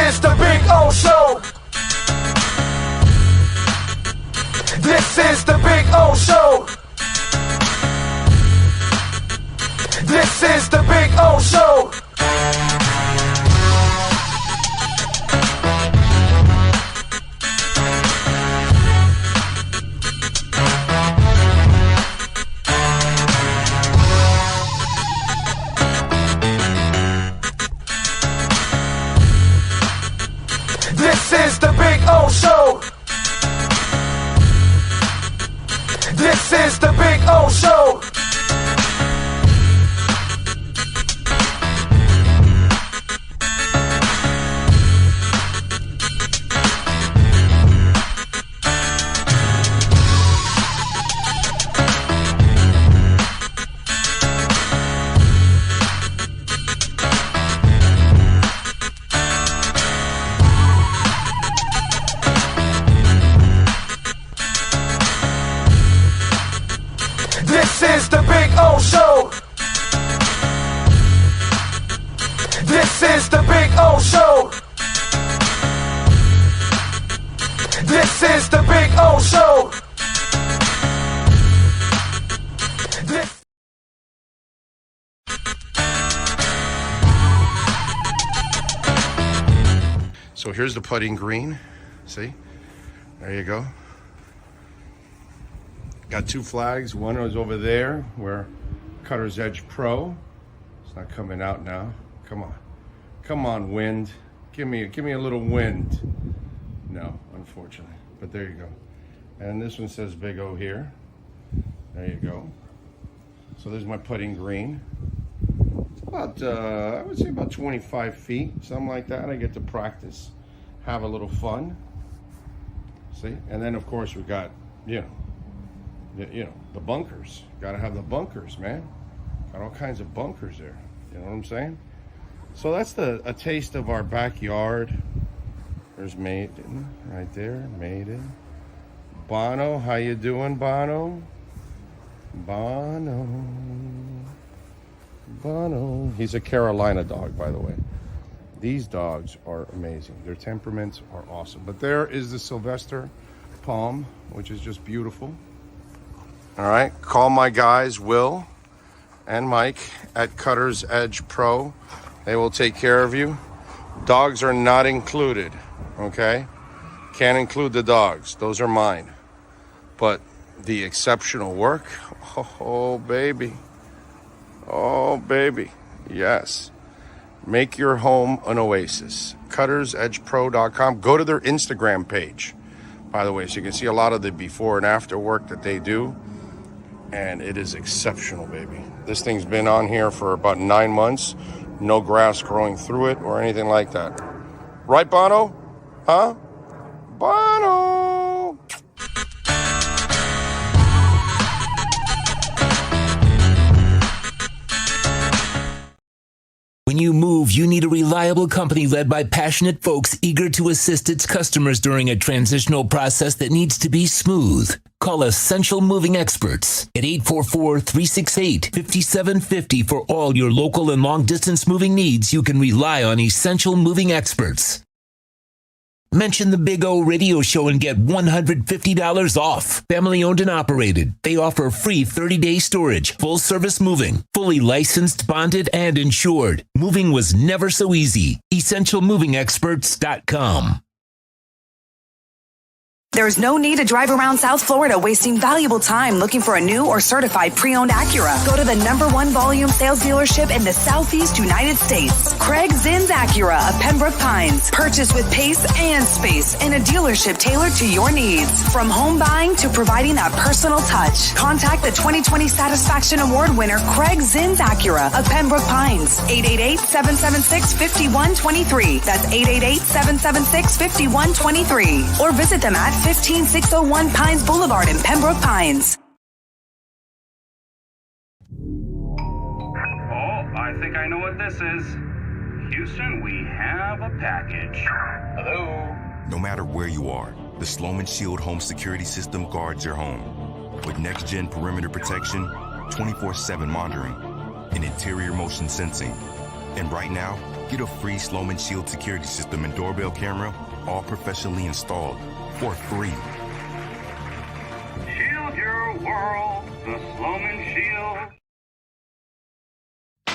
is the Big O Show. This is the Big O Show. This is the Big O Show. This is the Big O Show. This is the Big O Show. This is the Big O Show. This is the Big O Show. This is the Big O Show. This. So here's the putting green. See? There you go. Got two flags. One was over there where Cutter's Edge Pro. It's not coming out now. Come on. Come on, wind. Give me a little wind. No, unfortunately. But there you go. And this one says Big O here. There you go. So there's my putting green. It's about, I would say about 25 feet, something like that. I get to practice, have a little fun. See? And then, of course, we got, the bunkers. Got to have the bunkers, man. Got all kinds of bunkers there. You know what I'm saying? So that's a taste of our backyard. There's Maiden right there. Maiden. Bono, how you doing, Bono? Bono. He's a Carolina dog, by the way. These dogs are amazing. Their temperaments are awesome. But there is the Sylvester Palm, which is just beautiful. All right, call my guys, Will and Mike at Cutter's Edge Pro. They will take care of you. Dogs are not included, okay? Can't include the dogs. Those are mine. But the exceptional work, oh, baby. Oh, baby. Yes. Make your home an oasis. CuttersEdgePro.com. Go to their Instagram page, by the way, so you can see a lot of the before and after work that they do. And it is exceptional, baby. This thing's been on here for about 9 months. No grass growing through it or anything like that. Right, Bono? Huh? Bono! When you move, you need a reliable company led by passionate folks eager to assist its customers during a transitional process that needs to be smooth. Call Essential Moving Experts at 844-368-5750 for all your local and long-distance moving needs. You can rely on Essential Moving Experts. Mention the Big O Radio Show and get $150 off. Family owned and operated. They offer free 30-day storage, full service moving, fully licensed, bonded, and insured. Moving was never so easy. EssentialMovingExperts.com. There's no need to drive around South Florida wasting valuable time looking for a new or certified pre-owned Acura. Go to the #1 volume sales dealership in the Southeast United States. Craig Zinn's Acura of Pembroke Pines. Purchase with pace and space in a dealership tailored to your needs. From home buying to providing that personal touch. Contact the 2020 Satisfaction Award winner Craig Zinn's Acura of Pembroke Pines. 888-776-5123. That's 888-776-5123. Or visit them at 15601 Pines Boulevard in Pembroke Pines. Oh, I think I know what this is. Houston, we have a package. Hello? No matter where you are, the Sloman Shield home security system guards your home. With next-gen perimeter protection, 24/7 monitoring, and interior motion sensing. And right now, Get a free Sloman Shield security system and doorbell camera, all professionally installed, for free. Shield your world, the Sloman Shield.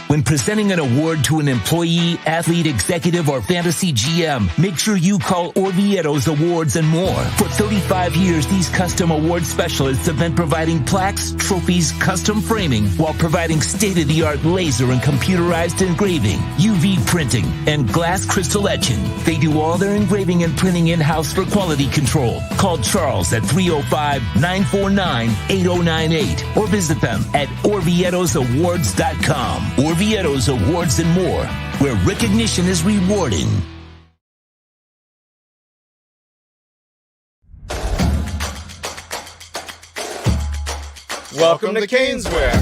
When presenting an award to an employee, athlete, executive, or fantasy GM, make sure you call Orvieto's Awards and More. For 35 years, these custom award specialists have been providing plaques, trophies, custom framing, while providing state-of-the-art laser and computerized engraving, UV printing, and glass crystal etching. They do all their engraving and printing in-house for quality control. Call Charles at 305-949-8098 or visit them at orvietosawards.com. Orvieto's Awards and More, where recognition is rewarding. Welcome to Caneswear.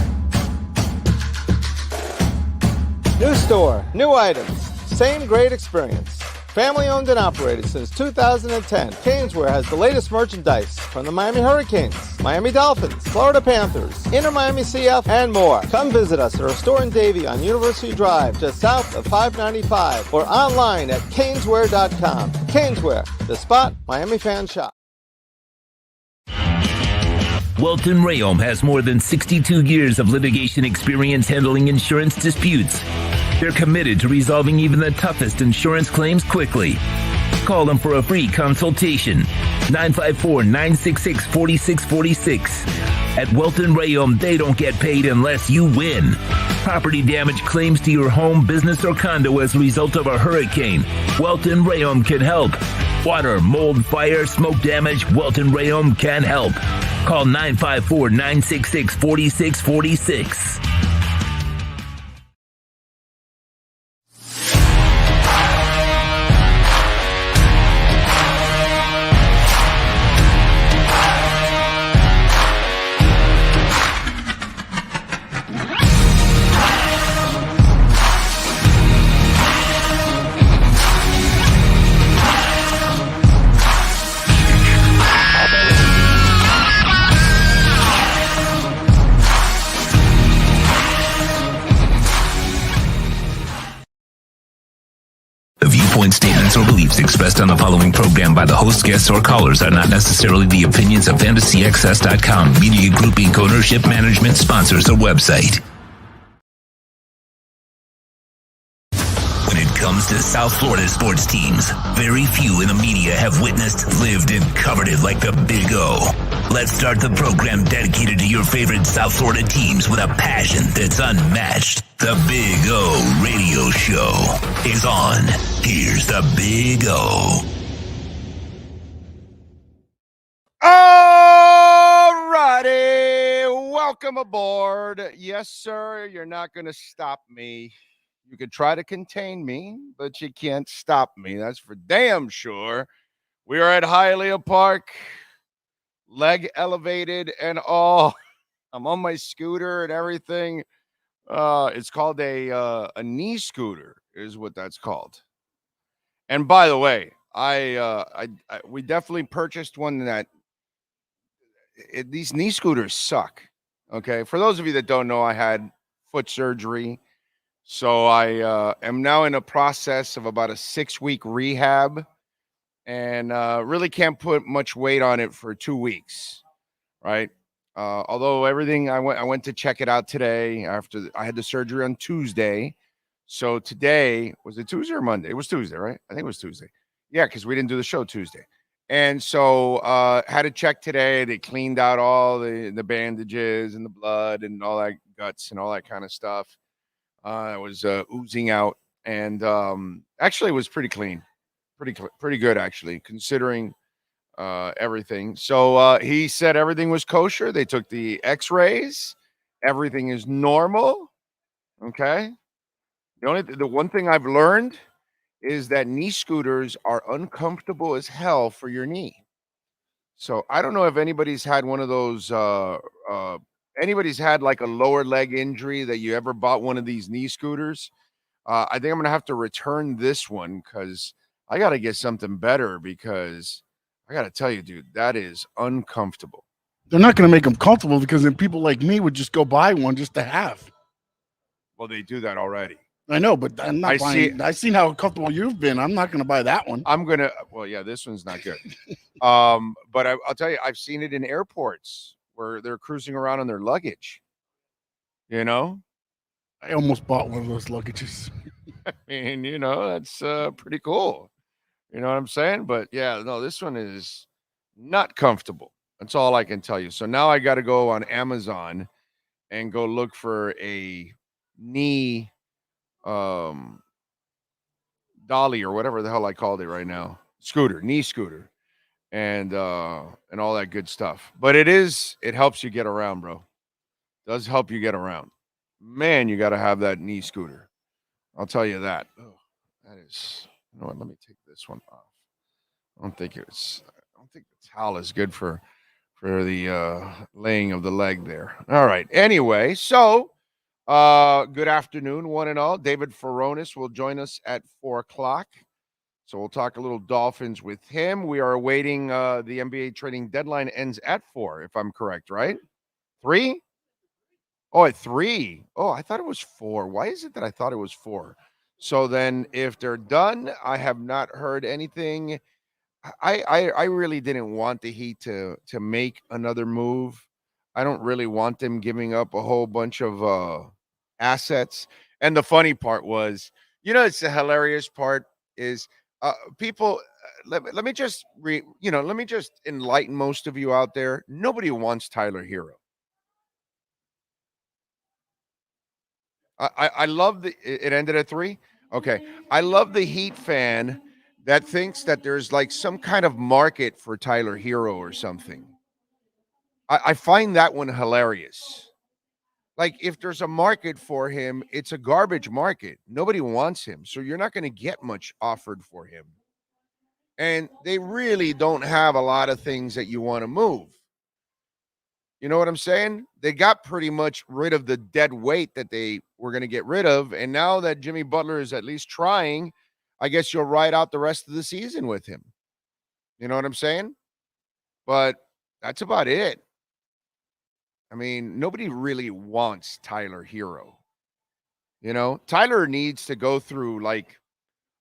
New store, new items, same great experience. Family owned and operated since 2010, Caneswear has the latest merchandise from the Miami Hurricanes, Miami Dolphins, Florida Panthers, Inter Miami CF, and more. Come visit us at our store in Davie on University Drive, just south of 595, or online at caneswear.com. Caneswear, the spot Miami fans shop. Welton Roma has more than 62 years of litigation experience handling insurance disputes. They're committed to resolving even the toughest insurance claims quickly. Call them for a free consultation. 954-966-4646. At Welton Roma, they don't get paid unless you win. Property damage claims to your home, business, or condo as a result of a hurricane. Welton Roma can help. Water, mold, fire, smoke damage, Welton Roma can help. Call 954-966-4646. Statements or beliefs expressed on the following program by the host, guests, or callers are not necessarily the opinions of FantasyXS.com, Media Group Inc., ownership, management, sponsors, or website. When it comes to South Florida sports teams, very few in the media have witnessed, lived, and covered it like the Big O. Let's start the program dedicated to your favorite South Florida teams with a passion that's unmatched. The Big O Radio Show is on. Here's the Big O. All righty. Welcome aboard. Yes, sir. You're not going to stop me. You could try to contain me, but you can't stop me. That's for damn sure. We are at Hialeah Park, leg elevated and all. I'm on my scooter and everything. It's called a knee scooter, is what that's called. And by the way, we definitely purchased one that these knee scooters suck. Okay, for those of you that don't know, I had foot surgery, so I am now in a process of about a 6-week rehab, and really can't put much weight on it for 2 weeks, right? Although everything, I went to check it out today after I had the surgery on Tuesday. So today, was it Tuesday or Monday? It was Tuesday, right? I think it was Tuesday. Yeah, because we didn't do the show Tuesday. And so had a check today. They cleaned out all the bandages and the blood and all that guts and all that kind of stuff. It was oozing out. And actually it was pretty clean. Pretty good, actually, considering everything. So he said everything was kosher. They took the x-rays. Everything is normal. Okay. The one thing I've learned is that knee scooters are uncomfortable as hell for your knee. So I don't know if anybody's had one of those, anybody's had like a lower leg injury that you ever bought one of these knee scooters. I think I'm going to have to return this one because I got to get something better, because I got to tell you, dude, that is uncomfortable. They're not going to make them comfortable, because then people like me would just go buy one just to have. Well, they do that already. I know, but I'm not buying. I've seen how comfortable you've been. I'm not going to buy that one. Well, yeah, this one's not good. But I'll tell you, I've seen it in airports where they're cruising around on their luggage. You know? I almost bought one of those luggages. I mean, that's pretty cool. You know what I'm saying? But yeah, no, this one is not comfortable. That's all I can tell you. So now I got to go on Amazon and go look for a knee dolly or whatever the hell I called it right now. Knee scooter. And all that good stuff. But it helps you get around, bro. Does help you get around. Man, you got to have that knee scooter. I'll tell you that. Oh, that is, you know what? Let me take this one off. I don't think the towel is good for the laying of the leg there. All right. Anyway, so good afternoon, one and all. David Furones will join us at 4:00. So we'll talk a little Dolphins with him. We are awaiting the NBA trading deadline ends at 4, if I'm correct, right? 3? Oh, at 3. Oh, I thought it was 4. Why is it that I thought it was 4? So then if they're done, I have not heard anything. I really didn't want the Heat to make another move. I don't really want them giving up a whole bunch of assets. And the funny part was, it's the hilarious part is people. Let me just let me just enlighten most of you out there. Nobody wants Tyler Hero. I love it ended at 3. Okay. I love the Heat fan that thinks that there's like some kind of market for Tyler Hero or something. I find that one hilarious. Like if there's a market for him, it's a garbage market. Nobody wants him. So you're not going to get much offered for him. And they really don't have a lot of things that you want to move. You know what I'm saying? They got pretty much rid of the dead weight that they were going to get rid of. And now that Jimmy Butler is at least trying, I guess you'll ride out the rest of the season with him. You know what I'm saying? But that's about it. I mean, nobody really wants Tyler Hero. Tyler needs to go through like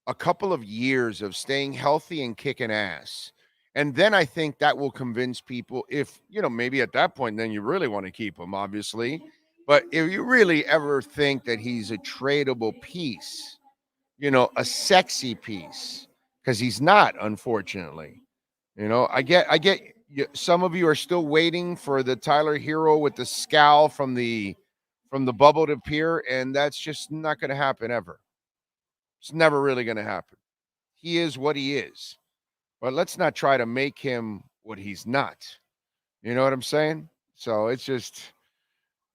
a couple of years of staying healthy and kicking ass. And then I think that will convince people if, maybe at that point, then you really want to keep him, obviously. But if you really ever think that he's a tradable piece, a sexy piece, because he's not, unfortunately. I get some of you are still waiting for the Tyler Hero with the scowl from the bubble to appear, and that's just not going to happen ever. It's never really going to happen. He is what he is. But let's not try to make him what he's not. You know what I'm saying? So it's just,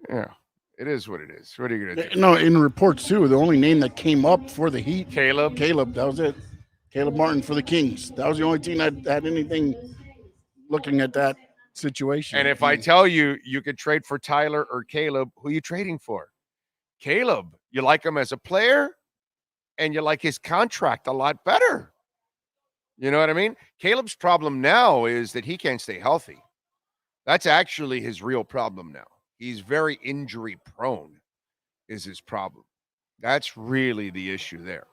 it is what it is. What are you going to do? No, in reports, too, the only name that came up for the Heat. Caleb, that was it. Caleb Martin for the Kings. That was the only team that had anything looking at that situation. And if I tell you, you could trade for Tyler or Caleb, who are you trading for? Caleb. You like him as a player, and you like his contract a lot better. You know what I mean? Caleb's problem now is that he can't stay healthy. That's actually his real problem now. He's very injury prone is his problem. That's really the issue there,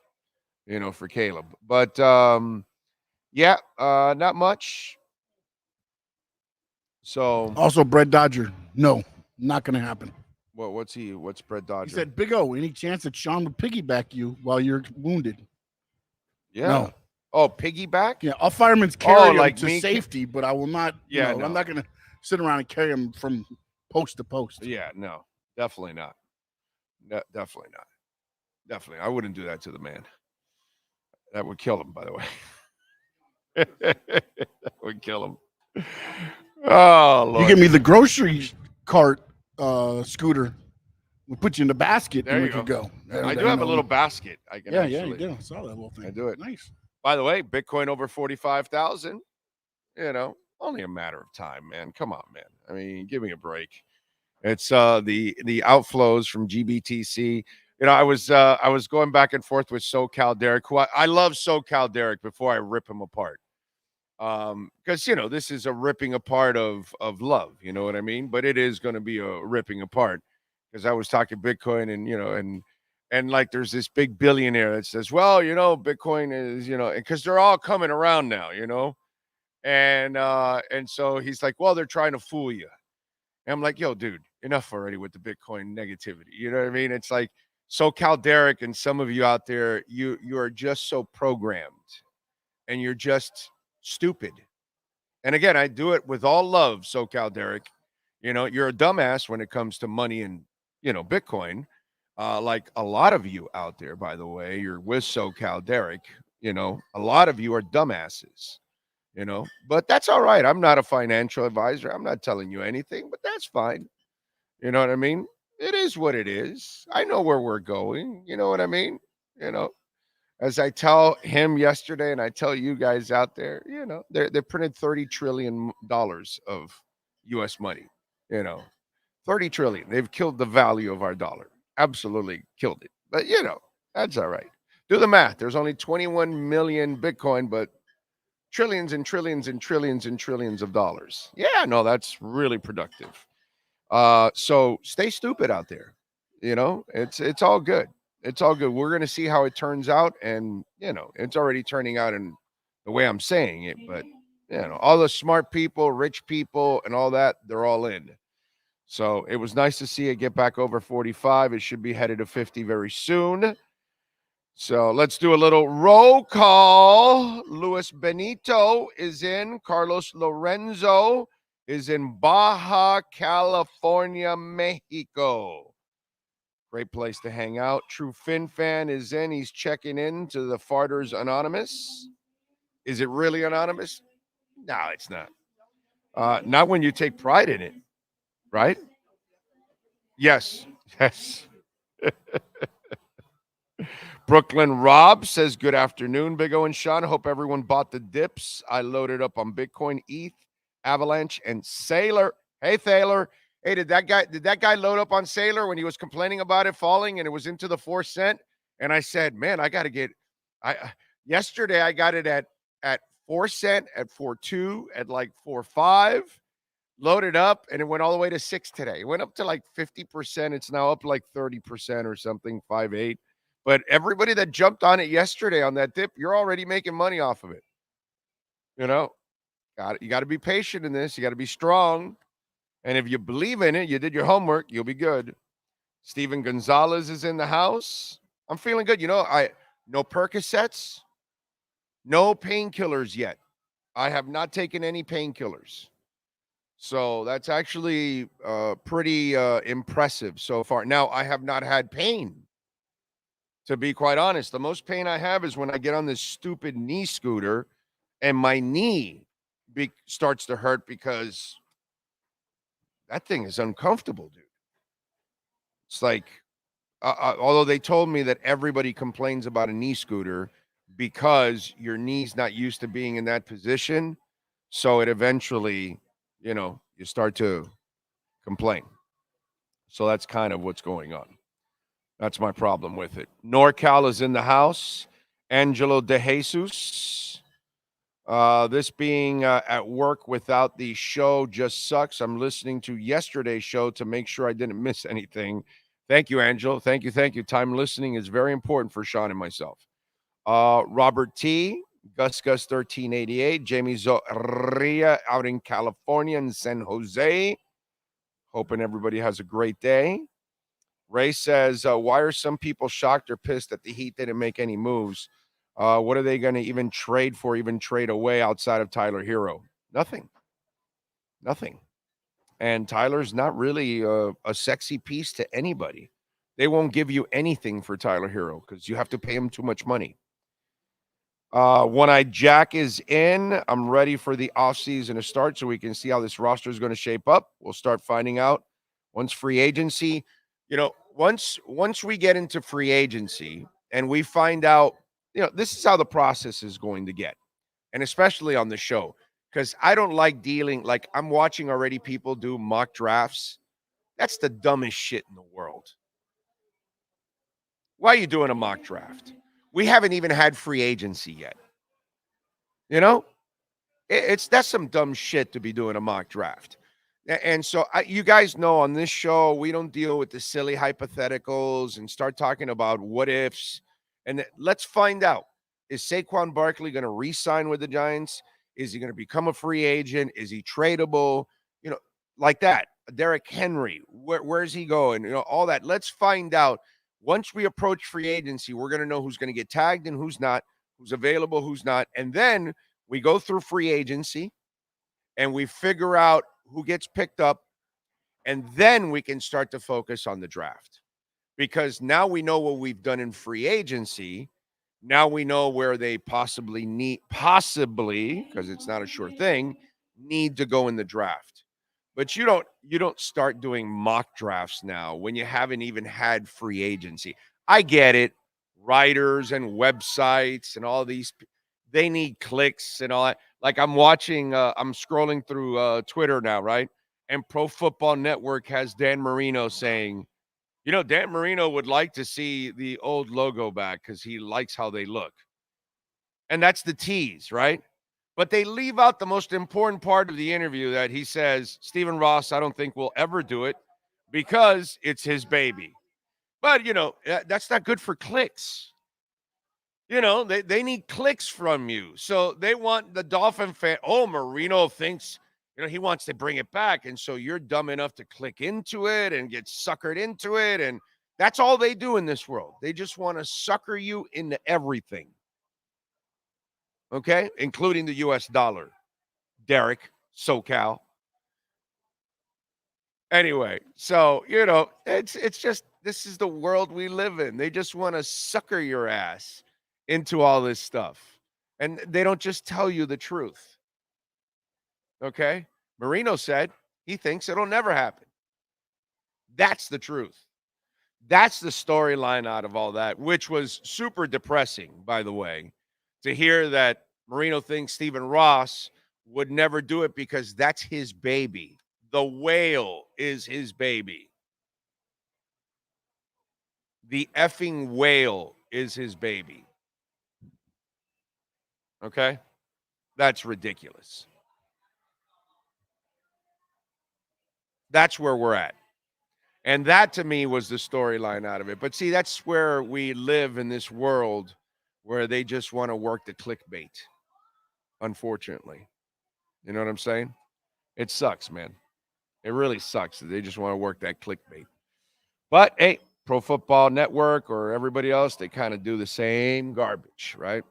for Caleb. But, not much. So also Brett Dodger. No, not going to happen. What's Brett Dodger? He said, Big O, any chance that Sean would piggyback you while you're wounded? Yeah. No. Oh, piggyback? Yeah, I'll fireman's carry him to safety, but I will not. Yeah, I'm not going to sit around and carry him from post to post. Yeah, no, definitely not. Definitely not. Definitely. I wouldn't do that to the man. That would kill him, by the way. That would kill him. Oh, Lord. You give me the grocery cart scooter. We'll put you in the basket and we could go. I do have a little basket. I can yeah, you do. I saw that little thing. I do it. Nice. By the way, Bitcoin over 45,000. Only a matter of time, man. Come on, man. I mean, give me a break. It's the outflows from GBTC. I was going back and forth with SoCal Derek, who I love SoCal Derek before I rip him apart. Because this is a ripping apart of love, you know what I mean? But it is going to be a ripping apart because I was talking Bitcoin and And like there's this big billionaire that says, well, Bitcoin is, because they're all coming around now, and so he's like, well, they're trying to fool you. And I'm like, yo, dude, enough already with the Bitcoin negativity. You know what I mean? It's like SoCal Derek and some of you out there, you are just so programmed and you're just stupid. And again, I do it with all love, SoCal Derek. You're a dumbass when it comes to money and, Bitcoin. Like a lot of you out there, by the way, you're with SoCal Derek. A lot of you are dumbasses, but that's all right. I'm not a financial advisor. I'm not telling you anything, but that's fine. You know what I mean? It is what it is. I know where we're going. You know what I mean? As I tell him yesterday, and I tell you guys out there, they printed $30 trillion of U.S. money. 30 trillion. They've killed the value of our dollar. Absolutely killed it. But that's all right. Do the math. There's only 21 million Bitcoin, but trillions and trillions and trillions and trillions of dollars. Yeah, no, that's really productive. So stay stupid out there. It's all good. It's all good. We're going to see how it turns out. And, it's already turning out in the way I'm saying it. But, all the smart people, rich people, and all that, they're all in. So it was nice to see it get back over 45. It should be headed to 50 very soon. So let's do a little roll call. Luis Benito is in. Carlos Lorenzo is in Baja California, Mexico. Great place to hang out. True Fin fan is in. He's checking in to the Farters Anonymous. Is it really anonymous? No, it's not. Not when you take pride in it, right? Yes. Brooklyn Rob says, good afternoon, Big O and Sean. Hope everyone bought the dips. I loaded up on Bitcoin, ETH, Avalanche, and Sailor. Hey, Thaler. Hey, did that guy load up on Sailor when he was complaining about it falling and it was into the 4 cent? And I said, man, I got to get yesterday I got it at 4 cent, at 4.2, at like 4.5. Loaded up, and it went all the way to 6 today. It went up to like 50%. It's now up like 30% or something, 5.8. But everybody that jumped on it yesterday on that dip, you're already making money off of it. You got to be patient in this. You got to be strong. And if you believe in it, you did your homework, you'll be good. Steven Gonzalez is in the house. I'm feeling good. No Percocets, no painkillers yet. I have not taken any painkillers. So that's actually pretty impressive so far. Now, I have not had pain, to be quite honest. The most pain I have is when I get on this stupid knee scooter and my knee starts to hurt because that thing is uncomfortable, dude. It's like, although they told me that everybody complains about a knee scooter because your knee's not used to being in that position. So it eventually, you start to complain. So that's kind of what's going on. That's my problem with it. NorCal is in the house. Angelo De Jesus. This being at work without the show just sucks. I'm listening to yesterday's show to make sure I didn't miss anything. Thank you, Angelo. Thank you. Time listening is very important for Sean and myself. Robert T., Gus 1388, Jamie Zorria out in California in San Jose. Hoping everybody has a great day. Ray says, why are some people shocked or pissed that the Heat didn't make any moves? What are they going to even trade for, even trade away outside of Tyler Hero? Nothing. And Tyler's not really a sexy piece to anybody. They won't give you anything for Tyler Hero because you have to pay him too much money. One-Eyed Jack is in. I'm ready for the offseason to start so we can see how this roster is going to shape up. We'll start finding out once free agency, once we get into free agency and we find out, this is how the process is going to get. And especially on the show, because I don't like dealing, like I'm watching already people do mock drafts. That's the dumbest shit in the world. Why are you doing a mock draft? We haven't even had free agency yet. That's some dumb shit to be doing a mock draft. And so you guys know on this show, we don't deal with the silly hypotheticals and start talking about what ifs. And let's find out. Is Saquon Barkley going to re-sign with the Giants? Is he going to become a free agent? Is he tradable? You know, like that. Derrick Henry, where's he going? You know, all that. Let's find out. Once we approach free agency, we're going to know who's going to get tagged and who's not, who's available, who's not. And then we go through free agency and we figure out who gets picked up, and then we can start to focus on the draft. Because now we know what we've done in free agency. Now we know where they possibly, because it's not a sure thing, need to go in the draft. But you don't start doing mock drafts now when you haven't even had free agency. I get it. Writers and websites and all these, they need clicks and all that. Like I'm scrolling through Twitter now, right? And Pro Football Network has Dan Marino saying, Dan Marino would like to see the old logo back because he likes how they look. And that's the tease, right? But they leave out the most important part of the interview that he says, Stephen Ross, I don't think will ever do it because it's his baby. But, that's not good for clicks. They need clicks from you. So they want the Dolphin fan. Oh, Marino thinks, he wants to bring it back. And so you're dumb enough to click into it and get suckered into it. And that's all they do in this world. They just want to sucker you into everything. Okay? Including the US dollar. Derek, SoCal. Anyway, so, it's just, this is the world we live in. They just want to sucker your ass into all this stuff. And they don't just tell you the truth. Okay? Marino said he thinks it'll never happen. That's the truth. That's the storyline out of all that, which was super depressing, by the way, to hear that Marino thinks Stephen Ross would never do it because that's his baby. The whale is his baby. The effing whale is his baby. Okay? That's ridiculous. That's where we're at. And that, to me, was the storyline out of it. But see, that's where we live in this world where they just want to work the clickbait, unfortunately. You know what I'm saying? It sucks, man. It really sucks that they just want to work that clickbait. But, hey, Pro Football Network or everybody else, they kind of do the same garbage, right?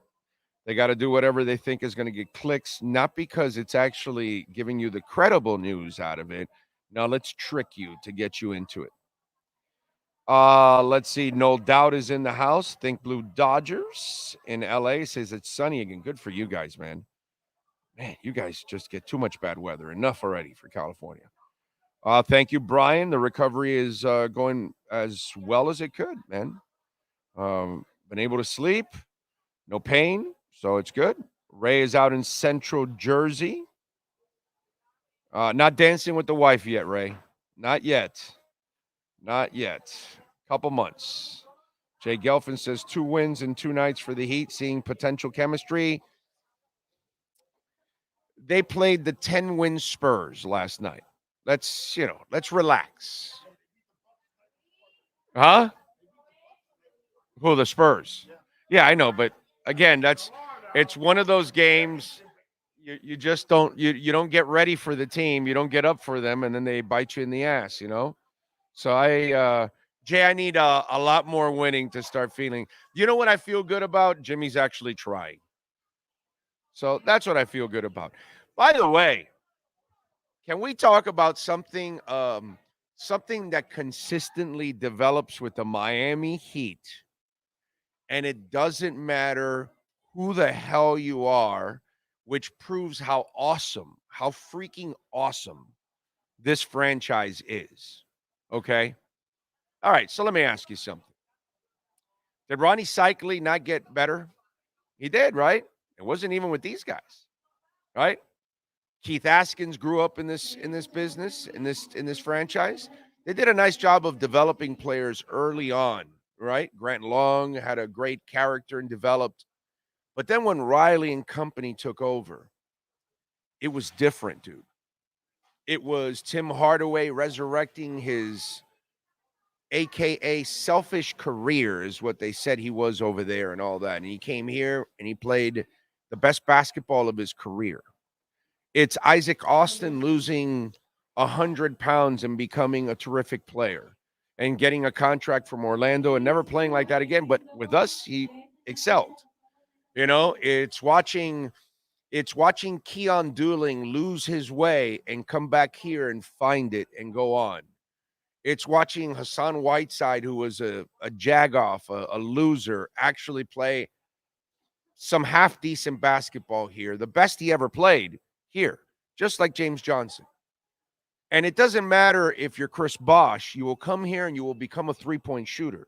They got to do whatever they think is going to get clicks, not because it's actually giving you the credible news out of it. Now let's trick you to get you into it. Let's see. No Doubt is in the house. Think Blue Dodgers in LA says it's sunny again. Good for you guys, man. Man, you guys just get too much bad weather. Enough already for California. Thank you, Brian. The recovery is going as well as it could, man. Been able to sleep. No pain. So it's good. Ray is out in Central Jersey. Not dancing with the wife yet, Ray. Not yet. Not yet. Couple months. Jay Gelfin says 2 wins in 2 nights for the Heat, seeing potential chemistry. They played the 10-win Spurs last night. Let's relax. Huh? Who, the Spurs? Yeah, I know, but again, it's one of those games you just don't you don't get ready for the team, you don't get up for them, and then they bite you in the ass, So Jay, I need a lot more winning to start feeling. You know what I feel good about? Jimmy's actually trying. So that's what I feel good about. By the way, can we talk about something that consistently develops with the Miami Heat? And it doesn't matter who the hell you are, which proves how freaking awesome this franchise is. Okay? All right, so let me ask you something. Did Ronnie Cycli not get better? He did, right? It wasn't even with these guys, right? Keith Askins grew up in this business, in this franchise. They did a nice job of developing players early on, right? Grant Long had a great character and developed. But then when Riley and company took over, it was different, dude. It was Tim Hardaway resurrecting his AKA selfish career is what they said he was over there and all that. And he came here and he played the best basketball of his career. It's Isaac Austin losing 100 pounds and becoming a terrific player and getting a contract from Orlando and never playing like that again. But with us, he excelled. You know, it's watching Keon Dooling lose his way and come back here and find it and go on. It's watching Hassan Whiteside, who was a jag-off, a loser, actually play some half-decent basketball here, the best he ever played here, just like James Johnson. And it doesn't matter if you're Chris Bosh, you will come here and you will become a three-point shooter.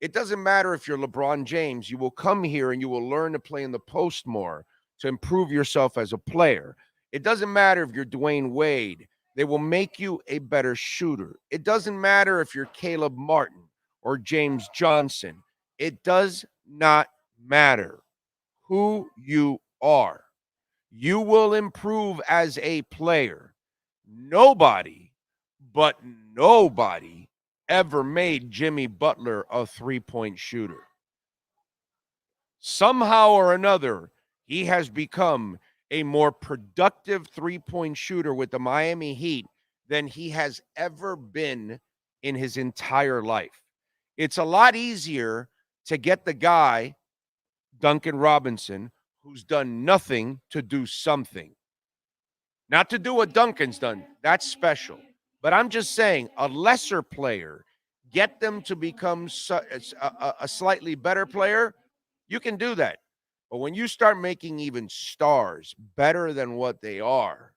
It doesn't matter if you're LeBron James, you will come here and you will learn to play in the post more to improve yourself as a player. It doesn't matter if you're Dwayne Wade. They will make you a better shooter. It doesn't matter if you're Caleb Martin or James Johnson. It does not matter who you are. You will improve as a player. Nobody ever made Jimmy Butler a three-point shooter. Somehow or another, he has become a more productive three-point shooter with the Miami Heat than he has ever been in his entire life. It's a lot easier to get the guy, Duncan Robinson, who's done nothing, to do something. Not to do what Duncan's done. That's special. But I'm just saying, a lesser player, get them to become a slightly better player, you can do that. But when you start making even stars better than what they are,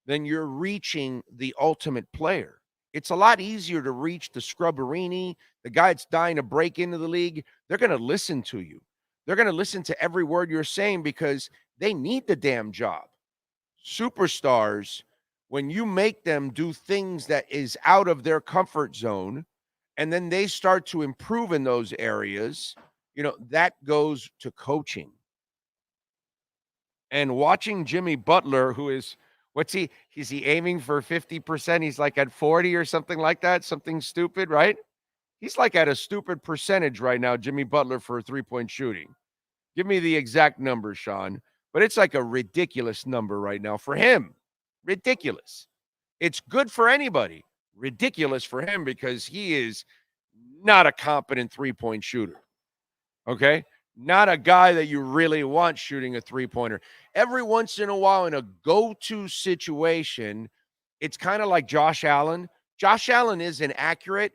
then you're reaching the ultimate player. It's a lot easier to reach the Scrubberini, the guy that's dying to break into the league. They're going to listen to you. They're going to listen to every word you're saying because they need the damn job. Superstars, when you make them do things that is out of their comfort zone, and then they start to improve in those areas, you know, that goes to coaching. And watching Jimmy Butler, who is, is he aiming for 50%? He's like at 40 or something like that, something stupid, right? He's like at a stupid percentage right now, Jimmy Butler, for three-point shooting. Give me the exact number, Sean. But it's like a ridiculous number right now for him. Ridiculous. It's good for anybody. Ridiculous for him because he is not a competent three-point shooter. Okay? Not a guy that you really want shooting a three-pointer. Every once in a while in a go-to situation, it's kind of like Josh Allen. Josh Allen isn't accurate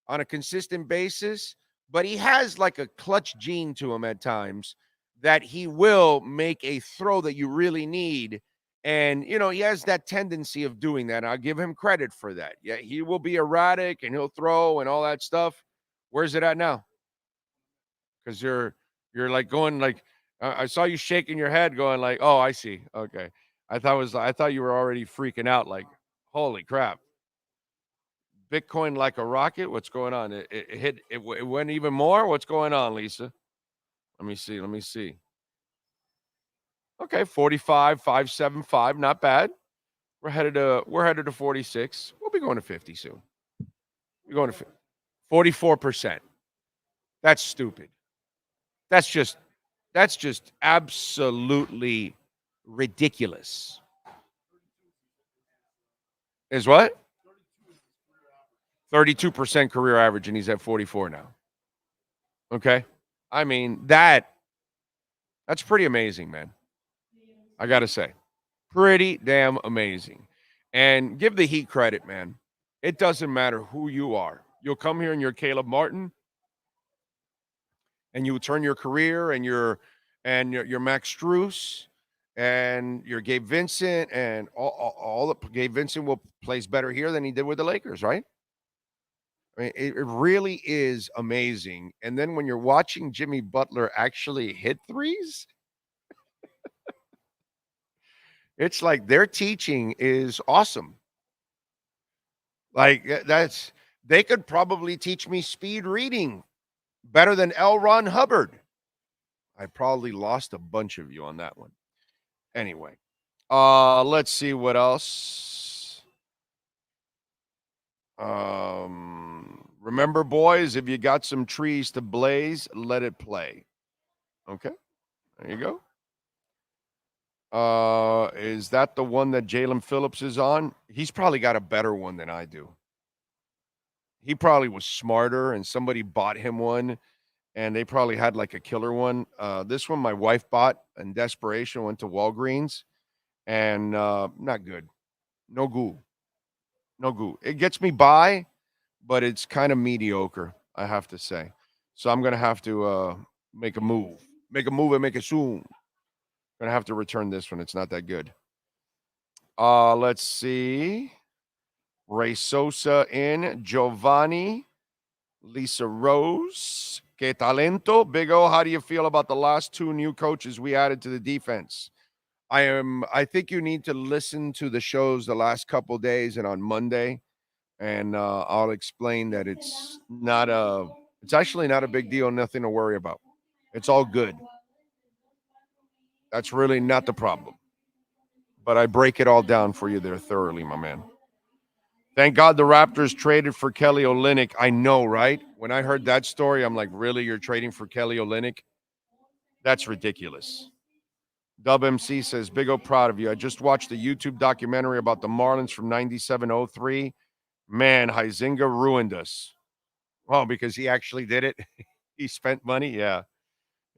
on a consistent basis, but he has like a clutch gene to him at times that he will make a throw that you really need. And, you know, he has that tendency of doing that. I'll give him credit for that. Yeah, he will be erratic and he'll throw and all that stuff. Where's it at now? Because you're like going like, I saw you shaking your head going like, oh, I see. Okay. I thought you were already freaking out like, holy crap. Bitcoin like a rocket? What's going on? It went even more? What's going on, Lisa? Let me see. Okay, 45,575, not bad. We're headed to 46. We'll be going to 50 soon. We're going to 44%. That's stupid. That's just absolutely ridiculous. Is what? 32% career average, and he's at 44 now. Okay? I mean, that's pretty amazing, man. I got to say. Pretty damn amazing. And give the Heat credit, man. It doesn't matter who you are. You'll come here and you're Caleb Martin, and you turn your career and you're Max Strus, and you're Gabe Vincent, and Gabe Vincent plays better here than he did with the Lakers, right? I mean, it really is amazing. And then when you're watching Jimmy Butler actually hit threes, it's like their teaching is awesome. Like they could probably teach me speed reading better than L. Ron Hubbard. I probably lost a bunch of you on that one. Anyway, Let's see what else. Remember, boys, if you got some trees to blaze, let it play. Okay, there you go. Is that the one that Jalen Phillips is on? He's probably got a better one than I do. He probably was smarter, and somebody bought him one, and they probably had like a killer one. This one my wife bought in desperation, went to Walgreens, and not good. No goo. No goo. It gets me by, but it's kind of mediocre, I have to say. So I'm going to have to make a move. Make a move and make it soon. Going to have to return this one. It's not that good. Let's see. Ray Sosa in. Giovanni. Lisa Rose. Que talento. Big O, how do you feel about the last two new coaches we added to the defense? I think you need to listen to the shows the last couple days and on Monday, and I'll explain that it's actually not a big deal, nothing to worry about. It's all good. That's really not the problem. But I break it all down for you there thoroughly, my man. Thank God the Raptors traded for Kelly Olynyk. I know, right? When I heard that story, I'm like, really? You're trading for Kelly Olynyk? That's ridiculous. Dub MC says, Big O, proud of you. I just watched a YouTube documentary about the Marlins from 97-03. Man, Huizinga ruined us. Oh, because he actually did it? He spent money? Yeah.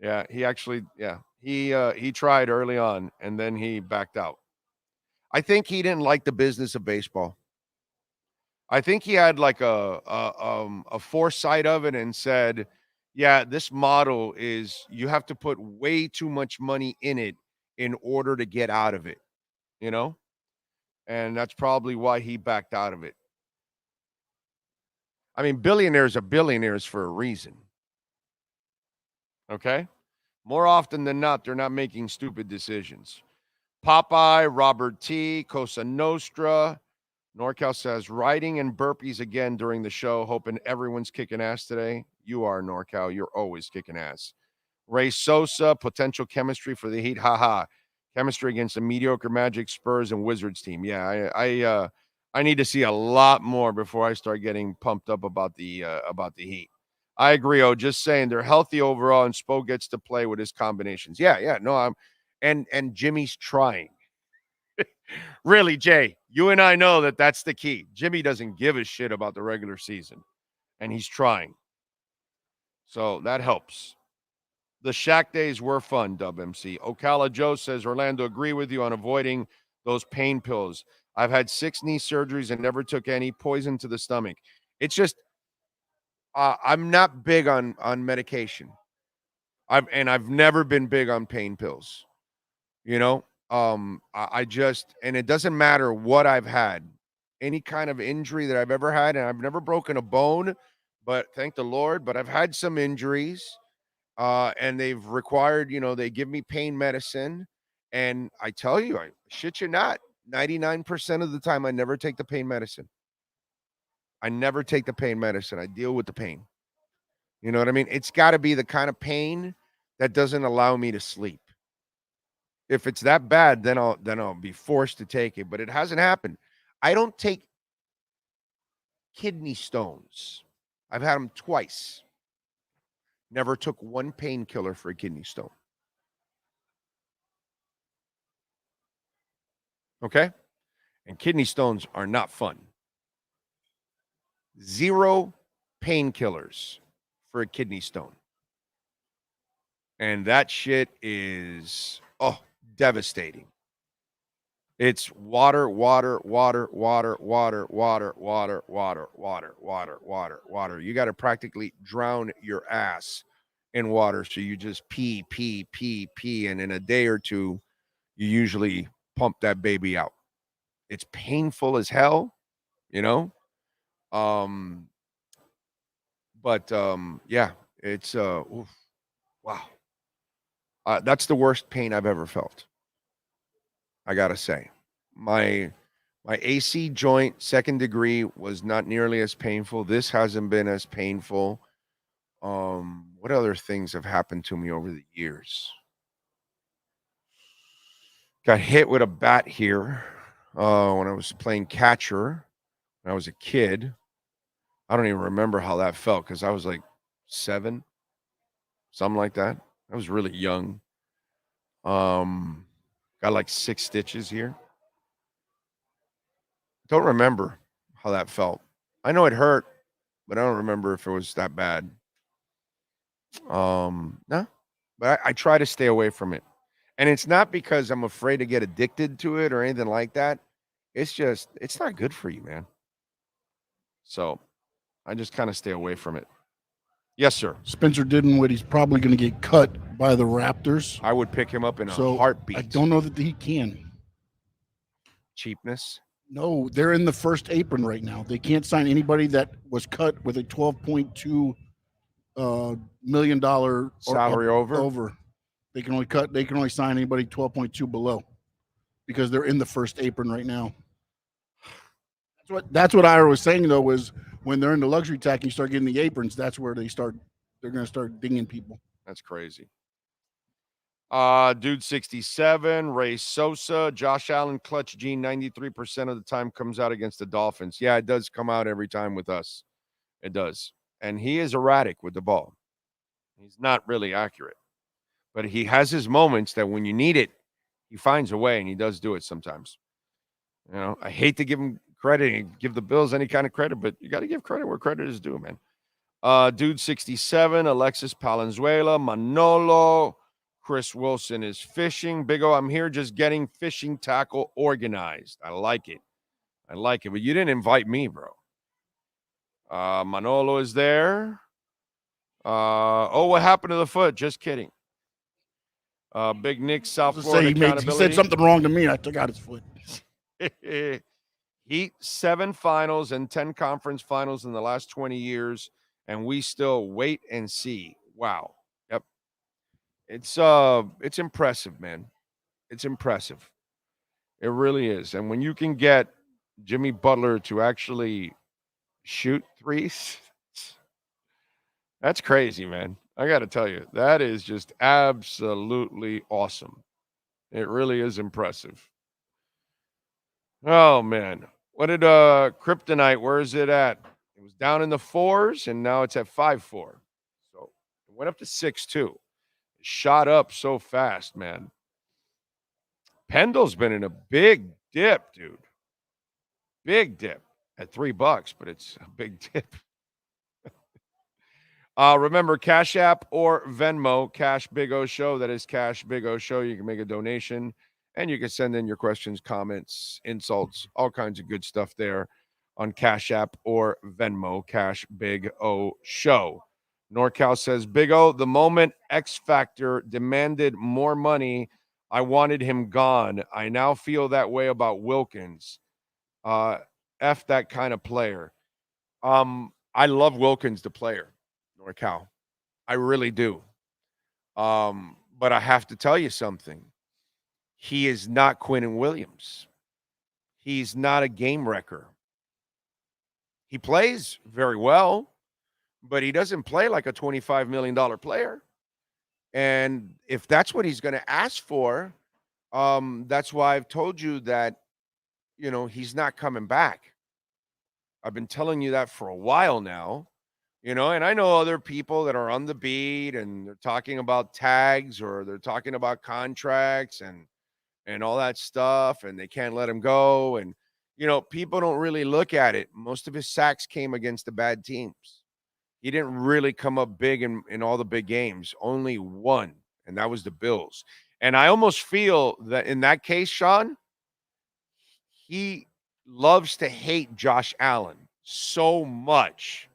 Yeah, he actually, yeah. He tried early on, and then he backed out. I think he didn't like the business of baseball. I think he had like a foresight of it and said, yeah, this model is you have to put way too much money in it in order to get out of it, you know? And that's probably why he backed out of it. I mean, billionaires are billionaires for a reason. Okay? More often than not, they're not making stupid decisions. Popeye, Robert T, Cosa Nostra. NorCal says, writing and burpees again during the show, hoping everyone's kicking ass today. You are, NorCal. You're always kicking ass. Ray Sosa, potential chemistry for the Heat. Haha. Chemistry against a mediocre Magic, Spurs, and Wizards team. Yeah, I need to see a lot more before I start getting pumped up about the Heat. I agree. Oh, just saying they're healthy overall, and Spo gets to play with his combinations. Yeah. No, and Jimmy's trying. Really, Jay, you and I know that that's the key. Jimmy doesn't give a shit about the regular season, and he's trying. So that helps. The Shaq days were fun, Dub MC. Ocala Joe says, Orlando, agree with you on avoiding those pain pills. I've had 6 knee surgeries and never took any poison to the stomach. It's just, I'm not big on medication. I've never been big on pain pills. You know, I just, and it doesn't matter what I've had, any kind of injury that I've ever had, and I've never broken a bone, but thank the Lord, but I've had some injuries, and they've required, they give me pain medicine, and I tell you, I shit you not, 99% of the time, I never take the pain medicine. I never take the pain medicine. I deal with the pain. You know what I mean? It's got to be the kind of pain that doesn't allow me to sleep. If it's that bad, then I'll be forced to take it. But it hasn't happened. I don't take kidney stones. I've had them twice. Never took one painkiller for a kidney stone. Okay? And kidney stones are not fun. 0 painkillers for a kidney stone. And that shit is, devastating. It's water. You got to practically drown your ass in water. So you just pee. And in a day or two, you usually pump that baby out. It's painful as hell, yeah, it's, wow. That's the worst pain I've ever felt. I gotta say, my AC joint, 2nd degree, was not nearly as painful. This hasn't been as painful. What other things have happened to me over the years? Got hit with a bat here when I was playing catcher when I was a kid. I don't even remember how that felt because I was like 7, something like that. I was really young. Got like 6 stitches here. Don't remember how that felt. I know it hurt, but I don't remember if it was that bad. No, but I try to stay away from it. And it's not because I'm afraid to get addicted to it or anything like that. It's just, it's not good for you, man. So I just kind of stay away from it. Yes, sir. Spencer Dinwiddie's probably going to get cut by the Raptors. I would pick him up in a So heartbeat. I don't know that he can. Cheapness. No, they're in the first apron right now. They can't sign anybody that was cut with a $12.2 million Salary over. They can only sign anybody 12.2 below because they're in the first apron right now. That's what Ira was saying though, was when they're in the luxury tax and you start getting the aprons, that's where they're going to start dinging people. That's crazy. Dude 67, Ray Sosa, Josh Allen, clutch gene 93% of the time comes out against the Dolphins. Yeah, it does come out every time with us. It does. And he is erratic with the ball. He's not really accurate. But he has his moments that when you need it, he finds a way, and he does do it sometimes. You know, I hate to give him credit and give the Bills any kind of credit, but you got to give credit where credit is due, man. Dude 67, Alexis Palenzuela, Manolo, Chris Wilson is fishing. Big O, I'm here just getting fishing tackle organized. I like it. But you didn't invite me, bro. Manolo is there. What happened to the foot? Just kidding. Big Nick, South Florida. He said something wrong to me. I took out his foot. Heat 7 finals and 10 conference finals in the last 20 years, and we still wait and see. Wow. Yep. It's impressive, man. It's impressive. It really is. And when you can get Jimmy Butler to actually shoot threes, that's crazy, man. I got to tell you, that is just absolutely awesome. It really is impressive. Oh, man. What did Kryptonite, where is it at? It was down in the 4s, and now it's at 5-4. So it went up to 6-2. It shot up so fast, man. Pendle's been in a big dip, dude. Big dip at $3, but it's a big dip. Remember, Cash App or Venmo, Cash Big O Show. That is Cash Big O Show. You can make a donation, and you can send in your questions, comments, insults, all kinds of good stuff there on Cash App or Venmo, Cash Big O Show. NorCal says, Big O, the moment X Factor demanded more money, I wanted him gone. I now feel that way about Wilkins. F that kind of player. I love Wilkins, the player. NorCal. I really do. But I have to tell you something. He is not Quinnen Williams. He's not a game wrecker. He plays very well, but he doesn't play like a $25 million player. And if that's what he's going to ask for, that's why I've told you that, he's not coming back. I've been telling you that for a while now. And I know other people that are on the beat and they're talking about tags or they're talking about contracts and all that stuff, and they can't let him go. And, people don't really look at it. Most of his sacks came against the bad teams. He didn't really come up big in all the big games. Only one, and that was the Bills. And I almost feel that in that case, Sean, he loves to hate Josh Allen so much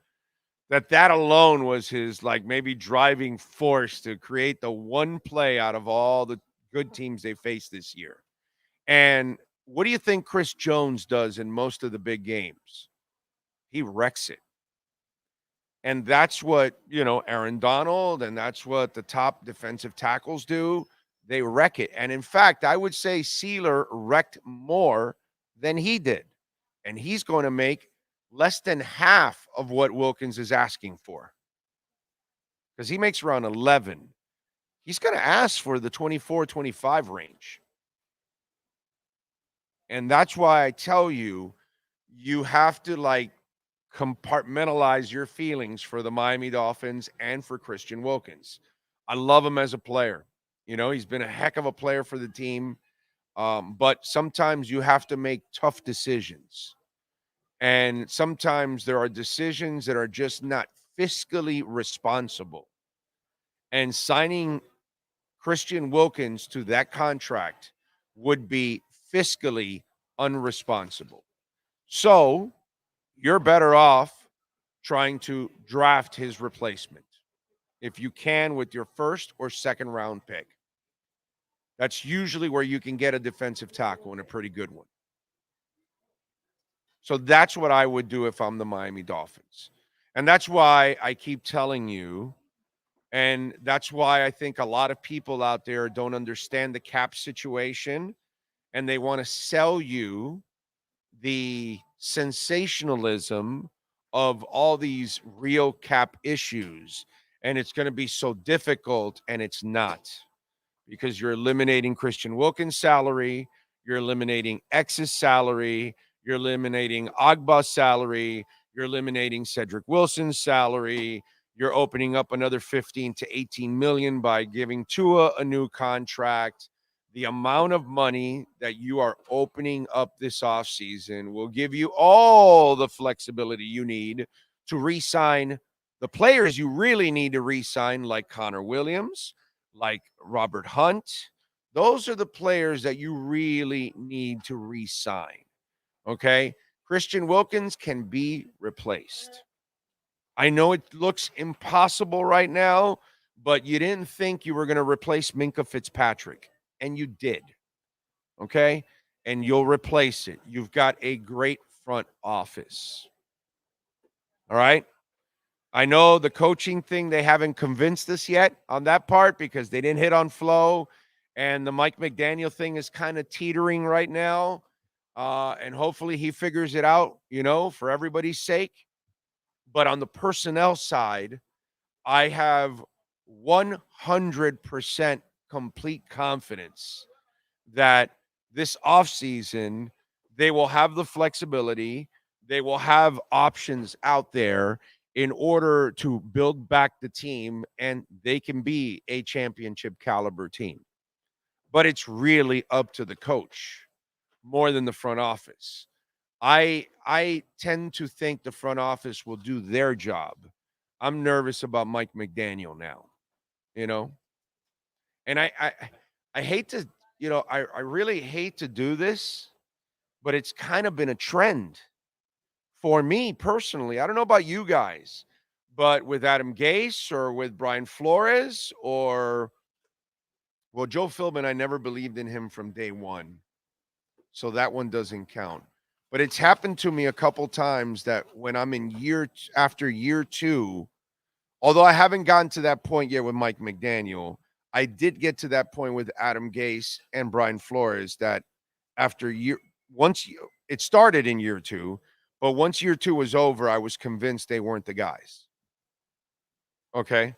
that alone was his, maybe driving force to create the one play out of all the good teams they faced this year. And what do you think Chris Jones does in most of the big games? He wrecks it. And that's what, Aaron Donald, and that's what the top defensive tackles do. They wreck it. And in fact, I would say Sealer wrecked more than he did. And he's going to make less than half of what Wilkins is asking for. Because he makes around 11. He's going to ask for the 24, 25 range. And that's why I tell you, you have to like compartmentalize your feelings for the Miami Dolphins and for Christian Wilkins. I love him as a player. He's been a heck of a player for the team. But sometimes you have to make tough decisions. And sometimes there are decisions that are just not fiscally responsible. And signing Christian Wilkins to that contract would be fiscally unresponsible. So you're better off trying to draft his replacement if you can with your first or second round pick. That's usually where you can get a defensive tackle and a pretty good one. So that's what I would do if I'm the Miami Dolphins. And that's why I keep telling you, and that's why I think a lot of people out there don't understand the cap situation, and they want to sell you the sensationalism of all these real cap issues. And it's going to be so difficult, and it's not. Because you're eliminating Christian Wilkins' salary, you're eliminating X's salary, you're eliminating Agba's salary, you're eliminating Cedric Wilson's salary, you're opening up another 15 to 18 million by giving Tua a new contract. The amount of money that you are opening up this offseason will give you all the flexibility you need to re-sign the players you really need to re-sign, like Connor Williams, like Robert Hunt. Those are the players that you really need to re-sign. Okay? Christian Wilkins can be replaced. I know it looks impossible right now, but you didn't think you were going to replace Minkah Fitzpatrick, and you did. Okay? And you'll replace it. You've got a great front office. All right? I know the coaching thing, they haven't convinced us yet on that part because they didn't hit on flow. And the Mike McDaniel thing is kind of teetering right now. And hopefully he figures it out, for everybody's sake. But on the personnel side, I have 100% complete confidence that this offseason, they will have the flexibility. They will have options out there in order to build back the team, and they can be a championship caliber team. But it's really up to the coach more than the front office. I tend to think the front office will do their job. I'm nervous about Mike McDaniel now, And I hate to, I really hate to do this, but it's kind of been a trend for me personally. I don't know about you guys, but with Adam Gase or with Brian Flores or, well, Joe Philbin, I never believed in him from day one. So that one doesn't count. But it's happened to me a couple times that when I'm in after year two, although I haven't gotten to that point yet with Mike McDaniel, I did get to that point with Adam Gase and Brian Flores that after it started in year two, but once year two was over, I was convinced they weren't the guys. Okay?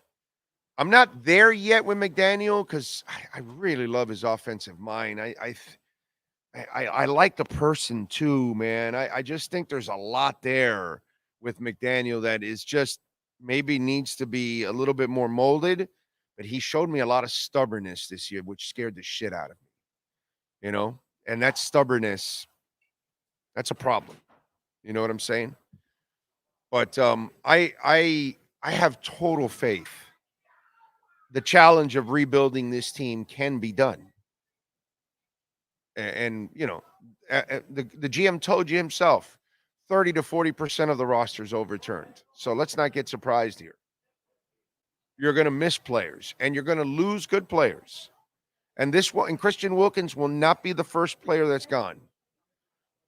I'm not there yet with McDaniel because I really love his offensive mind. I like the person too, man. I just think there's a lot there with McDaniel that is just maybe needs to be a little bit more molded, but he showed me a lot of stubbornness this year, which scared the shit out of me, and that stubbornness, that's a problem. You know what I'm saying? But I have total faith. The challenge of rebuilding this team can be done. And the GM told you himself, 30 to 40% of the roster is overturned. So let's not get surprised here. You're going to miss players, and you're going to lose good players. And Christian Wilkins will not be the first player that's gone.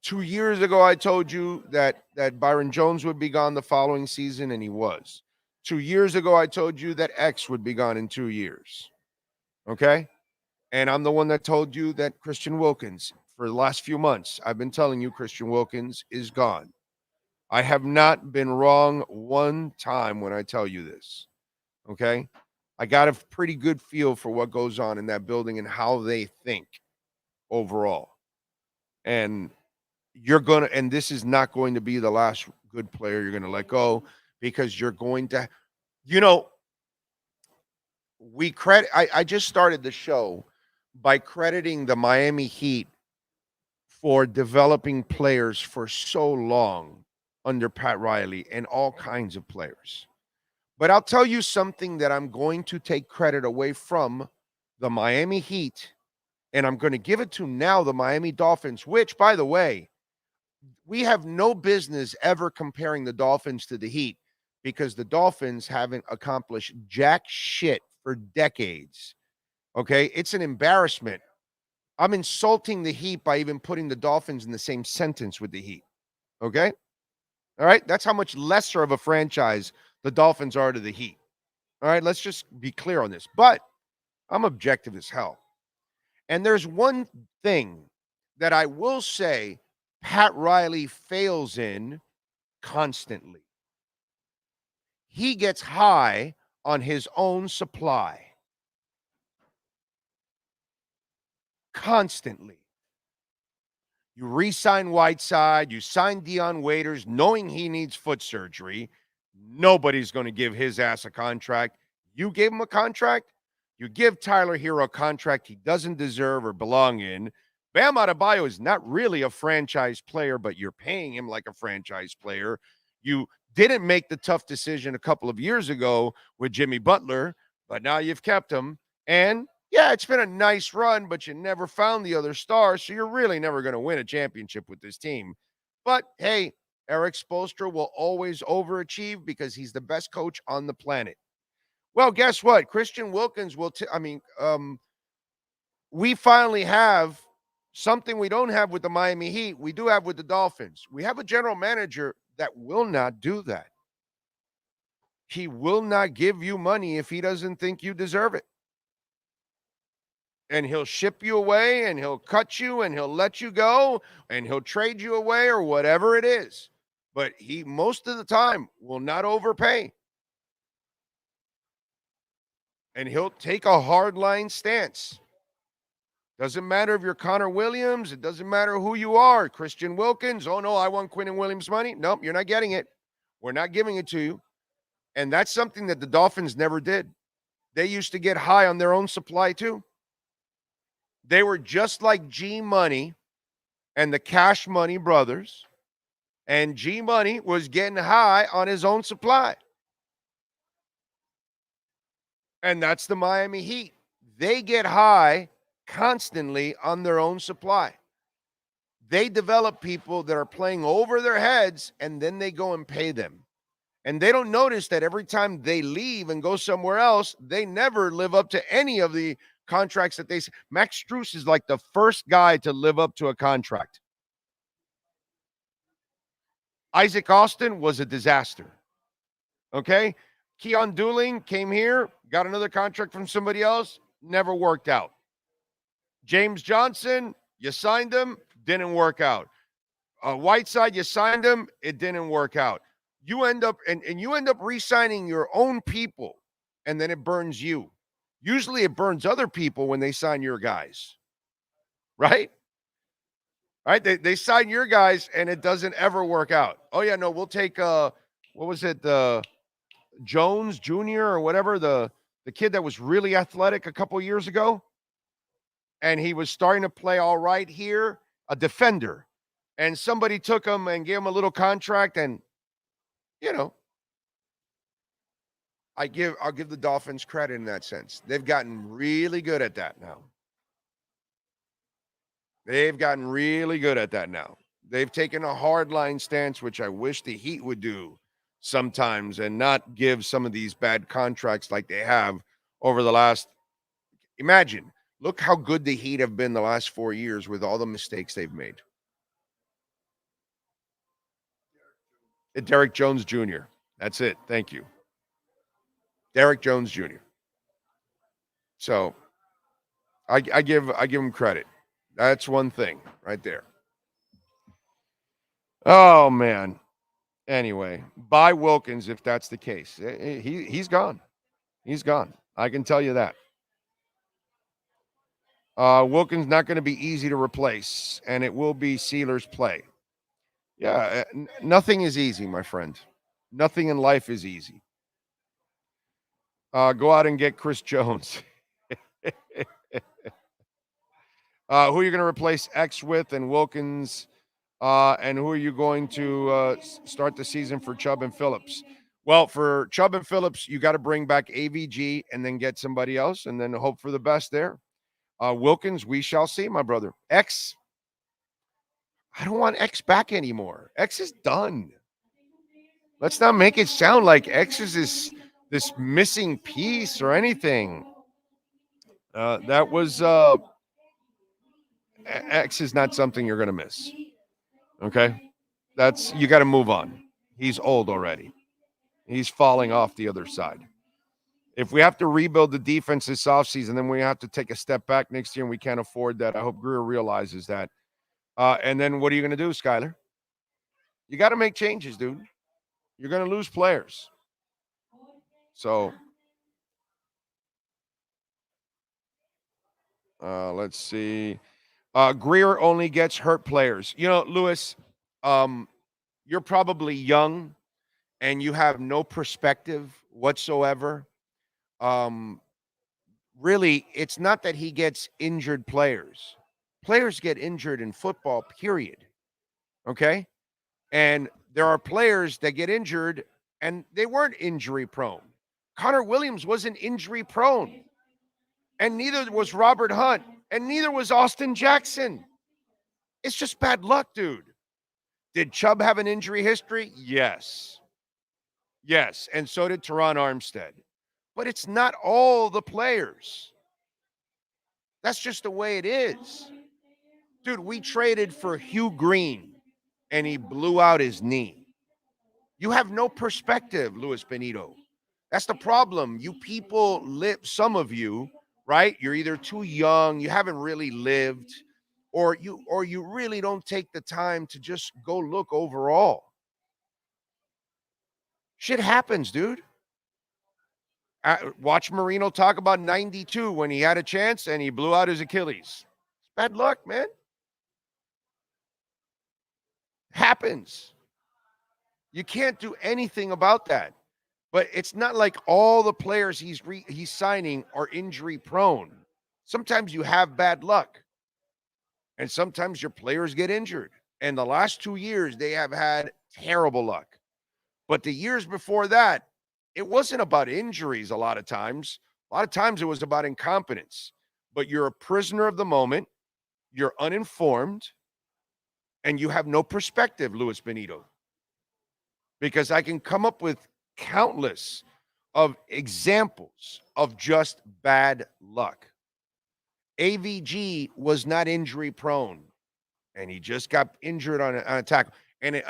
2 years ago, I told you that Byron Jones would be gone the following season, and he was. 2 years ago, I told you that X would be gone in 2 years. Okay? And I'm the one that told you that Christian Wilkins, for the last few months, I've been telling you Christian Wilkins is gone. I have not been wrong one time when I tell you this. Okay? I got a pretty good feel for what goes on in that building and how they think overall. And and this is not going to be the last good player you're going to let go, because you're going to, I just started the show by crediting the Miami Heat for developing players for so long under Pat Riley and all kinds of players. But I'll tell you something that I'm going to take credit away from the Miami Heat, and I'm going to give it to now the Miami Dolphins, which, by the way, we have no business ever comparing the Dolphins to the Heat, because the Dolphins haven't accomplished jack shit for decades. Okay? It's an embarrassment. I'm insulting the Heat by even putting the Dolphins in the same sentence with the Heat. Okay? All right? That's how much lesser of a franchise the Dolphins are to the Heat. All right? Let's just be clear on this. But I'm objective as hell. And there's one thing that I will say Pat Riley fails in constantly. He gets high on his own supply. Constantly. You re-sign Whiteside, you sign Deion Waiters, knowing he needs foot surgery. Nobody's going to give his ass a contract. You gave him a contract? You give Tyler Hero a contract he doesn't deserve or belong in. Bam Adebayo is not really a franchise player, but you're paying him like a franchise player. You didn't make the tough decision a couple of years ago with Jimmy Butler, but now you've kept him. And yeah, it's been a nice run, but you never found the other star, so you're really never going to win a championship with this team. But hey, Eric Spoelstra will always overachieve because he's the best coach on the planet. Well, guess what? Christian Wilkins will we finally have something we don't have with the Miami Heat. We do have with the Dolphins. We have a general manager that will not do that. He will not give you money if he doesn't think you deserve it. And he'll ship you away, and he'll cut you, and he'll let you go, and he'll trade you away, or whatever it is. But he, most of the time, will not overpay. And he'll take a hardline stance. Doesn't matter if you're Connor Williams. It doesn't matter who you are. Christian Wilkins. Oh, no, I want Quinnen Williams' money. Nope, you're not getting it. We're not giving it to you. And that's something that the Dolphins never did. They used to get high on their own supply, too. They were just like G Money and the Cash Money brothers. And G Money was getting high on his own supply. And that's the Miami Heat. They get high constantly on their own supply. They develop people that are playing over their heads, and then they go and pay them. And they don't notice that every time they leave and go somewhere else, they never live up to any of the contracts that Max Strus is like the first guy to live up to a contract. Isaac Austin was a disaster. Okay? Keon Dooling came here, got another contract from somebody else, never worked out. James Johnson, you signed him, didn't work out. Whiteside, you signed him, it didn't work out. You end up and you end up re-signing your own people, and then it burns you. Usually it burns other people when they sign your guys. Right? Right? They sign your guys and it doesn't ever work out. Oh yeah, no, we'll take what was it, Jones Jr. or whatever, the kid that was really athletic a couple years ago. And he was starting to play all right here, a defender. And somebody took him and gave him a little contract, and I'll give the Dolphins credit in that sense. They've gotten really good at that now. They've taken a hardline stance, which I wish the Heat would do sometimes, and not give some of these bad contracts like they have over the last. Imagine, look how good the Heat have been the last 4 years with all the mistakes they've made. Derek Jones Jr. That's it. Thank you. Derek Jones Jr. So I give him credit. That's one thing right there. Oh, man. Anyway, buy Wilkins if that's the case. He's gone. He's gone. I can tell you that. Wilkins not going to be easy to replace, and it will be Sealer's play. Yeah, nothing is easy, my friend. Nothing in life is easy. Go out and get Chris Jones. Who are you going to replace X with and Wilkins? And who are you going to start the season for Chubb and Phillips? Well, for Chubb and Phillips, you got to bring back AVG and then get somebody else and then hope for the best there. Wilkins, we shall see, my brother. X, I don't want X back anymore. X is done. Let's not make it sound like X is this missing piece or anything. That was X is not something you're going to miss. Okay? You got to move on. He's old already. He's falling off the other side. If we have to rebuild the defense this offseason, then we have to take a step back next year, and we can't afford that. I hope Greer realizes that. And then what are you going to do, Skyler? You got to make changes, dude. You're going to lose players. So let's see. Greer only gets hurt players. You know, Lewis, you're probably young and you have no perspective whatsoever. Really, it's not that he gets injured players. Players get injured in football, period. Okay? And there are players that get injured and they weren't injury prone. Connor Williams wasn't injury prone. And neither was Robert Hunt. And neither was Austin Jackson. It's just bad luck, dude. Did Chubb have an injury history? Yes. Yes. And so did Teron Armstead. But it's not all the players. That's just the way it is. Dude, we traded for Hugh Green, and he blew out his knee. You have no perspective, Luis Benito. That's the problem. You people live, some of you, right? You're either too young, you haven't really lived, or you really don't take the time to just go look overall. Shit happens, dude. Watch Marino talk about 92 when he had a chance and he blew out his Achilles. It's bad luck, man. Happens. You can't do anything about that. But it's not like all the players he's signing are injury prone. Sometimes you have bad luck. And sometimes your players get injured. And the last 2 years, they have had terrible luck. But the years before that, it wasn't about injuries a lot of times. A lot of times it was about incompetence. But you're a prisoner of the moment. You're uninformed. And you have no perspective, Luis Benito. Because I can come up with countless of examples of just bad luck. AVG was not injury prone. And he just got injured on a tackle. And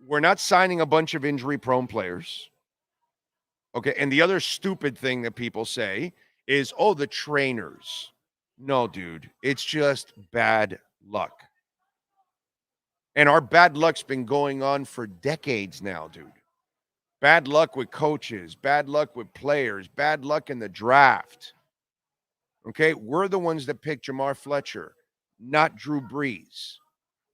we're not signing a bunch of injury-prone players. Okay, and the other stupid thing that people say is, oh, the trainers. No, dude, it's just bad luck. And our bad luck's been going on for decades now, dude. Bad luck with coaches, bad luck with players, bad luck in the draft. Okay, we're the ones that picked Jamar Fletcher, not Drew Brees.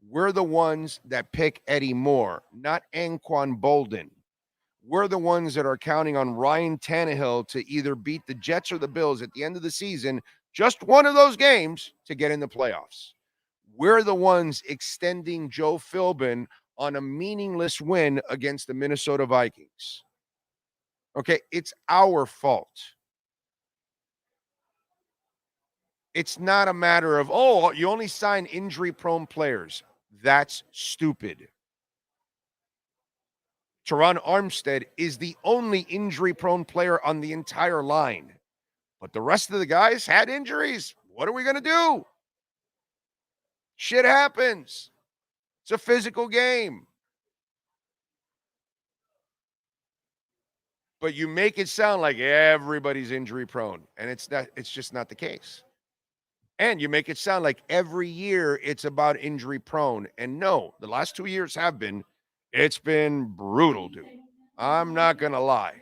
We're the ones that pick Eddie Moore, not Anquan Bolden. We're the ones that are counting on Ryan Tannehill to either beat the Jets or the Bills at the end of the season, just one of those games, to get in the playoffs. We're the ones extending Joe Philbin on a meaningless win against the Minnesota Vikings. Okay, it's our fault. It's not a matter of, oh, you only sign injury-prone players. That's stupid. Teron Armstead is the only injury-prone player on the entire line. But the rest of the guys had injuries. What are we going to do? Shit happens. It's a physical game. But you make it sound like everybody's injury-prone, and it's just not the case. And you make it sound like every year it's about injury prone. And no, the last 2 years have been, it's been brutal, dude. I'm not going to lie.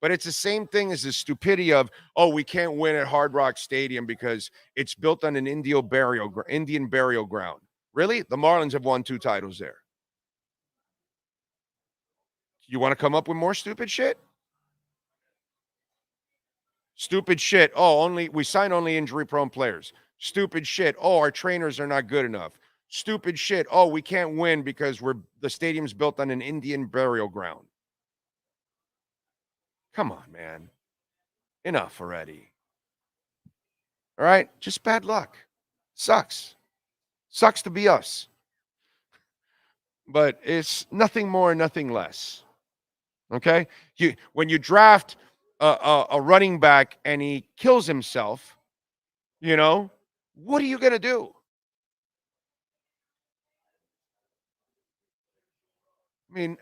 But it's the same thing as the stupidity of, oh, we can't win at Hard Rock Stadium because it's built on an Indian burial ground. Really? The Marlins have won 2 titles there. You want to come up with more stupid shit? Stupid shit. Oh, we sign only injury-prone players. Stupid shit. Oh, our trainers are not good enough. Stupid shit. Oh, we can't win because the stadium's built on an Indian burial ground. Come on, man. Enough already. All right? Just bad luck. Sucks. Sucks to be us. But it's nothing more, nothing less. Okay? When you draft a running back and he kills himself, what are you going to do? I mean,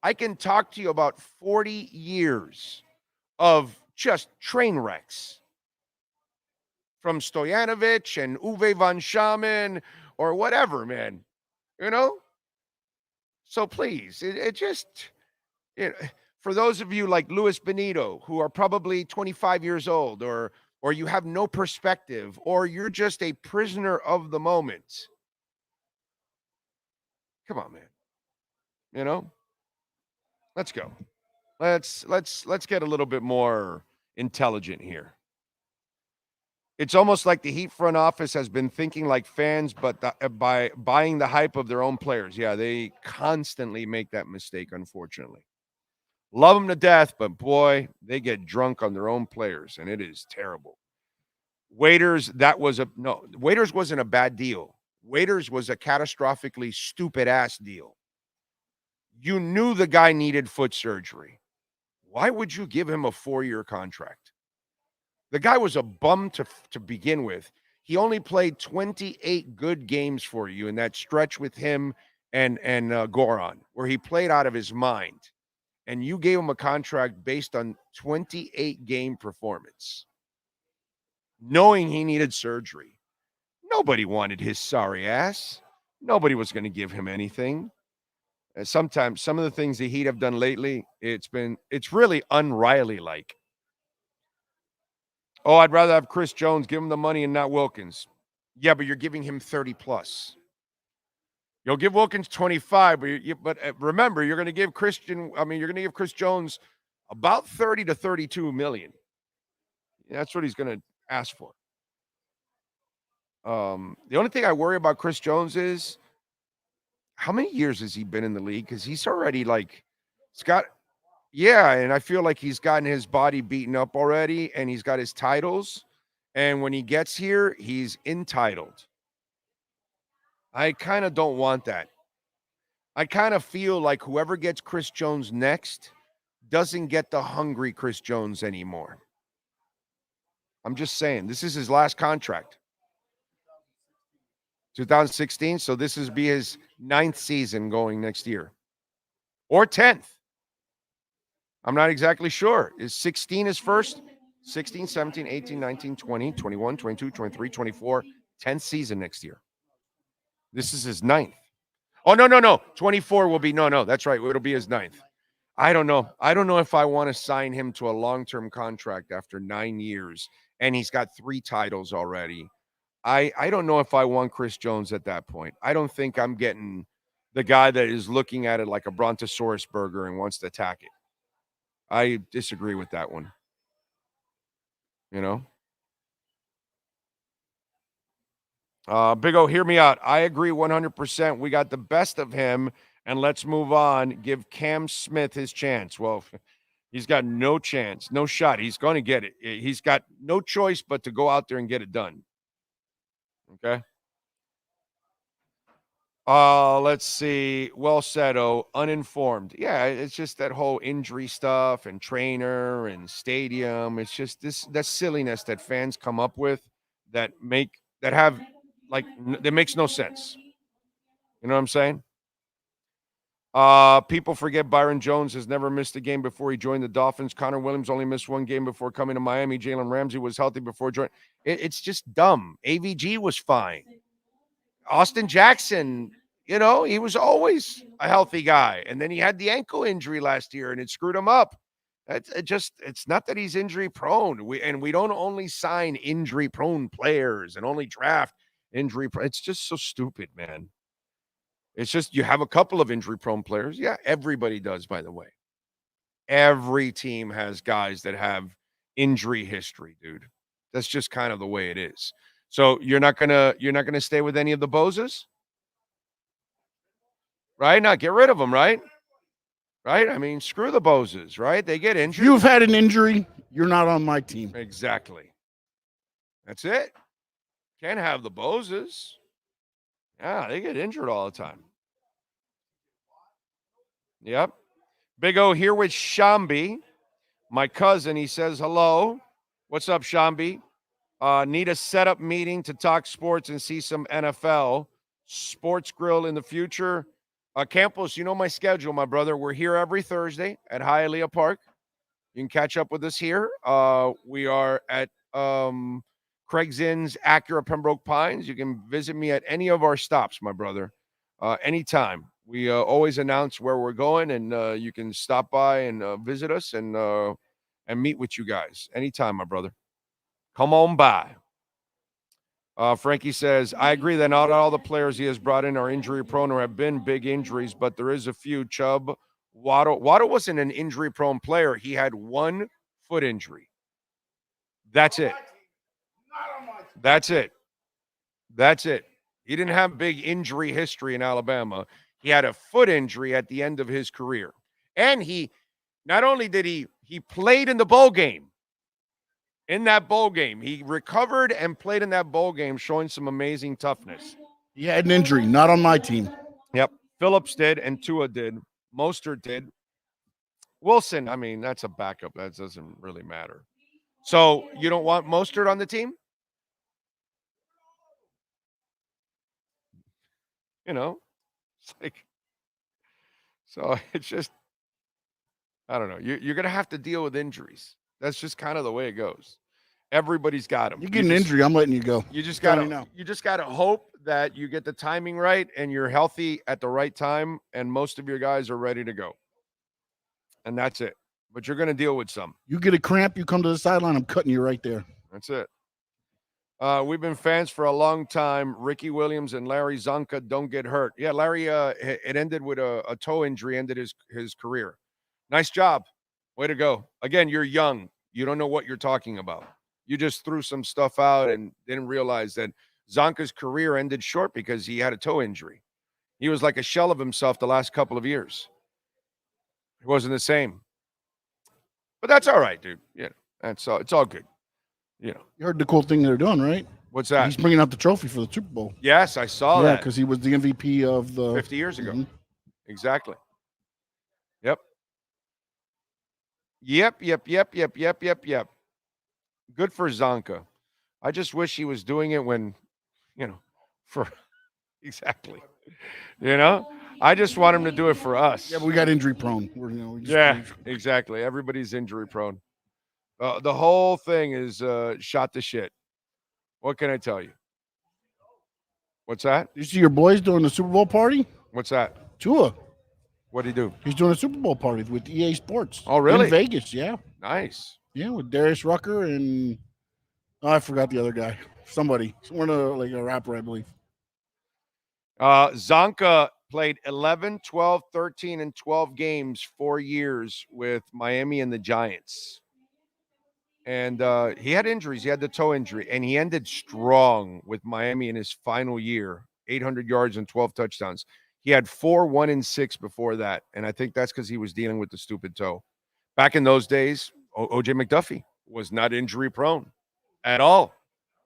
I can talk to you about 40 years of just train wrecks from Stoyanovich and Uwe van Schamen or whatever, man. So please, for those of you like Luis Benito who are probably 25 years old or you have no perspective or you're just a prisoner of the moment. Come on, man. Let's go. Let's get a little bit more intelligent here. It's almost like the Heat front office has been thinking like fans, but by buying the hype of their own players. Yeah, they constantly make that mistake, unfortunately. Love them to death, but boy, they get drunk on their own players, and it is terrible. Waiters wasn't a bad deal. Waiters was a catastrophically stupid-ass deal. You knew the guy needed foot surgery. Why would you give him a 4-year contract? The guy was a bum to begin with. He only played 28 good games for you in that stretch with him and Goran, where he played out of his mind. And you gave him a contract based on 28-game performance, knowing he needed surgery. Nobody wanted his sorry ass. Nobody was going to give him anything. Sometimes some of the things the Heat have done lately, it's really un-Riley-like. Oh, I'd rather have Chris Jones, give him the money and not Wilkins. Yeah, but you're giving him 30 plus. You'll give Wilkins 25, but remember, you're going to give Chris Jones about 30 to 32 million. That's what he's going to ask for. The only thing I worry about Chris Jones is how many years has he been in the league? Because he's already and I feel like he's gotten his body beaten up already, and he's got his titles. And when he gets here, he's entitled. I kind of don't want that. I kind of feel like whoever gets Chris Jones next doesn't get the hungry Chris Jones anymore. I'm just saying, this is his last contract. 2016, so this is be his 9th season going next year. Or 10th. I'm not exactly sure. Is 16 his first? 16, 17, 18, 19, 20, 21, 22, 23, 24, 10th season next year. This is his 9th. Oh, no. 24 will be, no, that's right. It'll be his 9th. I don't know. I don't know if I want to sign him to a long-term contract after 9 years, and he's got 3 titles already. I don't know if I want Chris Jones at that point. I don't think I'm getting the guy that is looking at it like a Brontosaurus burger and wants to attack it. I disagree with that one. Big O, hear me out. I agree 100%. We got the best of him, and let's move on. Give Cam Smith his chance. Well, he's got no chance, no shot. He's going to get it. He's got no choice but to go out there and get it done. Okay. Let's see. Well said, uninformed. Yeah, it's just that whole injury stuff and trainer and stadium. It's just that silliness that fans come up with that makes no sense. You know what I'm saying? People forget Byron Jones has never missed a game before he joined the Dolphins. Connor Williams only missed 1 game before coming to Miami. Jalen Ramsey was healthy before joining. It's just dumb. AVG was fine. Austin Jackson, he was always a healthy guy. And then he had the ankle injury last year, and it screwed him up. It's not that he's injury prone. We don't only sign injury prone players and only draft injury prone. It's just so stupid, man. It's just you have a couple of injury prone players. Yeah, everybody does, by the way. Every team has guys that have injury history, dude. That's just kind of the way it is. So you're not gonna stay with any of the Bozes? Right? Not get rid of them, right? Right? I mean, screw the Bozes, right? They get injured. You've had an injury, you're not on my team. Exactly. That's it. Can't have the Bozes. Yeah, they get injured all the time. Yep. Big O here with Shambi, my cousin. He says, hello. What's up, Shambi? Need a setup meeting to talk sports and see some NFL. Sports grill in the future. Campos, you know my schedule, my brother. We're here every Thursday at Hialeah Park. You can catch up with us here. We are at Craig Zinn's Acura Pembroke Pines. You can visit me at any of our stops, my brother, anytime. We always announce where we're going, and you can stop by and visit us and meet with you guys anytime, my brother. Come on by. Frankie says, I agree that not all the players he has brought in are injury prone or have been big injuries, but there is a few. Chubb, Waddle wasn't an injury prone player. He had one foot injury. That's it. That's it. That's it. He didn't have big injury history in Alabama. He had a foot injury at the end of his career. And he not only did he played in the bowl game. In that bowl game, he recovered and played in that bowl game, showing some amazing toughness. He had an injury, not on my team. Yep. Phillips did, and Tua did. Mostert did. Wilson, I mean, that's a backup. That doesn't really matter. So you don't want Mostert on the team? You know, it's like, so it's just, I don't know. You're going to have to deal with injuries. That's just kind of the way it goes. Everybody's got them. You get an injury, I'm letting you go. You just got to hope that you get the timing right and you're healthy at the right time, and most of your guys are ready to go. And that's it. But you're going to deal with some. You get a cramp, you come to the sideline, I'm cutting you right there. That's it. We've been fans for a long time. Ricky Williams and Larry Zonka don't get hurt. Yeah, Larry, it ended with a toe injury, ended his career. Nice job. Way to go. Again, you're young. You don't know what you're talking about. You just threw some stuff out and didn't realize that Zonka's career ended short because he had a toe injury. He was like a shell of himself the last couple of years. He wasn't the same. But that's all right, dude. Yeah, it's all good. You know. You heard the cool thing they're doing, right? What's that? He's bringing out the trophy for the Super Bowl. Yes, I saw that. Yeah, because he was the MVP of the 50 years ago. Mm-hmm. Exactly. Yep. Yep. Good for Zonka. I just wish he was doing it when, exactly. I just want him to do it for us. Yeah, but we got injury prone. Exactly. Everybody's injury prone. The whole thing is shot to shit. What can I tell you? What's that? You see your boys doing the Super Bowl party? What's that? Tua. What'd he do? He's doing a Super Bowl party with EA Sports. Oh, really? In Vegas, yeah. Nice. Yeah, with Darius Rucker and I forgot the other guy. Somebody. Someone like a rapper, I believe. Zonka played 11, 12, 13, and 12 games 4 years with Miami and the Giants. And he had injuries. He had the toe injury, and he ended strong with Miami in his final year, 800 yards and 12 touchdowns. He had 4, 1, and 6 before that, and I think that's because he was dealing with the stupid toe. Back in those days, O.J. McDuffie was not injury prone at all,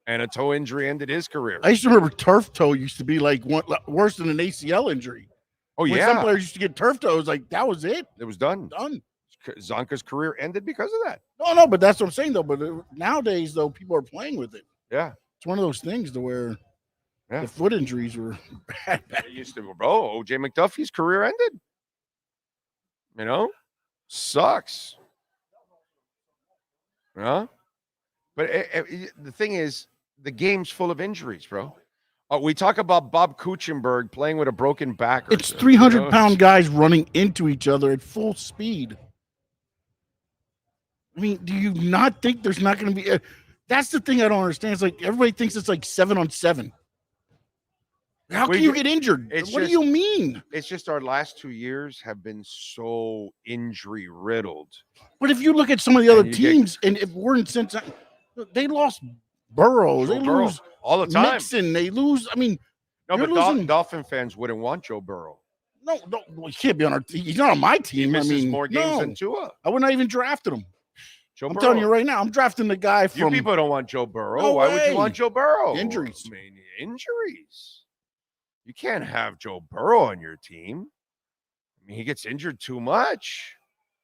and a toe injury ended his career. I used to remember turf toe used to be like worse than an ACL injury. Oh, when some players used to get turf toe, it was like that was it. It was done. Done. Zonka's career ended because of that. No, but that's what I'm saying, though. But nowadays, though, people are playing with it. Yeah. It's one of those things to where the foot injuries were bad. It used to, bro. O.J. McDuffie's career ended. Sucks. But the thing is, the game's full of injuries, bro. We talk about Bob Kuchenberg playing with a broken back. It's 300-pound guys running into each other at full speed. I mean, do you not think there's not going to be that's the thing I don't understand. It's like everybody thinks it's like 7-on-7. How can you get injured? What do you mean? It's just our last 2 years have been so injury riddled. But if you look at some of the other teams, and if we're in Cincinnati, they lost Burrow, they lose all the time. Mixon, they lose. I mean, no, but Dolphin fans wouldn't want Joe Burrow. No, he can't be on our team. He's not on my team. He misses more games than Tua. I would not even drafted him. I'm telling you right now, I'm drafting the guy from. You people don't want Joe Burrow. No Why way. would you want Joe Burrow? Injuries. I mean, injuries. You can't have Joe Burrow on your team. I mean, he gets injured too much.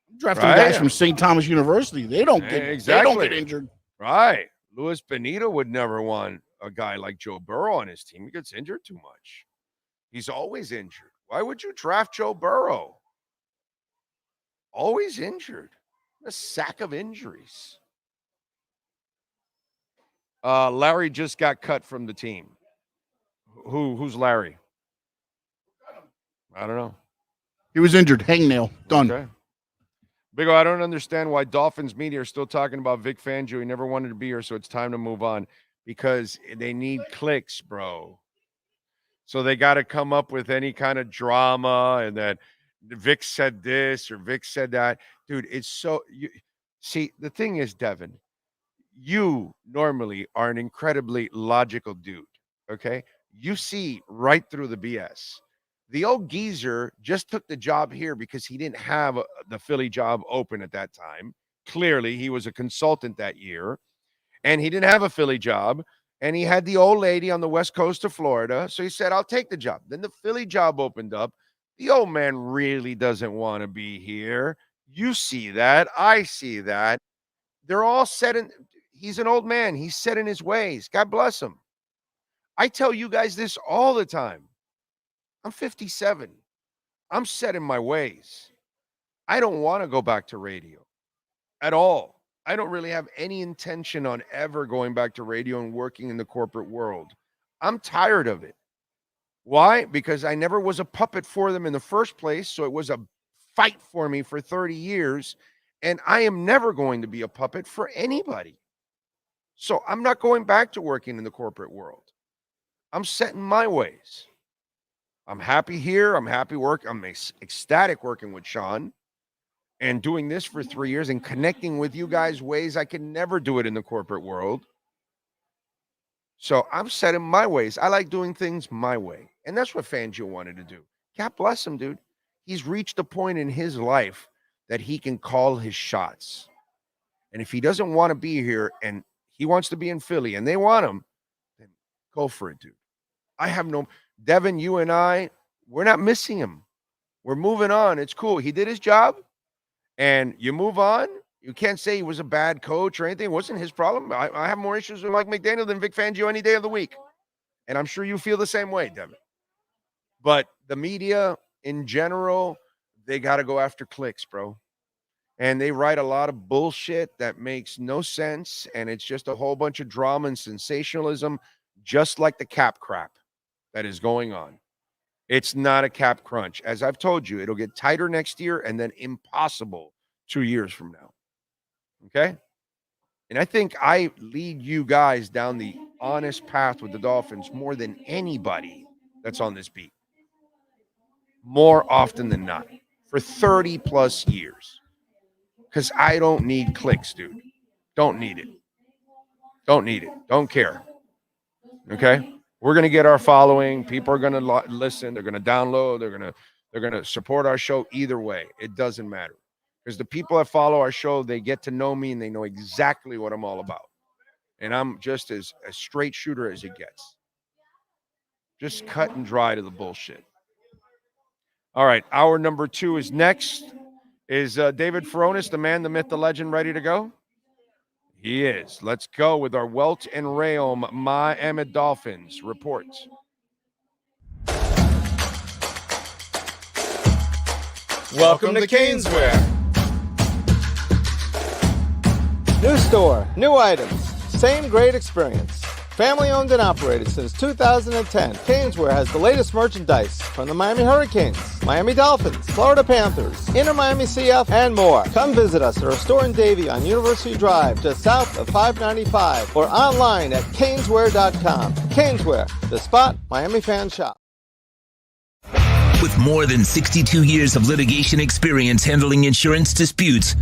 I'm drafting guys from St. Thomas University. They don't get They don't get injured. Right. Luis Benito would never want a guy like Joe Burrow on his team. He gets injured too much. He's always injured. Why would you draft Joe Burrow? Always injured. A sack of injuries. Larry just got cut from the team. Who's Larry? I don't know. He was injured. Hangnail. Done. Okay. Big O, I don't understand why Dolphins media are still talking about Vic Fangio. He never wanted to be here, so it's time to move on. Because they need clicks, bro. So they got to come up with any kind of drama and that Vic said this or Vic said that. Dude, it's so... See, the thing is, Devin, you normally are an incredibly logical dude, okay? You see right through the BS. The old geezer just took the job here because he didn't have the Philly job open at that time. Clearly, he was a consultant that year, and he didn't have a Philly job, and he had the old lady on the west coast of Florida, so he said, I'll take the job. Then the Philly job opened up. The old man really doesn't want to be here. You see that. I see that. They're all set in. He's an old man. He's set in his ways. God bless him. I tell you guys this all the time. I'm 57. I'm set in my ways. I don't want to go back to radio at all. I don't really have any intention on ever going back to radio and working in the corporate world. I'm tired of it. Why? Because I never was a puppet for them in the first place, so it was a fight for me for 30 years, and I am never going to be a puppet for anybody. So I'm not going back to working in the corporate world. I'm set in my ways. I'm happy here. I'm happy working. I'm ecstatic working with Sean and doing this for 3 years and connecting with you guys ways I can never do it in the corporate world. So I'm set in my ways. I like doing things my way. And that's what Fangio wanted to do. God bless him, dude. He's reached a point in his life that he can call his shots. And if he doesn't want to be here and he wants to be in Philly and they want him, then go for it, dude. I have no... Devin, you and I, we're not missing him. We're moving on. It's cool. He did his job, and you move on. You can't say he was a bad coach or anything. It wasn't his problem. I have more issues with Mike McDaniel than Vic Fangio any day of the week. And I'm sure you feel the same way, Devin. But the media in general, they got to go after clicks, bro. And they write a lot of bullshit that makes no sense, and it's just a whole bunch of drama and sensationalism, just like the cap crap that is going on. It's not a cap crunch. As I've told you, it'll get tighter next year and then impossible 2 years from now. Okay? And I think I lead you guys down the honest path with the Dolphins more than anybody that's on this beat. More often than not. For 30 plus years. Because I don't need clicks, dude. Don't need it. Don't need it. Don't care. Okay? We're going to get our following. People are going to listen. They're going to download. They're going to support our show either way. It doesn't matter. Because the people that follow our show, they get to know me and they know exactly what I'm all about. And I'm just as a straight shooter as it gets. Just cut and dry to the bullshit. All right. Hour number 2 is next. Is David Furones, the man, the myth, the legend, ready to go? He is. Let's go with our Welton Roma Miami Dolphins reports. Welcome to Caneswear. New store, new items, same great experience. Family owned and operated since 2010, Caneswear has the latest merchandise from the Miami Hurricanes, Miami Dolphins, Florida Panthers, Inter Miami CF, and more. Come visit us at our store in Davie on University Drive, just south of 595, or online at caneswear.com. Caneswear, the spot Miami fans shop. With more than 62 years of litigation experience handling insurance disputes,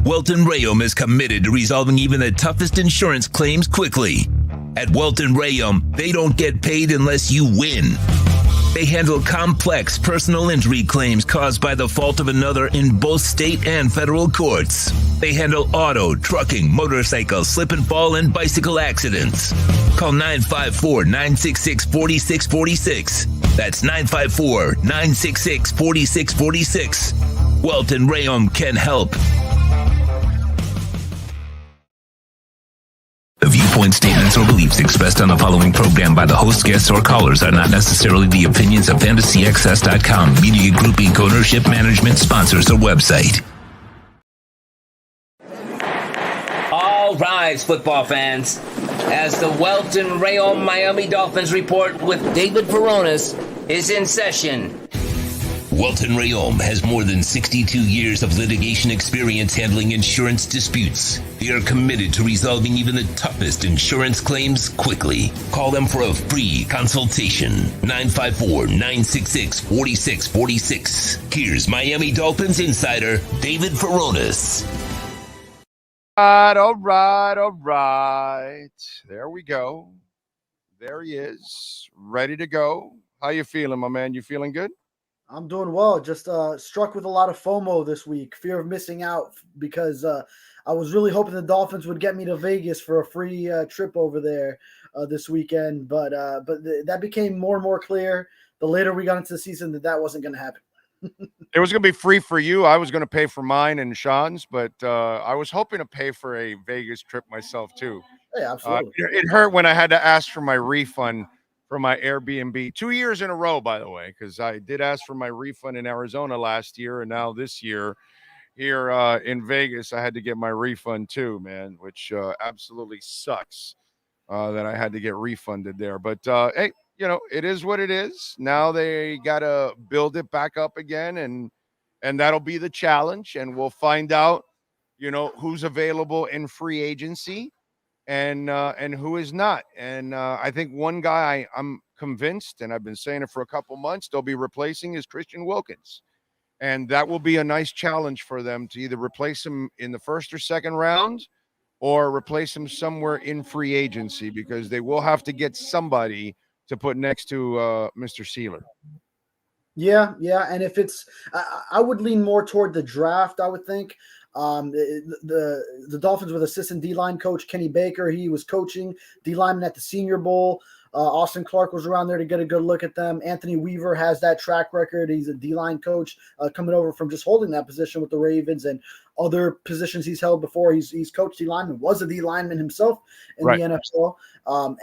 Welton Roma is committed to resolving even the toughest insurance claims quickly. At Welton Roma, they don't get paid unless you win. They handle complex personal injury claims caused by the fault of another in both state and federal courts. They handle auto, trucking, motorcycle, slip and fall, and bicycle accidents. Call 954-966-4646. That's 954-966-4646. Welton Roma can help. The viewpoint, statements, or beliefs expressed on the following program by the host, guests, or callers are not necessarily the opinions of FantasyAccess.com, Media Group Inc., ownership, management, sponsors, or website. All rise, football fans, as the Welton Roma Miami Dolphins report with David Veronis is in session. Welton Roma has more than 62 years of litigation experience handling insurance disputes. They are committed to resolving even the toughest insurance claims quickly. Call them for a free consultation. 954-966-4646. Here's Miami Dolphins insider David Veronis. All right. There we go. There he is, ready to go. How you feeling, my man? You feeling good? I'm doing well. Just struck with a lot of FOMO this week, fear of missing out, because I was really hoping the Dolphins would get me to Vegas for a free trip over there this weekend. But that became more and more clear the later we got into the season that wasn't going to happen. It was going to be free for you. I was going to pay for mine and Sean's, but I was hoping to pay for a Vegas trip myself too. Yeah, absolutely. It hurt when I had to ask for my refund for my Airbnb 2 years in a row, by the way, because I did ask for my refund in Arizona last year, and now this year here in Vegas, I had to get my refund too, man, which absolutely sucks that I had to get refunded there. But hey, you know, it is what it is. Now they got to build it back up again, and that'll be the challenge, and we'll find out, you know, who's available in free agency and who is not. And I think one guy I'm convinced, and I've been saying it for a couple months, they'll be replacing is Christian Wilkins. And that will be a nice challenge for them to either replace him in the first or second round or replace him somewhere in free agency, because they will have to get somebody to put next to Mr. Sealer. Yeah. And if it's, I would lean more toward the draft, I would think. The Dolphins with assistant D-line coach Kenny Baker, he was coaching D-lineman at the Senior Bowl. Austin Clark was around there to get a good look at them. Anthony Weaver has that track record. He's a D-line coach coming over from just holding that position with the Ravens and other positions he's held before. He's coached D-lineman, was a D-lineman himself in the NFL.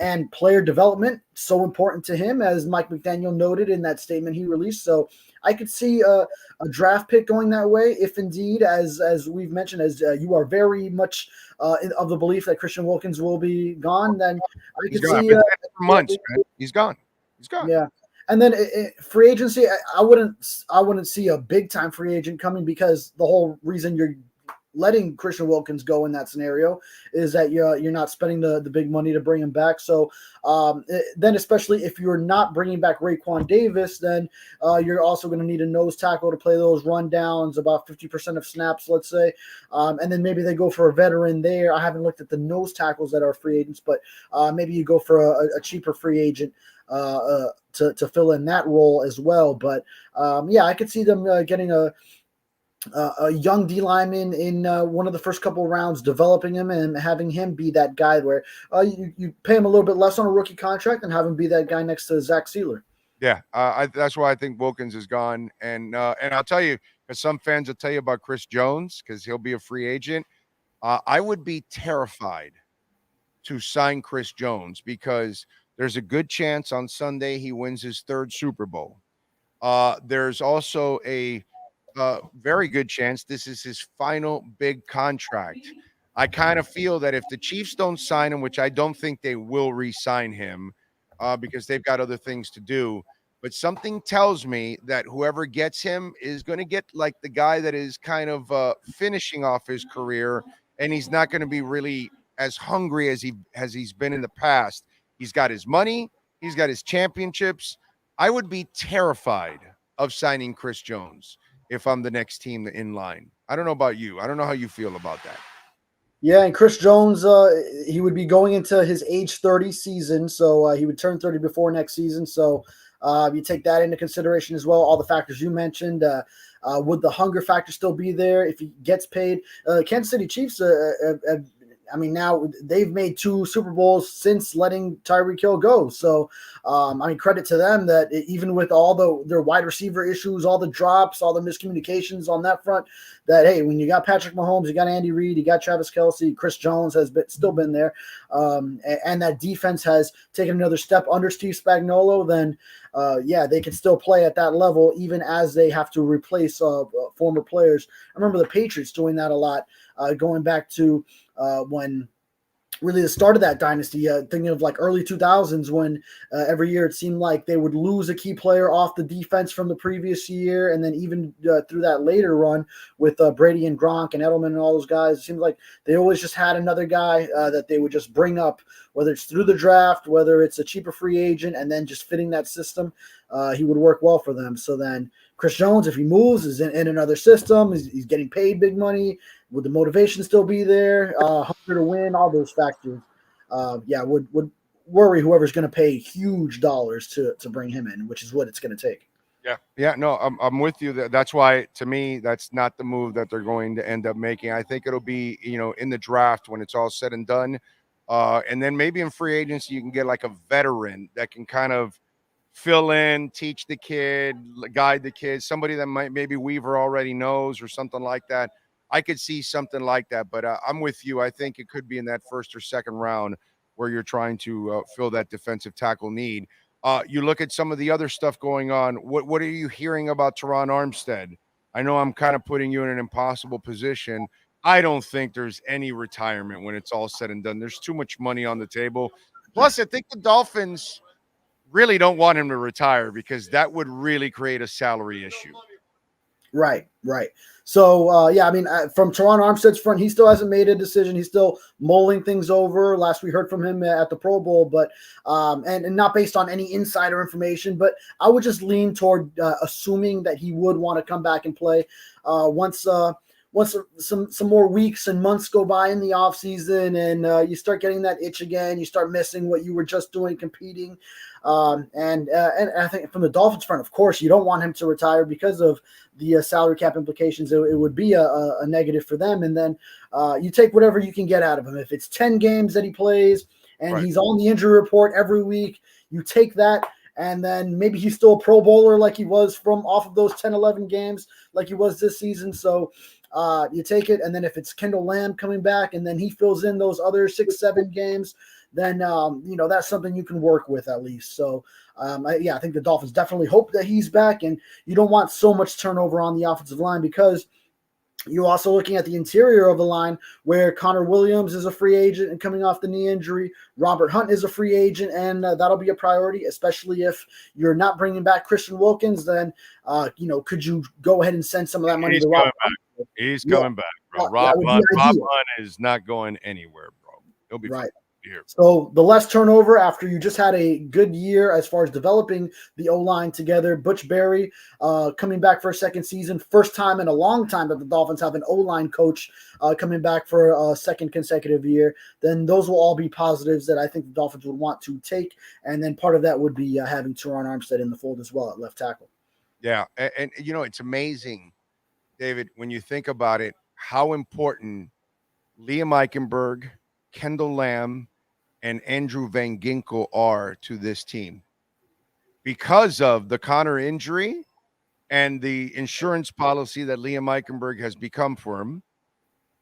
And player development, so important to him, as Mike McDaniel noted in that statement he released. So I could see a draft pick going that way, if indeed, as we've mentioned, as you are very much of the belief that Christian Wilkins will be gone, then I could see months, man. He's gone. Yeah. And then free agency, I wouldn't see a big time free agent coming, because the whole reason you're letting Christian Wilkins go in that scenario is that you're not spending the big money to bring him back. So then, especially if you're not bringing back Raekwon Davis, then you're also going to need a nose tackle to play those rundowns, about 50% of snaps, let's say. And then maybe they go for a veteran there. I haven't looked at the nose tackles that are free agents, but maybe you go for a cheaper free agent to fill in that role as well. But yeah, I could see them getting a young D lineman in one of the first couple of rounds, developing him and having him be that guy where you pay him a little bit less on a rookie contract and have him be that guy next to Zach Sealer. Yeah, that's why I think Wilkins is gone. And I'll tell you, because some fans will tell you about Chris Jones, because he'll be a free agent. I would be terrified to sign Chris Jones, because there's a good chance on Sunday he wins his third Super Bowl. There's also a very good chance this is his final big contract. I kind of feel that if the Chiefs don't sign him, which I don't think they will re-sign him because they've got other things to do, but something tells me that whoever gets him is going to get like the guy that is kind of finishing off his career, and he's not going to be really as hungry as he's been in the past. He's got his money, he's got his championships. I would be terrified of signing Chris Jones if I'm the next team in line. I don't know about you. I don't know how you feel about that. Yeah, and Chris Jones, he would be going into his age 30 season, so he would turn 30 before next season. So you take that into consideration as well, all the factors you mentioned. Would the hunger factor still be there if he gets paid? Kansas City Chiefs, now they've made 2 Super Bowls since letting Tyreek Hill go. So, credit to them that even with all their wide receiver issues, all the drops, all the miscommunications on that front, that, hey, when you got Patrick Mahomes, you got Andy Reid, you got Travis Kelce, Chris Jones has still been there, and that defense has taken another step under Steve Spagnuolo, then, they can still play at that level even as they have to replace former players. I remember the Patriots doing that a lot, going back to when really the start of that dynasty, thinking of like early 2000s when every year it seemed like they would lose a key player off the defense from the previous year. And then even through that later run with Brady and Gronk and Edelman and all those guys, it seemed like they always just had another guy that they would just bring up, whether it's through the draft, whether it's a cheaper free agent, and then just fitting that system, he would work well for them. So then Chris Jones, if he moves, is in another system, he's getting paid big money. Would the motivation still be there? Hunger to win, all those factors. Would worry whoever's going to pay huge dollars to bring him in, which is what it's going to take. Yeah. No, I'm with you. That's why, to me, that's not the move that they're going to end up making. I think it'll be, in the draft when it's all said and done, and then maybe in free agency you can get like a veteran that can kind of fill in, teach the kid, guide the kid, somebody that maybe Weaver already knows or something like that. I could see something like that, but I'm with you. I think it could be in that first or second round where you're trying to fill that defensive tackle need. You look at some of the other stuff going on. What are you hearing about Teron Armstead? I know I'm kind of putting you in an impossible position. I don't think there's any retirement when it's all said and done. There's too much money on the table. Plus, I think the Dolphins really don't want him to retire because that would really create a salary issue. Right. So, from Teron Armstead's front, he still hasn't made a decision. He's still mulling things over. Last we heard from him at the Pro Bowl, but and not based on any insider information, but I would just lean toward assuming that he would want to come back and play once some more weeks and months go by in the offseason and you start getting that itch again. You start missing what you were just doing, competing. And I think from the Dolphins front, of course, you don't want him to retire because of the salary cap implications. It would be a negative for them. And then you take whatever you can get out of him. If it's 10 games that he plays and he's on the injury report every week, you take that. And then maybe he's still a Pro Bowler like he was from off of those 10, 11 games like he was this season. So you take it. And then if it's Kendall Lamb coming back and then he fills in those other 6, 7 games, then, that's something you can work with at least. So, I think the Dolphins definitely hope that he's back, and you don't want so much turnover on the offensive line because you're also looking at the interior of the line where Connor Williams is a free agent and coming off the knee injury. Robert Hunt is a free agent, and that'll be a priority, especially if you're not bringing back Christian Wilkins. Then, could you go ahead and send some of that money to Robert Hunt? He's coming back, bro. Rob Hunt is not going anywhere, bro. He'll be right here. So the less turnover after you just had a good year as far as developing the O-line together. Butch Berry coming back for a second season. First time in a long time that the Dolphins have an O-line coach coming back for a second consecutive year. Then those will all be positives that I think the Dolphins would want to take. And then part of that would be having Teron Armstead in the fold as well at left tackle. Yeah, and it's amazing, David, when you think about it, how important Liam Eichenberg, Kendall Lamb, and Andrew Van Ginkel are to this team because of the Connor injury and the insurance policy that Liam Eichenberg has become for him.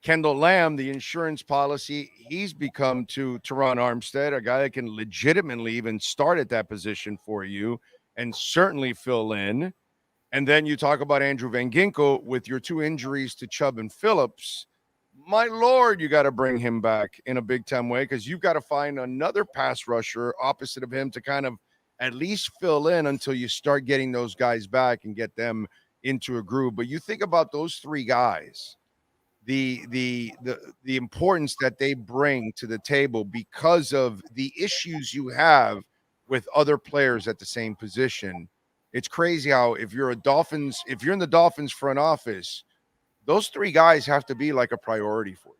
Kendall Lamb, the insurance policy he's become to Teron Armstead, a guy that can legitimately even start at that position for you and certainly fill in. And then you talk about Andrew Van Ginkel with your 2 injuries to Chubb and Phillips. my Lord, you got to bring him back in a big time way because you've got to find another pass rusher opposite of him to kind of at least fill in until you start getting those guys back and get them into a groove. But you think about those three guys, the importance that they bring to the table because of the issues you have with other players at the same position. It's crazy how if you're in the Dolphins front office, those three guys have to be like a priority for you.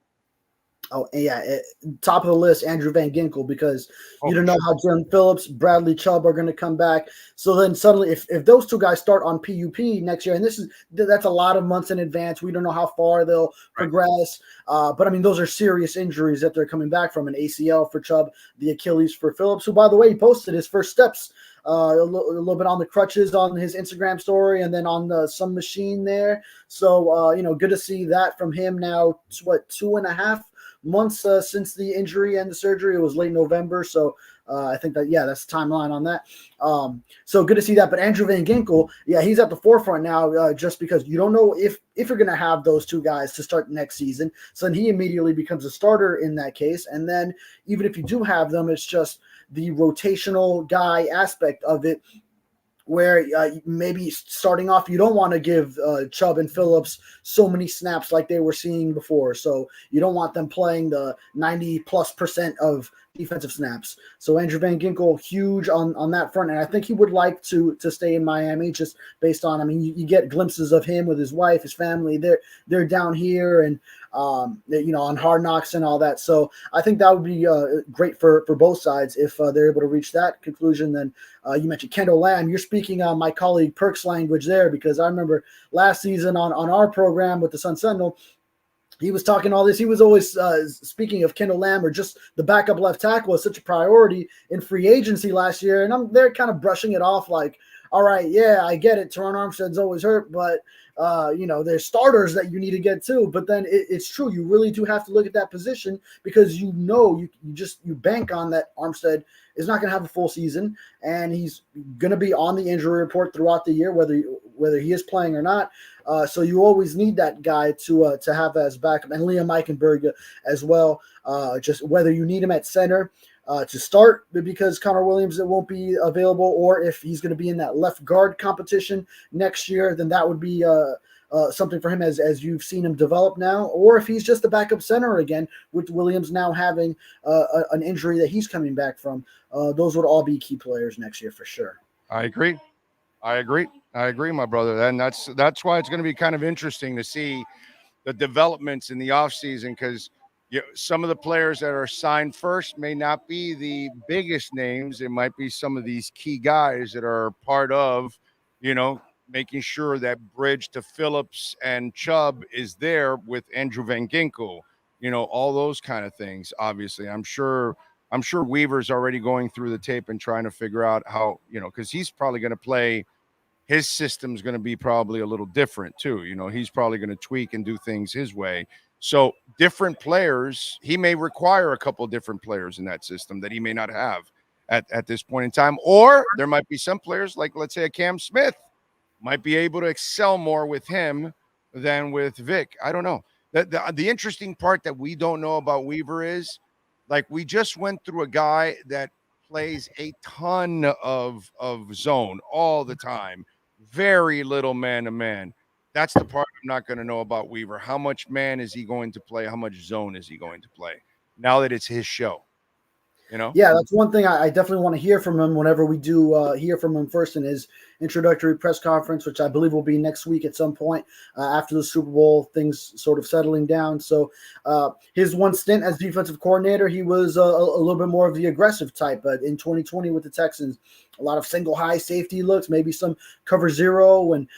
Oh, yeah. Top of the list, Andrew Van Ginkel, because you don't know how Jordan Phillips, Bradley Chubb are going to come back. So then suddenly, if those two guys start on PUP next year, and that's a lot of months in advance, we don't know how far they'll progress. But I mean, those are serious injuries that they're coming back from: an ACL for Chubb, the Achilles for Phillips, who, by the way, he posted his first steps a little bit on the crutches on his Instagram story, and then on some machine there. So good to see that from him. Now, 2.5 months since the injury and the surgery. It was late November, so I think that's the timeline on that. So good to see that. But Andrew Van Ginkel, he's at the forefront now, just because you don't know if you're going to have those two guys to start next season. So then he immediately becomes a starter in that case. And then even if you do have them, it's just the rotational guy aspect of it, where maybe starting off, you don't want to give Chubb and Phillips so many snaps like they were seeing before. So you don't want them playing the 90+% of defensive snaps. So Andrew Van Ginkel, huge on that front. And I think he would like to stay in Miami, just based on, I mean, you get glimpses of him with his wife, his family. They're down here and, on Hard Knocks and all that. So I think that would be great for both sides if they're able to reach that conclusion. Then you mentioned Kendall Lamb. You're speaking my colleague Perk's language there, because I remember last season on our program with the Sun Sentinel, he was talking all this. He was always speaking of Kendall Lamb, or just the backup left tackle, as such a priority in free agency last year. And they're kind of brushing it off like, all right, yeah, I get it. Teron Armstead's always hurt, but there's starters that you need to get to. But then it's true. You really do have to look at that position, because you bank on that Armstead is not going to have a full season, and he's going to be on the injury report throughout the year, whether he is playing or not. So you always need that guy to have as backup, and Liam Eichenberg as well. Just whether you need him at center to start because Connor Williams won't be available, or if he's going to be in that left guard competition next year, then that would be something for him as you've seen him develop now, or if he's just the backup center again, with Williams now having an injury that he's coming back from. Those would all be key players next year for sure. I agree, my brother. And that's why it's going to be kind of interesting to see the developments in the offseason, because some of the players that are signed first may not be the biggest names. It might be some of these key guys that are part of, making sure that bridge to Phillips and Chubb is there with Andrew Van Ginkel, all those kind of things. Obviously, I'm sure Weaver's already going through the tape and trying to figure out how, because he's probably going to play. His system's going to be probably a little different too. He's probably going to tweak and do things his way. So different players, he may require a couple of different players in that system that he may not have at this point in time. Or there might be some players, like let's say a Cam Smith, might be able to excel more with him than with Vic. I don't know. The interesting part that we don't know about Weaver is, like, we just went through a guy that plays a ton of zone all the time. Very little man-to-man. That's the part I'm not going to know about Weaver. How much man is he going to play? How much zone is he going to play now that it's his show? Yeah, that's one thing I definitely want to hear from him whenever we do hear from him first in his introductory press conference, which I believe will be next week at some point after the Super Bowl, things sort of settling down. So his one stint as defensive coordinator, he was a little bit more of the aggressive type. But in 2020 with the Texans, a lot of single high safety looks, maybe some cover zero, and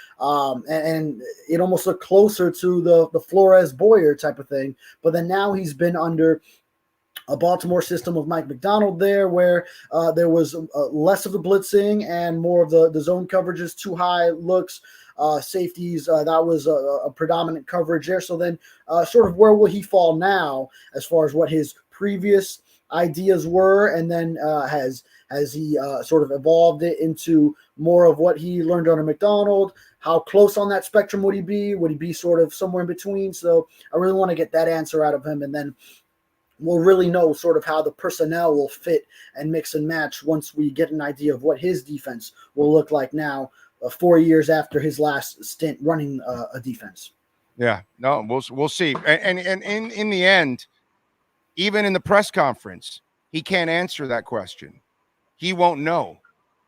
it almost looked closer to the Flores Boyer type of thing. But then now he's been under a Baltimore system of Mike McDonald there, where there was less of the blitzing and more of the zone coverages, too high looks, safeties. That was a predominant coverage there. So then sort of where will he fall now as far as what his previous ideas were, and then has he sort of evolved it into more of what he learned under McDonald? How close on that spectrum would he be? Would he be sort of somewhere in between? So I really want to get that answer out of him, and then we'll really know sort of how the personnel will fit and mix and match once we get an idea of what his defense will look like now, 4 years after his last stint running a defense. Yeah, no, we'll see. And in the end, even in the press conference, he can't answer that question. He won't know,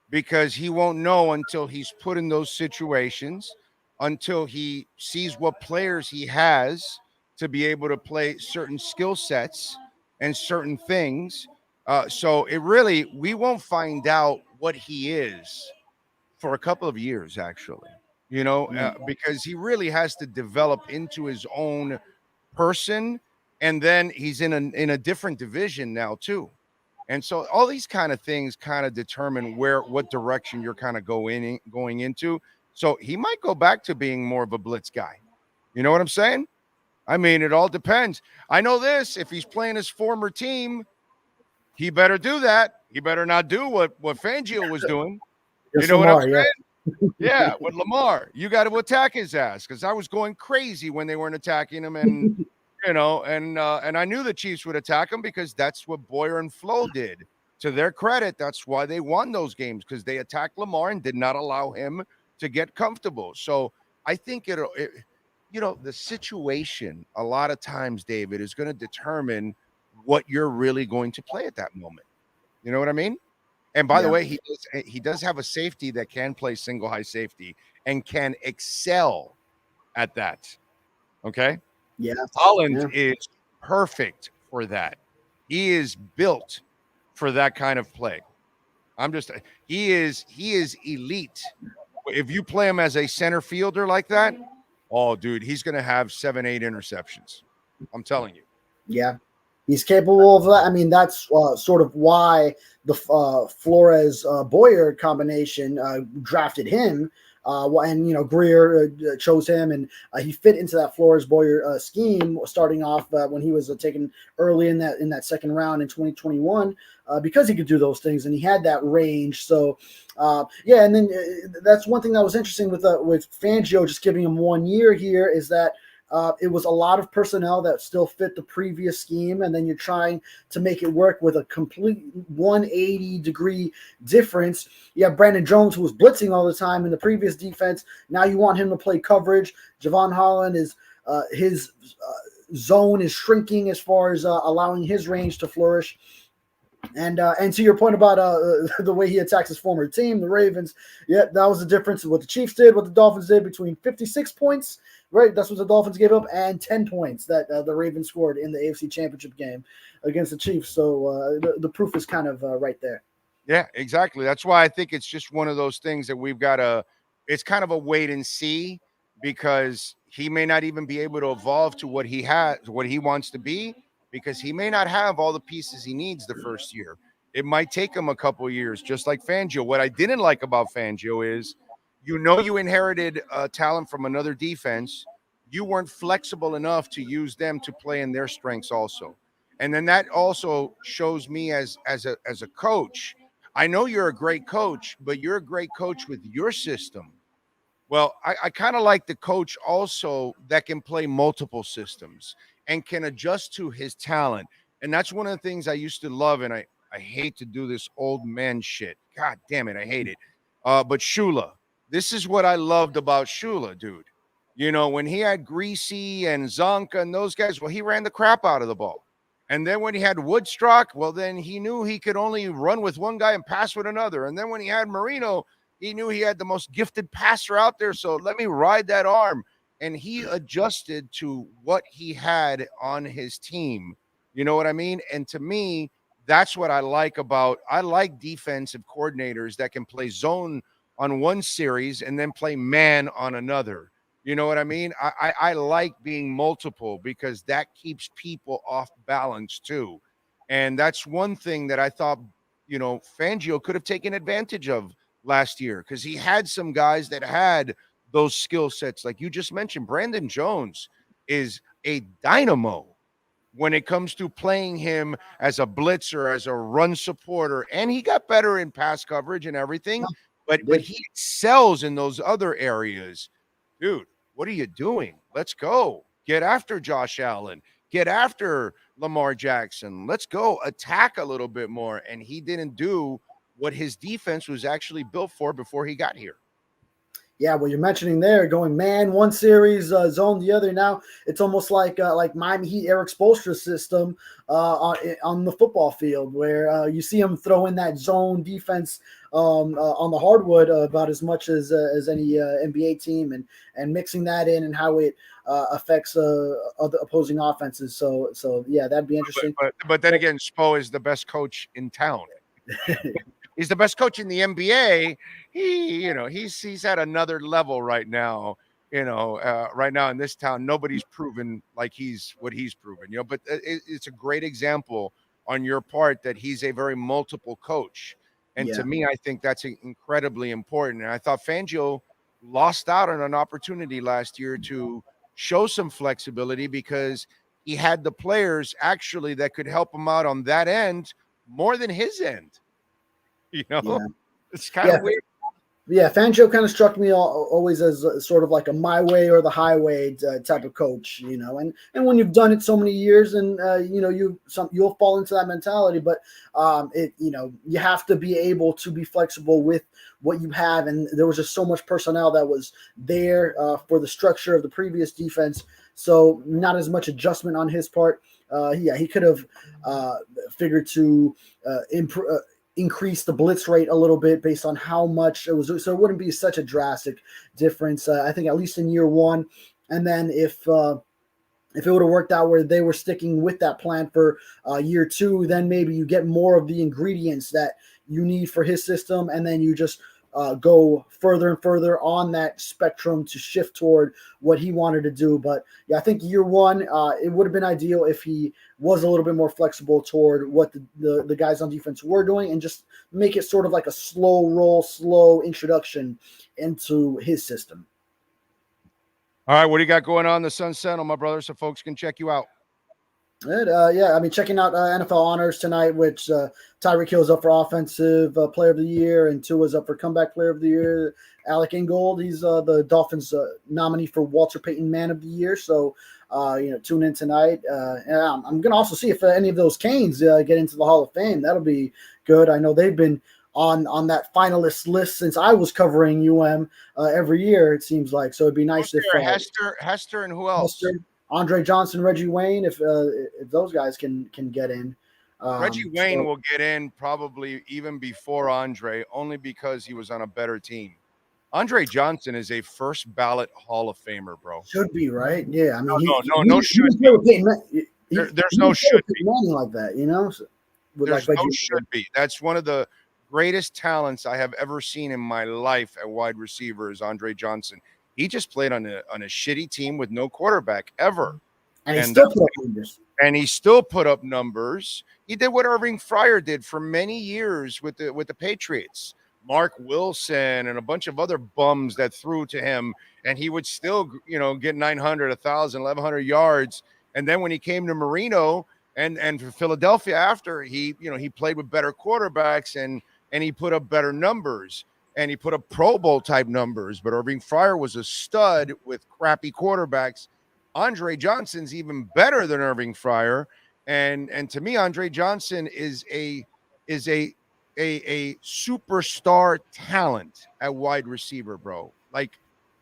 because he won't know until he's put in those situations, until he sees what players he has to be able to play certain skill sets and certain things. So we won't find out what he is for a couple of years, actually, because he really has to develop into his own person. And then he's in a different division now too. And so all these kind of things kind of determine what direction you're kind of going into. So he might go back to being more of a blitz guy. You know what I'm saying? I mean, it all depends. I know this: if he's playing his former team, he better do that. He better not do what Fangio was doing. Yes, you know Lamar, what I'm saying? Yeah, with Lamar, you got to attack his ass, because I was going crazy when they weren't attacking him, and and I knew the Chiefs would attack him, because that's what Boyer and Flo did. To their credit, that's why they won those games, because they attacked Lamar and did not allow him to get comfortable. So I think the situation a lot of times, David, is going to determine what you're really going to play at that moment. You know what I mean? And by the way, he does have a safety that can play single high safety and can excel at that. Okay? Yeah. Holland is perfect for that. He is built for that kind of play. He is elite. If you play him as a center fielder like that, oh, dude, he's going to have 7-8 interceptions. I'm telling you. Yeah, he's capable of that. I mean, that's sort of why the Flores Boyer combination drafted him. And Greer chose him, and he fit into that Flores Boyer scheme, starting off when he was taken early in that second round in 2021, because he could do those things and he had that range. So and then that's one thing that was interesting with Fangio just giving him 1 year here, is that it was a lot of personnel that still fit the previous scheme, and then you're trying to make it work with a complete 180-degree difference. You have Brandon Jones, who was blitzing all the time in the previous defense. Now you want him to play coverage. Javon Holland is his zone is shrinking as far as allowing his range to flourish. And to your point about the way he attacks his former team, the Ravens, that was the difference of what the Chiefs did, what the Dolphins did, between 56 points, right? That's what the Dolphins gave up, and 10 points that the Ravens scored in the AFC Championship game against the Chiefs. So the proof is kind of right there. Yeah, exactly. That's why I think it's just one of those things that we've got to – it's kind of a wait and see, because he may not even be able to evolve to what he wants to be, because he may not have all the pieces he needs the first year. It might take him a couple of years, just like Fangio. What I didn't like about Fangio is, you inherited talent from another defense. You weren't flexible enough to use them to play in their strengths also. And then that also shows me as a coach. I know you're a great coach, but you're a great coach with your system. Well, I kind of like the coach also that can play multiple systems and can adjust to his talent. And that's one of the things I used to love, and I hate to do this old man shit. God damn it, I hate it. But Shula, this is what I loved about Shula, dude. When he had Greasy and Zonka and those guys, well, he ran the crap out of the ball. And then when he had Woodstock, well, then he knew he could only run with one guy and pass with another. And then when he had Marino, he knew he had the most gifted passer out there. So let me ride that arm. And he adjusted to what he had on his team. You know what I mean? And to me, that's what I like defensive coordinators that can play zone on one series and then play man on another. You know what I mean? I like being multiple, because that keeps people off balance too. And that's one thing that I thought, Fangio could have taken advantage of last year, because he had some guys that had those skill sets. Like you just mentioned, Brandon Jones is a dynamo. when it comes to playing him as a blitzer, as a run supporter, and he got better in pass coverage and everything, but he excels in those other areas. Dude, what are you doing? Let's go. Get after Josh Allen. Get after Lamar Jackson. Let's go attack a little bit more. And he didn't do what his defense was actually built for before he got here. Yeah, well, you're mentioning there going man one series, zone the other. Now it's almost like Miami Heat Eric Spoelstra's system on the football field, where you see him throw in that zone defense on the hardwood about as much as any NBA team, and mixing that in and how it affects other opposing offenses. So yeah, that'd be interesting. But then again, Spo is the best coach in town. He's the best coach in the NBA. He's at another level right now. Right now in this town, nobody's proven like what he's proven. But it's a great example on your part that he's a very multiple coach. And to me, I think that's incredibly important. And I thought Fangio lost out on an opportunity last year to show some flexibility, because he had the players actually that could help him out on that end more than his end. It's kind of weird. Yeah, Fangio kind of struck me always as sort of like a my way or the highway type of coach, and when you've done it so many years, and you'll fall into that mentality, but you have to be able to be flexible with what you have, and there was just so much personnel that was there for the structure of the previous defense, so not as much adjustment on his part. He could have figured to increase the blitz rate a little bit based on how much it was, so it wouldn't be such a drastic difference. I think at least in year one, and then if it would have worked out where they were sticking with that plan for year two, then maybe you get more of the ingredients that you need for his system, and then you just go further and further on that spectrum to shift toward what he wanted to do. But yeah, I think year one, it would have been ideal if he was a little bit more flexible toward what the guys on defense were doing, and just make it sort of like a slow roll, slow introduction into his system. All right, what do you got going on in the Sun Sentinel, my brother, so folks can check you out? Good. Checking out NFL honors tonight, which Tyreek Hill's up for Offensive Player of the Year, and Tua's up for Comeback Player of the Year. Alec Ingold, he's the Dolphins nominee for Walter Payton Man of the Year. So, tune in tonight. I'm going to also see if any of those Canes get into the Hall of Fame. That'll be good. I know they've been on that finalist list since I was covering UM every year, it seems like. So it'd be nice if Hester and who else? Andre Johnson, Reggie Wayne, if those guys can get in. Reggie Wayne will get in probably even before Andre, only because he was on a better team. Andre Johnson is a first ballot Hall of Famer, bro. Should be, right? Yeah, I mean, no should be. There's no should be like that, There's no should be. That's one of the greatest talents I have ever seen in my life at wide receiver is Andre Johnson. He just played on a shitty team with no quarterback ever. And he still put up numbers. And he still put up numbers. He did what Irving Fryer did for many years with the Patriots. Mark Wilson and a bunch of other bums that threw to him, and he would still, get 900, 1,000, 1,100 yards. And then when he came to Marino and for Philadelphia after, he played with better quarterbacks and he put up better numbers. And he put up Pro Bowl type numbers, but Irving Fryer was a stud with crappy quarterbacks. Andre Johnson's even better than Irving Fryer, and to me, Andre Johnson is a superstar talent at wide receiver, bro. Like,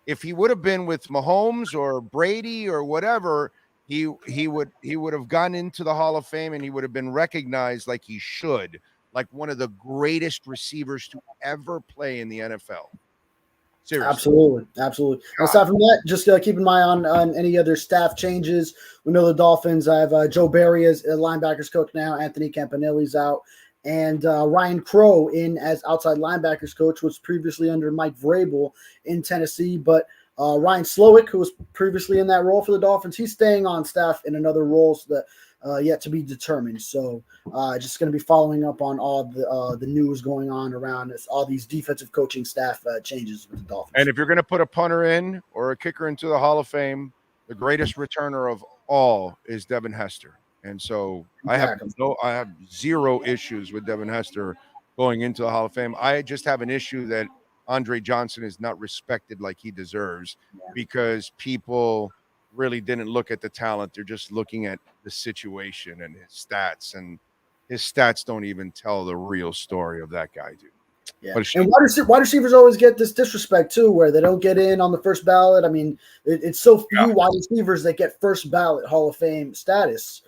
if he would have been with Mahomes or Brady or whatever, he would have gone into the Hall of Fame, and he would have been recognized like he should. Like one of the greatest receivers to ever play in the NFL. Seriously. Absolutely. Aside from that, just keep an eye on any other staff changes. We know the Dolphins have Joe Barry as a linebackers coach now. Anthony Campanelli's out. And Ryan Crow in as outside linebackers coach, was previously under Mike Vrabel in Tennessee. But Ryan Slowick, who was previously in that role for the Dolphins, he's staying on staff in another role that yet to be determined. So just going to be following up on all the news going on around all these defensive coaching staff changes with the Dolphins. And if you're going to put a punter in or a kicker into the Hall of Fame, the greatest returner of all is Devin Hester. And so Exactly. I have zero issues with Devin Hester going into the Hall of Fame. I just have an issue that Andre Johnson is not respected like he deserves because people really didn't look at the talent. They're just looking at the situation and his stats, and his stats don't even tell the real story of that guy, dude. Yeah, and wide receivers always get this disrespect too, where they don't get in on the first ballot. I mean, it's so few wide receivers that get first ballot Hall of Fame status.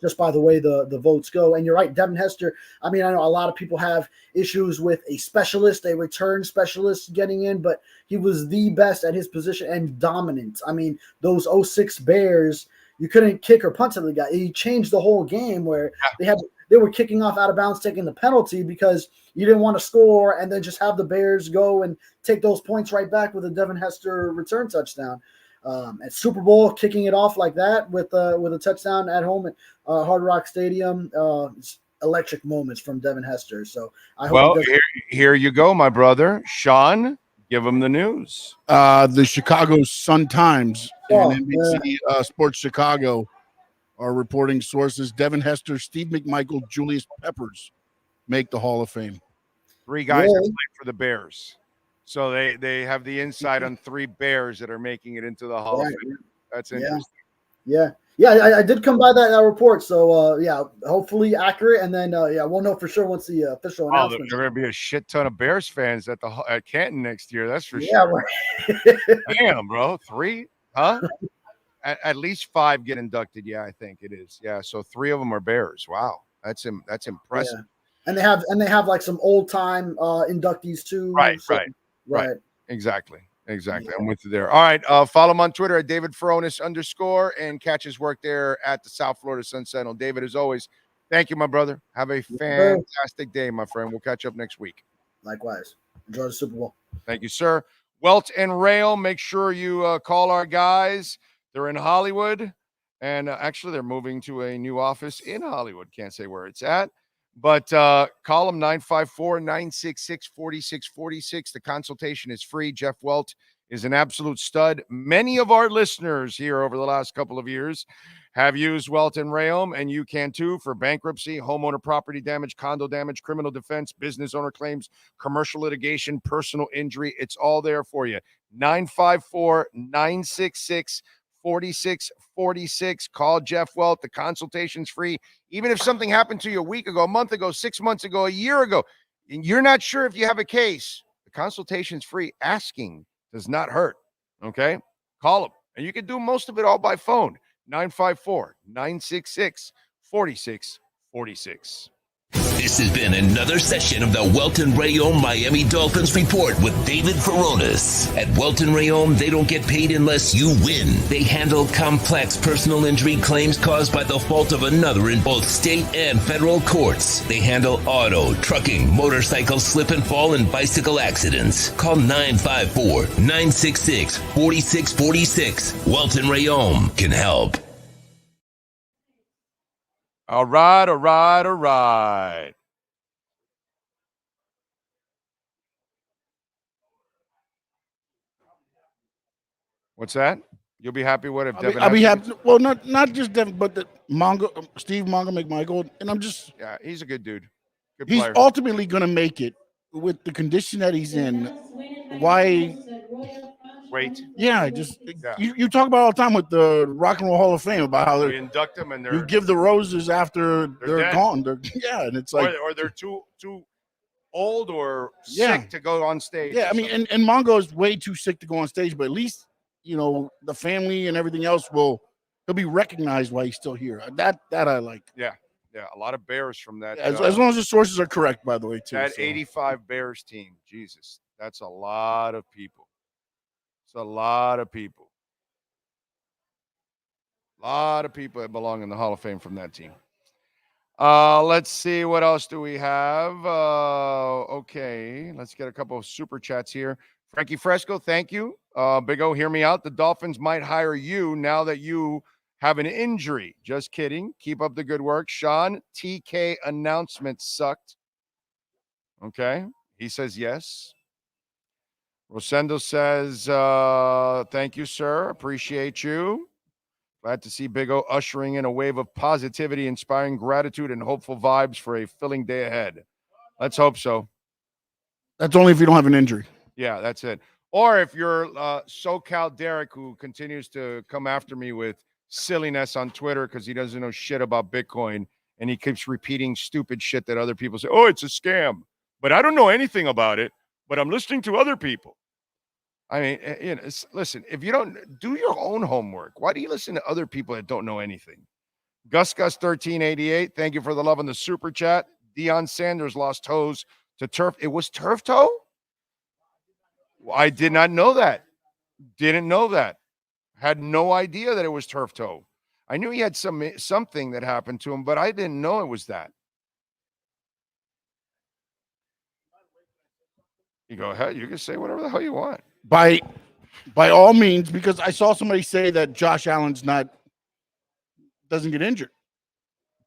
Just by the way the votes go. And you're right, Devin Hester. I mean, I know a lot of people have issues with a specialist, a return specialist getting in, but he was the best at his position and dominant. I mean, those 06 Bears, you couldn't kick or punt to the guy. He changed the whole game where they were kicking off out of bounds, taking the penalty because you didn't want to score and then just have the Bears go and take those points right back with a Devin Hester return touchdown. At Super Bowl, kicking it off like that with a touchdown at home at Hard Rock Stadium, it's electric moments from Devin Hester. So I hope. Well, here you go, my brother, Sean. Give him the news. The Chicago Sun-Times and NBC Sports Chicago are reporting sources: Devin Hester, Steve McMichael, Julius Peppers make the Hall of Fame. 3 guys that played for the Bears. So they have the insight on 3 Bears that are making it into the Hall of Fame. That's interesting. Yeah. I did come by that report. So hopefully accurate, and then we'll know for sure once the official announcement. There are going to be a shit ton of Bears fans at Canton next year. That's for sure. Right. Damn, bro, 3, huh? At least 5 get inducted. Yeah, I think it is. Yeah, so 3 of them are Bears. Wow, that's impressive. Yeah. And they have like some old time inductees too. Right. Exactly. Yeah. I'm with you there. All right. Follow him on Twitter at David Furones _ and catch his work there at the South Florida Sun Sentinel. David, as always, thank you, my brother. Have a fantastic day, my friend. We'll catch up next week. Likewise. Enjoy the Super Bowl. Thank you, sir. Welt and Rail, make sure you call our guys. They're in Hollywood, and actually they're moving to a new office in Hollywood. Can't say where it's at. But call them 954-966-4646. The consultation is free. Jeff Welt is an absolute stud. Many of our listeners here over the last couple of years have used Welt and Rayom, and you can too, for bankruptcy, homeowner property damage, condo damage, criminal defense, business owner claims, commercial litigation, personal injury. It's all there for you. 954-966-4646. Call Jeff Welt. The consultation's free. Even if something happened to you a week ago, a month ago, 6 months ago, a year ago, and you're not sure if you have a case, the consultation's free. Asking does not hurt. Okay? Call them. And you can do most of it all by phone. 954-966-4646. This has been another session of the Welton Rayom Miami Dolphins Report with David Furones. At Welton Rayom, they don't get paid unless you win. They handle complex personal injury claims caused by the fault of another in both state and federal courts. They handle auto, trucking, motorcycle slip and fall, and bicycle accidents. Call 954-966-4646. Welton Rayom can help. All right. What's that? You'll be happy with it. I'll be happy. Well, not just Devin, but the Steve Mongo McMichael, and I'm just he's a good dude. Good he's player. Ultimately going to make it with the condition that he's in. Why? Wait. Yeah, you talk about all the time with the Rock and Roll Hall of Fame about how they induct them and you give the roses after they're gone. And it's like or they're too old or sick to go on stage. Yeah, I mean, and Mongo is way too sick to go on stage, but at least the family and everything else he'll be recognized while he's still here. That I like. Yeah, a lot of Bears from that. As long as the sources are correct, by the way, too. That 85 Bears team, Jesus, that's a lot of people. It's a lot of people. A lot of people that belong in the Hall of Fame from that team. Let's see. What else do we have? Okay. Let's get a couple of super chats here. Frankie Fresco, thank you. Big O, hear me out. The Dolphins might hire you now that you have an injury. Just kidding. Keep up the good work. Sean, TK announcement sucked. Okay. He says yes. Rosendo says, thank you, sir. Appreciate you. Glad to see Big O ushering in a wave of positivity, inspiring gratitude, and hopeful vibes for a filling day ahead. Let's hope so. That's only if you don't have an injury. Yeah, that's it. Or if you're SoCal Derek, who continues to come after me with silliness on Twitter because he doesn't know shit about Bitcoin, and he keeps repeating stupid shit that other people say, oh, it's a scam. But I don't know anything about it, but I'm listening to other people. I mean, listen, if you don't do your own homework, why do you listen to other people that don't know anything? Gus1388, thank you for the love on the super chat. Deion Sanders lost toes to turf. It was turf toe? I did not know that. Didn't know that. Had no idea that it was turf toe. I knew he had something that happened to him, but I didn't know it was that. You go ahead. You can say whatever the hell you want. By all means, because I saw somebody say that Josh Allen's doesn't get injured.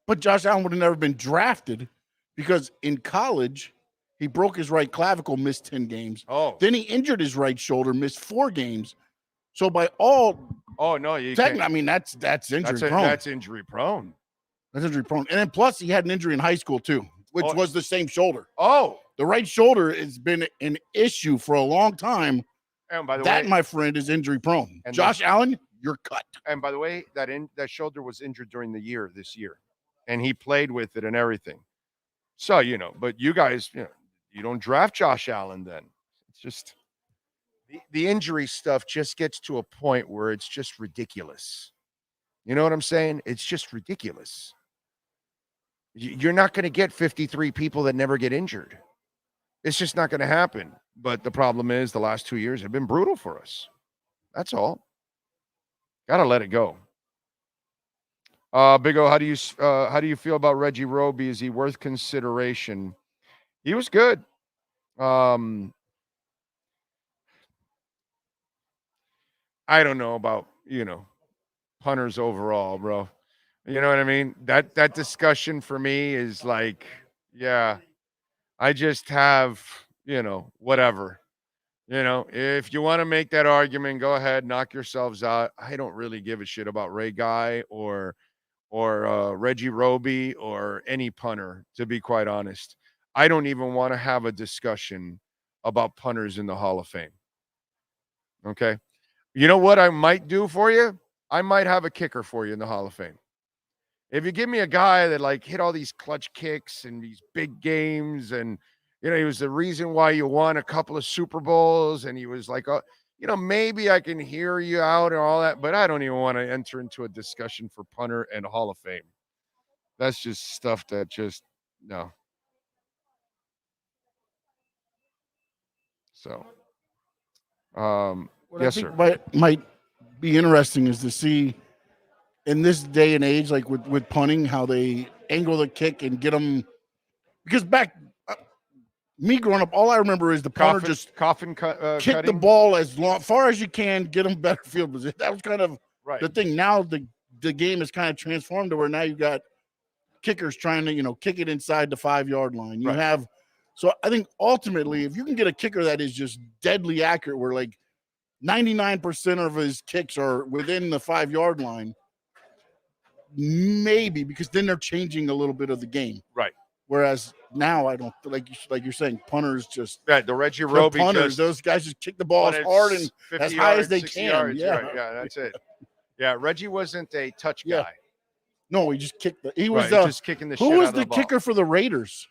But Josh Allen would have never been drafted because in college, he broke his right clavicle, missed 10 games. Oh. Then he injured his right shoulder, missed 4 games. So by all no, I mean that's injury prone. That's injury prone. That's injury prone. And then plus he had an injury in high school too, which was the same shoulder. Oh. The right shoulder has been an issue for a long time. And by the way, my friend, is injury prone. And Josh Allen, you're cut. And by the way, that shoulder was injured during this year. And he played with it and everything. So, but you guys, you don't draft Josh Allen then. It's just the injury stuff just gets to a point where it's just ridiculous. You know what I'm saying? It's just ridiculous. You're not going to get 53 people that never get injured. It's just not going to happen. But the problem is the last 2 years have been brutal for us. That's all. Got to let it go. Big O, how do you feel about Reggie Roby? Is he worth consideration? He was good. I don't know about, punters overall, bro. You know what I mean? That discussion for me is like, yeah, I just have, whatever. If you want to make that argument, go ahead, knock yourselves out. I don't really give a shit about Ray Guy or Reggie Roby or any punter, to be quite honest. I don't even want to have a discussion about punters in the Hall of Fame. Okay? You know what I might do for you? I might have a kicker for you in the Hall of Fame. If you give me a guy that hit all these clutch kicks and these big games, and he was the reason why you won a couple of Super Bowls, and he was like, maybe I can hear you out and all that, but I don't even want to enter into a discussion for punter and Hall of Fame. That's just stuff that no. So, what yes, I think sir. Might be interesting is to see in this day and age, like with punting, how they angle the kick and get them. Because back, me growing up, all I remember is the punter just kick cutting the ball as far as you can, get them better field position. That was kind of right. The thing. Now the game is kind of transformed to where now you got kickers trying to kick it inside the 5-yard line. You have. So I think ultimately, if you can get a kicker that is just deadly accurate, where 99% of his kicks are within the 5-yard line, maybe, because then they're changing a little bit of the game. Right. Whereas now I don't like you're saying punters just the Reggie Roby punters. Those guys just kick the ball as hard and as high as they can. Yards, yeah, right. Yeah, that's it. Yeah, Reggie wasn't a touch guy. No, he just kicked he was just kicking the shit who was out of the ball. Kicker for the Raiders?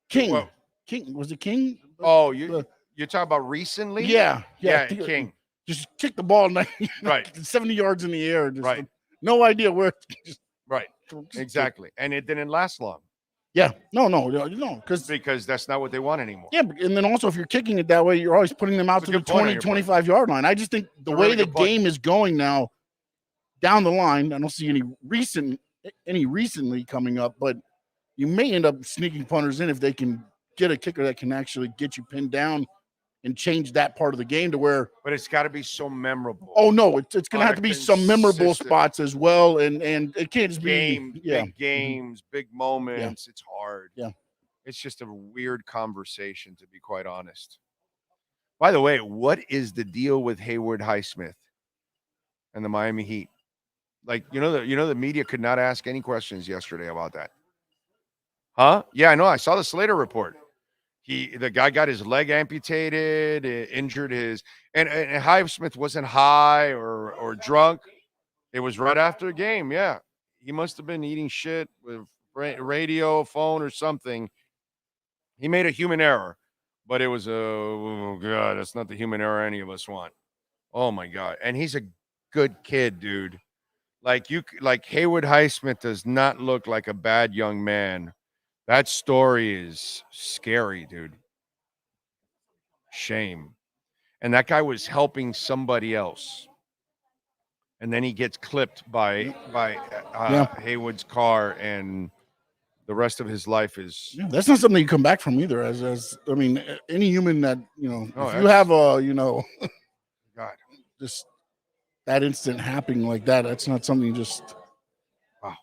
King. Well, King was it King? Oh, you're talking about recently? Yeah, King. Just kick the ball 70 yards in the air. Right. No idea where. Right. Exactly. And it didn't last long. Yeah. No. Because that's not what they want anymore. Yeah. And then also, if you're kicking it that way, you're always putting them out to the 20, 25-yard line. I just think the way the game is going now down the line, I don't see any recently coming up, but you may end up sneaking punters in if they can get a kicker that can actually get you pinned down and change that part of the game to where. But it's got to be so memorable. Oh no, it's going to have to be some memorable spots as well, and it can't just be big games, big moments. Yeah. It's hard. Yeah, it's just a weird conversation, to be quite honest. By the way, what is the deal with Haywood Highsmith and the Miami Heat? Like, the media could not ask any questions yesterday about that. Huh? Yeah, I know. I saw the Slater report. The guy got his leg amputated, injured his, and Highsmith wasn't high or drunk. It was right after the game. Yeah, he must have been eating shit with radio, phone, or something. He made a human error, but it was oh god, that's not the human error any of us want. Oh my god, and he's a good kid, dude. Like Haywood Highsmith does not look like a bad young man. That story is scary, dude. Shame. And that guy was helping somebody else. And then he gets clipped by Haywood's car, and the rest of his life is. Yeah, that's not something you come back from either. As I mean, any human that if you have God, just that instant happening like that, that's not something you just. Wow.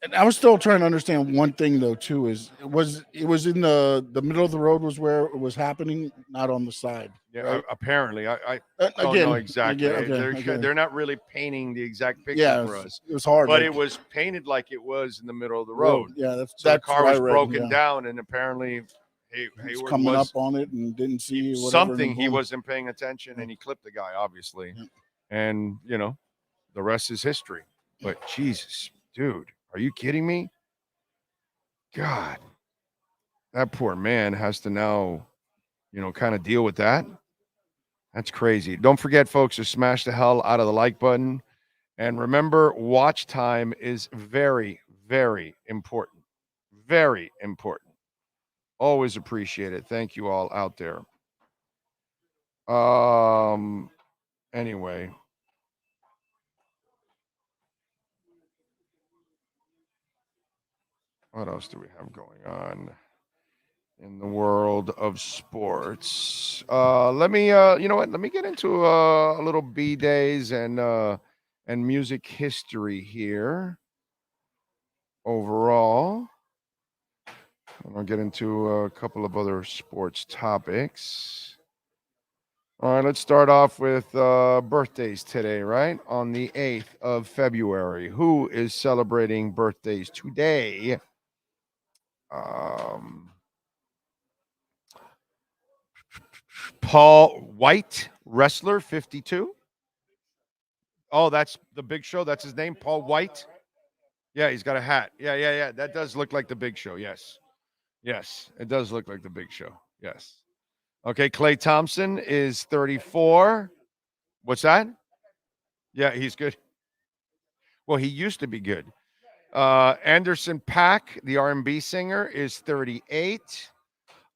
And I was still trying to understand one thing though too. Is it was in the middle of the road was where it was happening, not on the side. Yeah, right? Apparently, I don't know exactly. They're not really painting the exact picture for us. It was hard, but it was painted like it was in the middle of the road. Yeah, the car was broken down, and apparently he was coming up on it and didn't see something. He wasn't paying attention, and he clipped the guy, obviously. Yeah. And the rest is history. But Jesus, dude, are you kidding me? God, that poor man has to now, kind of deal with that. That's crazy. Don't forget, folks, to smash the hell out of the like button. And remember, watch time is very, very important. Very important. Always appreciate it. Thank you all out there. Anyway. What else do we have going on in the world of sports? Let me let me get into a little B-Days and music history here overall. I'll get into a couple of other sports topics. All right, let's start off with birthdays today, right? On the 8th of February. Who is celebrating birthdays today? Paul White, wrestler, 52. Oh, that's the Big Show. That's his name, Paul White. Yeah, he's got a hat. Yeah. That does look like the Big Show. Yes, it does look like the Big Show. Yes. Okay, Klay Thompson is 34. What's that? Yeah, he's good. Well, he used to be good. Anderson .Paak, the R&B singer, is 38.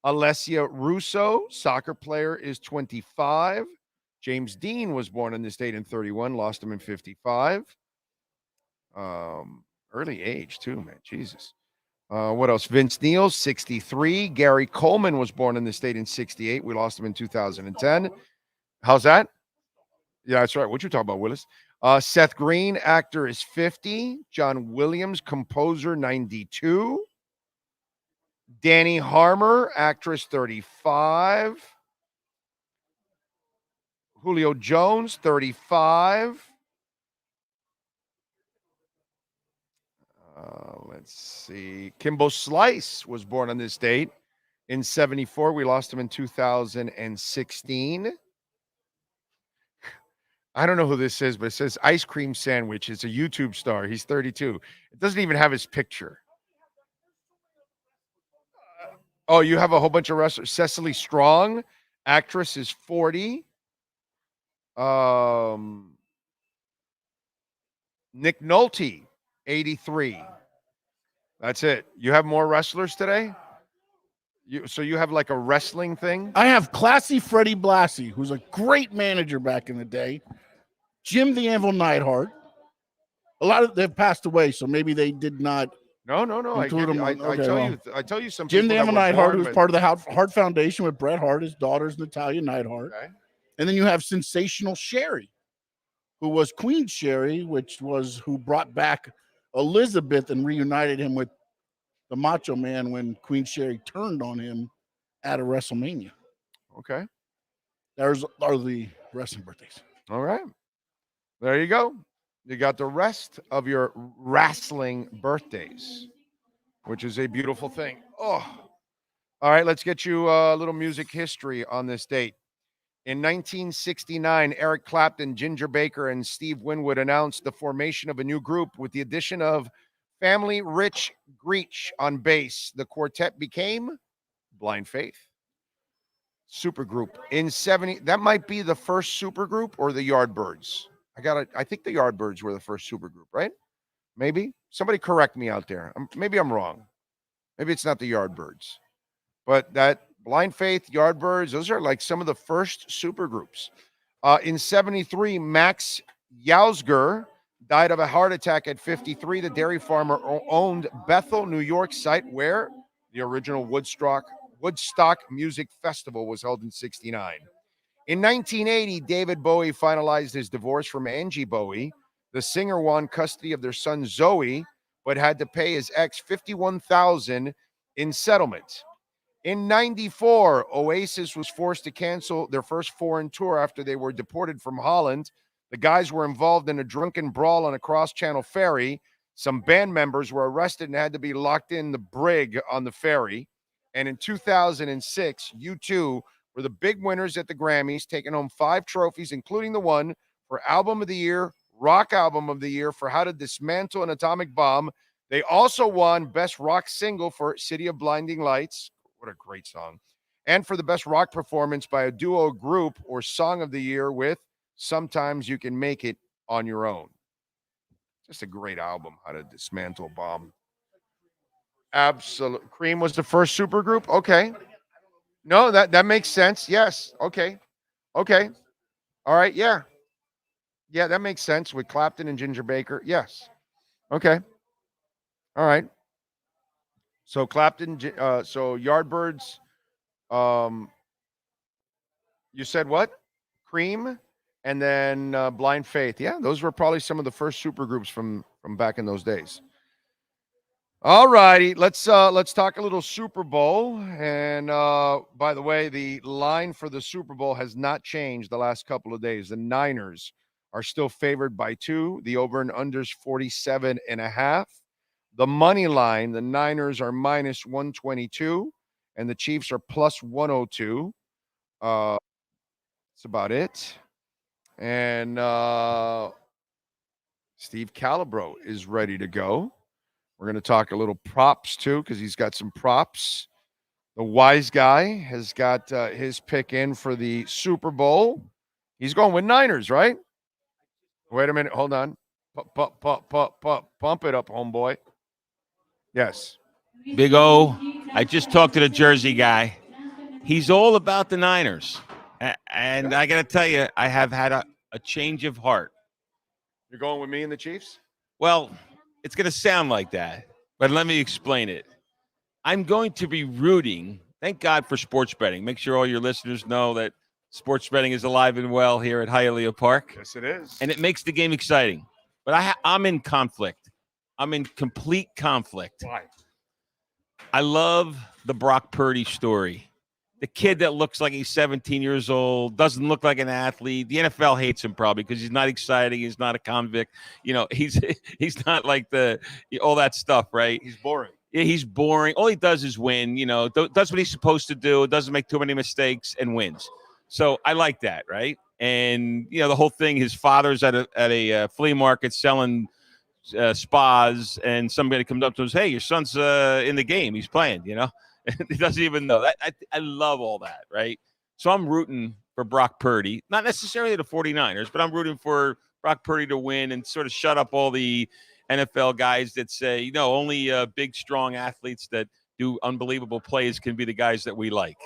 Alessia Russo, soccer player, is 25. James Dean was born in this date in 31, lost him in 55. Early age, too, man. Jesus. What else? Vince Neil, 63. Gary Coleman was born in this state in 68. We lost him in 2010. How's that? Yeah, that's right. What you talking about, Willis? Seth Green, actor, is 50. John Williams, composer, 92. Danny Harmer, actress, 35. Julio Jones, 35. Let's see. Kimbo Slice was born on this date in 74. We lost him in 2016. I don't know who this is, but it says Ice Cream Sandwich. It's a YouTube star. He's 32. It doesn't even have his picture. Oh, you have a whole bunch of wrestlers. Cecily Strong, actress, is 40. Nick Nolte, 83. That's it. You have more wrestlers today? So you have like a wrestling thing? I have Classy Freddie Blassie, who's a great manager back in the day. Jim the Anvil Neidhart. A lot of they've passed away, so maybe they did not. No. I tell you some. Jim the Anvil Neidhart, who's part of the Hart Foundation with Bret Hart, his daughter's Natalia Neidhart. Okay. And then you have Sensational Sherry, who was Queen Sherry, who brought back Elizabeth and reunited him with the Macho Man when Queen Sherry turned on him at a WrestleMania. Okay. Those are the wrestling birthdays. All right. There you go. You got the rest of your wrestling birthdays, which is a beautiful thing. Oh, all right. Let's get you a little music history on this date. In 1969, Eric Clapton, Ginger Baker, and Steve Winwood announced the formation of a new group with the addition of Family Rich Greach on bass. The quartet became Blind Faith. Supergroup in 70. That might be the first supergroup or the Yardbirds. I think the Yardbirds were the first supergroup, right? Maybe. Somebody correct me out there. Maybe I'm wrong. Maybe it's not the Yardbirds. But that Blind Faith, Yardbirds, those are like some of the first supergroups. In 73, Max Yausger died of a heart attack at 53. The dairy farmer owned Bethel, New York site where the original Woodstock Music Festival was held in 69. In 1980, David Bowie finalized his divorce from Angie Bowie. The singer won custody of their son Zoe, but had to pay his ex $51,000 in settlement. In 94, Oasis was forced to cancel their first foreign tour after they were deported from Holland. The guys were involved in a drunken brawl on a cross-channel ferry. Some band members were arrested and had to be locked in the brig on the ferry. And in 2006, U2 were the big winners at the Grammys, taking home 5 trophies, including the one for Album of the Year, Rock Album of the Year for How to Dismantle an Atomic Bomb. They also won Best Rock Single for City of Blinding Lights. What a great song. And for the Best Rock Performance by a Duo, Group, or Song of the Year with Sometimes You Can Make It on Your Own. Just a great album, How to Dismantle a Bomb. Absolutely. Cream was the first supergroup? Okay. No, that makes sense. Yes. Okay. All right. Yeah, that makes sense with Clapton and Ginger Baker. Yes. Okay. All right. So Clapton, so Yardbirds, you said what? Cream, and then Blind Faith. Yeah, those were probably some of the first supergroups from back in those days. All righty, let's talk a little Super Bowl. And by the way, the line for the Super Bowl has not changed the last couple of days. The Niners are still favored by 2. The over and unders 47.5. The money line, the Niners are minus 122, and the Chiefs are plus 102. That's about it. And Steve Calabro is ready to go. We're going to talk a little props, too, because he's got some props. The wise guy has got his pick in for the Super Bowl. He's going with Niners, right? Wait a minute. Hold on. Pump it up, homeboy. Yes. Big O, I just talked to the Jersey guy. He's all about the Niners. And I got to tell you, I have had a change of heart. You're going with me and the Chiefs? Well, it's going to sound like that, but let me explain it. I'm going to be rooting. Thank God for sports betting. Make sure all your listeners know that sports betting is alive and well here at Hialeah Park. Yes, it is. And it makes the game exciting. But I'm in conflict. I'm in complete conflict. Why? I love the Brock Purdy story. The kid that looks like he's 17 years old, doesn't look like an athlete. The NFL hates him probably because he's not exciting. He's not a convict. You know, he's not like all that stuff, right? He's boring. Yeah, he's boring. All he does is win. You know, does what he's supposed to do. Doesn't make too many mistakes and wins. So I like that, right? And you know, the whole thing. His father's at a flea market selling spas, and somebody comes up to him and says, "Hey, your son's in the game. He's playing." You know. He doesn't even know that. I love all that, right? So I'm rooting for Brock Purdy, not necessarily the 49ers, but I'm rooting for Brock Purdy to win and sort of shut up all the NFL guys that say, you know, only big, strong athletes that do unbelievable plays can be the guys that we like.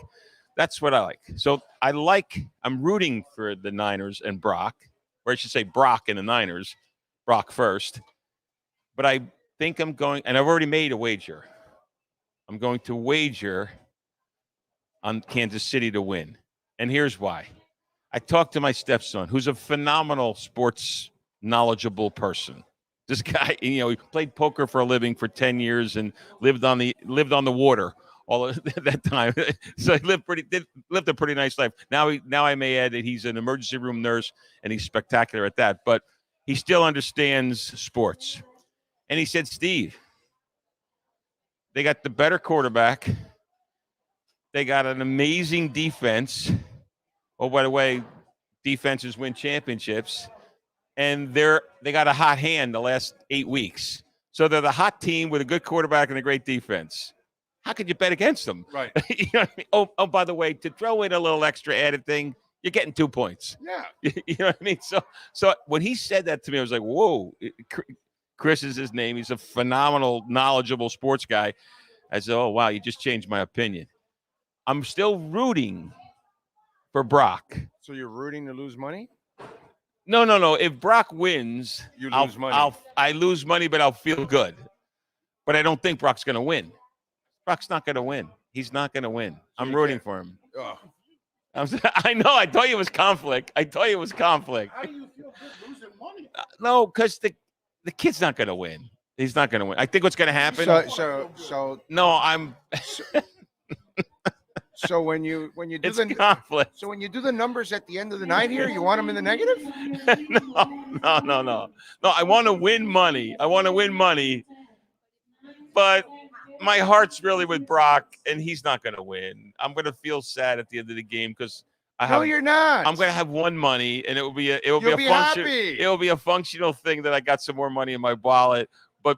That's what I like. So I'm rooting for the Niners and Brock, or I should say Brock and the Niners, Brock first. But I think I'm going, and I've already made a wager. I'm going to wager on Kansas City to win. And here's why. I talked to my stepson, who's a phenomenal sports knowledgeable person. This guy, you know, he played poker for a living for 10 years and lived on the water all of that time. So he lived a pretty nice life. Now I may add that he's an emergency room nurse and he's spectacular at that. But he still understands sports. And he said, Steve, they got the better quarterback. They got an amazing defense. Oh, by the way, defenses win championships. And they got a hot hand the last 8 weeks. So they're the hot team with a good quarterback and a great defense. How could you bet against them? Right. You know what I mean? Oh, by the way, to throw in a little extra added thing, you're getting 2 points. Yeah. You know what I mean? So when he said that to me, I was like, whoa. Chris is his name. He's a phenomenal, knowledgeable sports guy. I said, oh, wow, you just changed my opinion. I'm still rooting for Brock. So you're rooting to lose money? No. If Brock wins, you lose money. I lose money, but I'll feel good. But I don't think Brock's going to win. Brock's not going to win. He's not going to win. So I'm rooting for him. Oh. I know. I told you it was conflict. How do you feel good losing money? No, because the kid's not going to win. He's not going to win. I think what's going to happen. So no, I'm. So when you do it's conflict. So when you do the numbers at the end of the night here, you want them in the negative? No. I want to win money. But my heart's really with Brock, and he's not going to win. I'm going to feel sad at the end of the game because you're not. I'm going to have won money, and it will be a functional thing that I got some more money in my wallet. But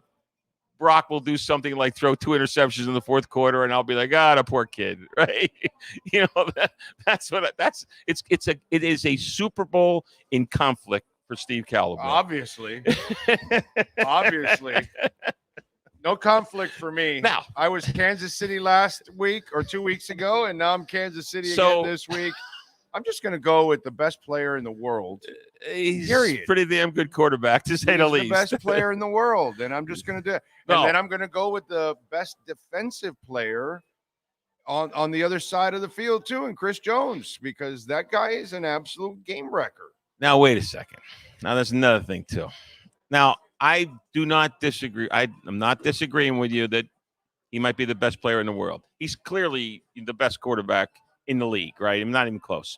Brock will do something like throw 2 interceptions in the fourth quarter, and I'll be like, the poor kid, right? You know, it is a Super Bowl in conflict for Steve Caliber. Obviously. No conflict for me. Now, I was Kansas City last week or 2 weeks ago, and now I'm Kansas City again this week. I'm just going to go with the best player in the world. He's pretty damn good quarterback, to say the least. The best player in the world, and I'm just going to do it. And then I'm going to go with the best defensive player on the other side of the field, too, and Chris Jones, because that guy is an absolute game wrecker. Now, wait a second. Now, there's another thing, too. Now, I do not disagree. I'm not disagreeing with you that he might be the best player in the world. He's clearly the best quarterback in the league, right? I'm not even close.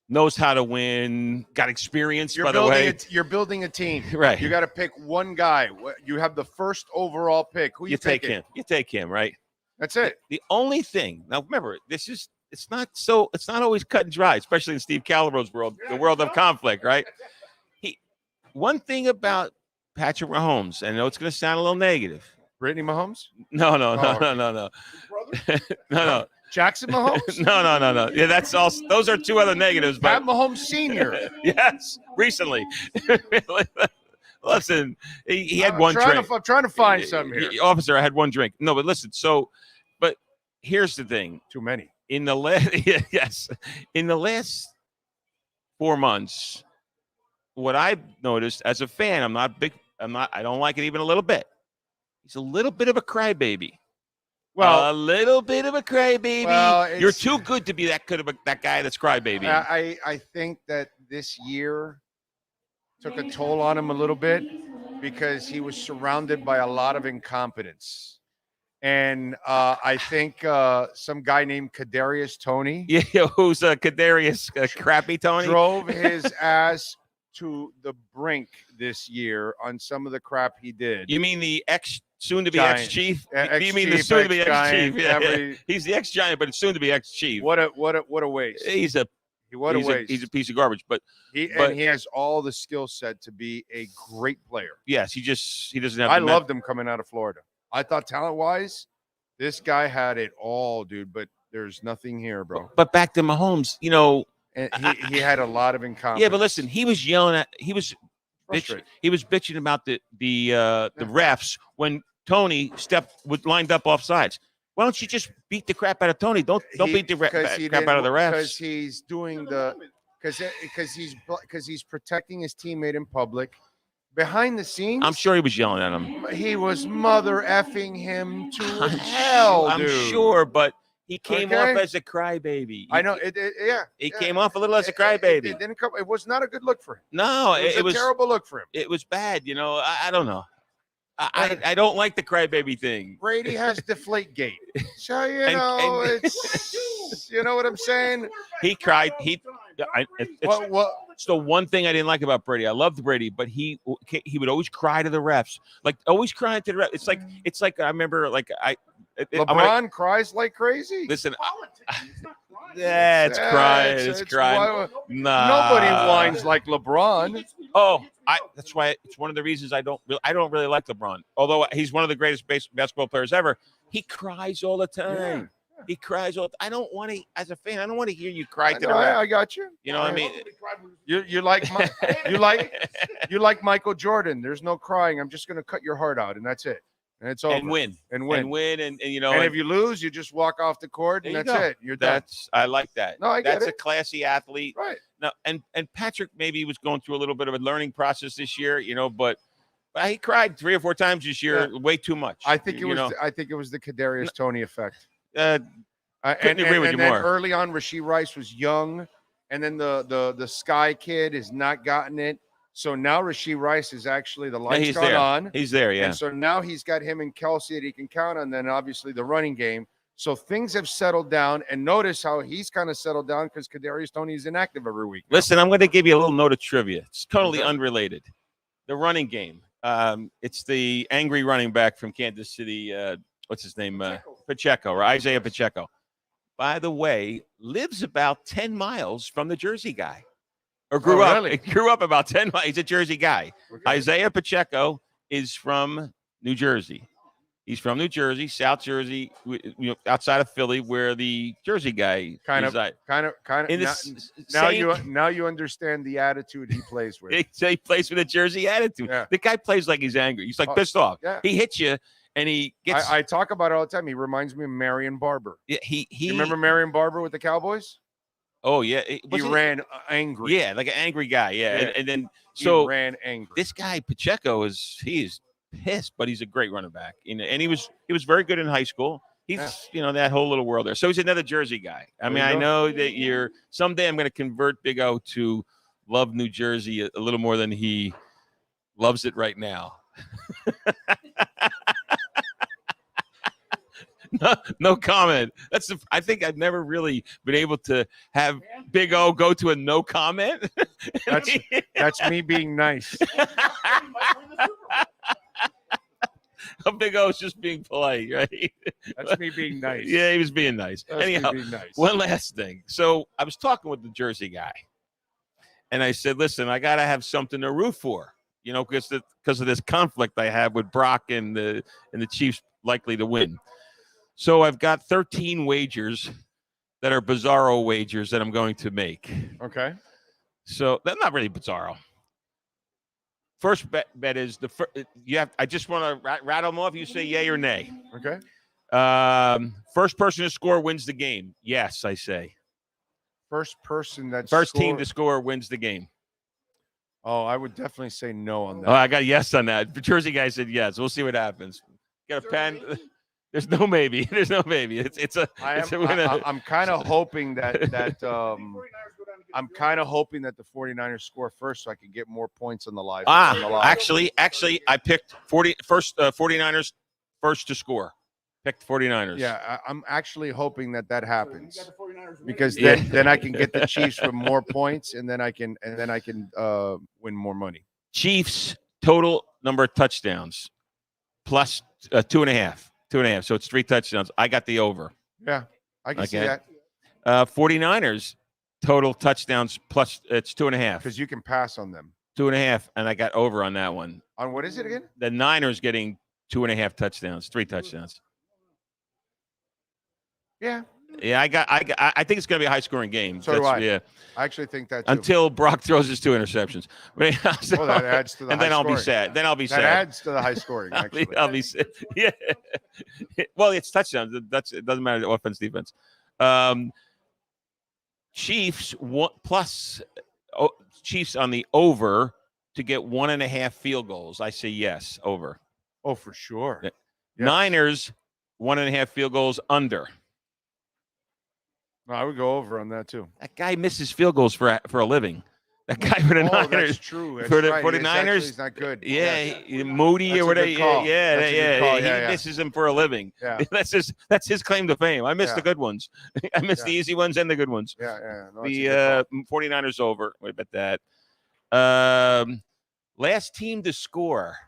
Knows how to win, got experience, by the way. You're building a team. Right. You got to pick one guy. You have the first overall pick. Who you take him. You take him, right? That's it. The only thing, now remember, it's not always cut and dry, especially in Steve Caliber's world, the world of conflict, right? One thing about Patrick Mahomes, and I know it's going to sound a little negative. Brittany Mahomes? No. No. Jackson Mahomes? No. Yeah, that's all. Those are 2 other negatives. Pat Mahomes Sr. Yes, recently. Listen, he had one drink. I'm trying to find something here. Officer, I had one drink. No, but listen. But here's the thing. Too many. In the last 4 months, what I've noticed as a fan, I don't like it even a little bit. He's a little bit of a crybaby. Well, a little bit of a crybaby. Well, you're too good to be that guy that's crybaby. I think that this year took a toll on him a little bit because he was surrounded by a lot of incompetence. And I think some guy named Kadarius Toney. Yeah, who's Kadarius Crappy Toney? Drove his ass to the brink this year on some of the crap he did. You mean the soon-to-be ex-chief? You mean the soon-to-be ex-chief? Yeah. He's the ex-giant, but it's soon-to-be ex-chief. What a waste. He's a waste. He's a piece of garbage. But he has all the skill set to be a great player. Yes, he doesn't have. I loved him coming out of Florida. I thought talent-wise, this guy had it all, dude. But there's nothing here, bro. But back to Mahomes, you know. And he had a lot of incompetence. Yeah, but listen, he was yelling he was bitching about the refs when Toney lined up off sides. Why don't you just beat the crap out of Toney? Don't beat the crap out of the refs. Because he's doing because he's protecting his teammate in public. Behind the scenes, I'm sure he was yelling at him. He was mother effing him to hell, dude. I'm sure, but he came off as a crybaby. I know. He came off a little as a crybaby. It didn't come. It was not a good look for him. No, it was a terrible look for him. It was bad. You know, I don't know. I don't like the crybaby thing. Brady has deflate gate. So, it's, you know what I'm saying? He cried. That's the one thing I didn't like about Brady. I loved Brady, but he would always cry to the refs, like always crying to the refs. It's like I remember LeBron cries like crazy. Listen, it's crying. It's crying. Nobody whines like LeBron. Oh, that's why it's one of the reasons I don't really like LeBron. Although he's one of the greatest basketball players ever, he cries all the time. Yeah. He cries all. I don't want to, as a fan, I don't want to hear you cry to the ref. I got you. You know what I mean? You like Michael Jordan. There's no crying. I'm just going to cut your heart out, and that's it. And it's over. And win. And you know. And if you lose, you just walk off the court, and that's it. You're done. I like that. No, I get That's it. a classy athlete. Right. No, and Patrick maybe was going through a little bit of a learning process this year, you know, but he cried 3 or 4 times this year, way too much. I think it was the Kadarius Toney effect. Couldn't agree with you more. Early on, Rashee Rice was young, and then the Sky kid has not gotten it. So now Rashee Rice is actually the lights gone on. He's there, yeah. And so now he's got him and Kelsey that he can count on. Then obviously the running game. So things have settled down. And notice how he's kind of settled down because Kadarius Toney is inactive every week. Listen, I'm going to give you a little note of trivia. It's totally unrelated. The running game. It's the angry running back from Kansas City. What's his name? Pacheco, or Isaiah Pacheco. By the way, lives about 10 miles from the Jersey guy. Or grew up about 10 miles. He's a Jersey guy. Okay. Isaiah Pacheco is from New Jersey. He's from New Jersey, South Jersey, outside of Philly, where the Jersey guy kind of. Now you understand the attitude he plays with. He plays with a Jersey attitude. Yeah. The guy plays like he's angry. He's like pissed off. Yeah. He hits you, and he gets. I talk about it all the time. He reminds me of Marion Barber. Yeah, you remember Marion Barber with the Cowboys? Oh yeah, he ran angry. Yeah, like an angry guy. Yeah, and then he ran angry. This guy Pacheco is pissed, but he's a great running back. And he was very good in high school. He's that whole little world there. So he's another Jersey guy. I mean, I know that someday I'm going to convert Big O to love New Jersey a little more than he loves it right now. No comment. I think I've never really been able to have Big O go to a no comment. That's me being nice. Big O's just being polite, right? That's me being nice. Yeah, he was being nice. Anyhow, one last thing. So I was talking with the Jersey guy, and I said, "Listen, I got to have something to root for, because of this conflict I have with Brock and the Chiefs likely to win." So I've got 13 wagers that are bizarro wagers that I'm going to make. Okay. So that's not really bizarro. First bet is I just want to rattle them off. You say yay or nay. Okay. First person to score wins the game. Yes, I say. First team to score wins the game. Oh, I would definitely say no on that. Oh, I got yes on that. The Jersey guy said yes. We'll see what happens. Get a pen. There's no maybe. There's no maybe. I'm kind of hoping that I'm kind of hoping that the 49ers score first so I can get more points on the live. Actually, I picked 49ers first to score. Picked 49ers. Yeah, I'm actually hoping that happens because then I can get the Chiefs with more points and then I can win more money. Chiefs total number of touchdowns plus 2.5. 2.5. So it's 3 touchdowns. I got the over. Yeah, I can see that. 49ers total touchdowns plus it's 2.5. Because you can pass on them. 2.5, and I got over on that one. On what is it again? The Niners getting 2.5 touchdowns, 3 touchdowns. Yeah. Yeah, I think it's going to be a high-scoring game. So do I. Yeah. I actually think that too. Until Brock throws his 2 interceptions. But that adds to the and then I'll be sad. That adds to the high scoring, actually. I'll be sad. Yeah. Well, it's touchdowns. It doesn't matter offense, defense. Chiefs Chiefs on the over to get 1.5 field goals. I say yes, over. Oh, for sure. Yes. Niners 1.5 field goals under. No, I would go over on that too. That guy misses field goals for a living. That guy for the Niners. That's true. That's for the right. 49ers. He's not good. Yeah, Moody That's or whatever. a good call. Yeah. That's a good call. He misses him for a living. Yeah. That's his claim to fame. I miss the good ones. I miss the easy ones and the good ones. Yeah. No, The 49ers over. What about that? Last team to score.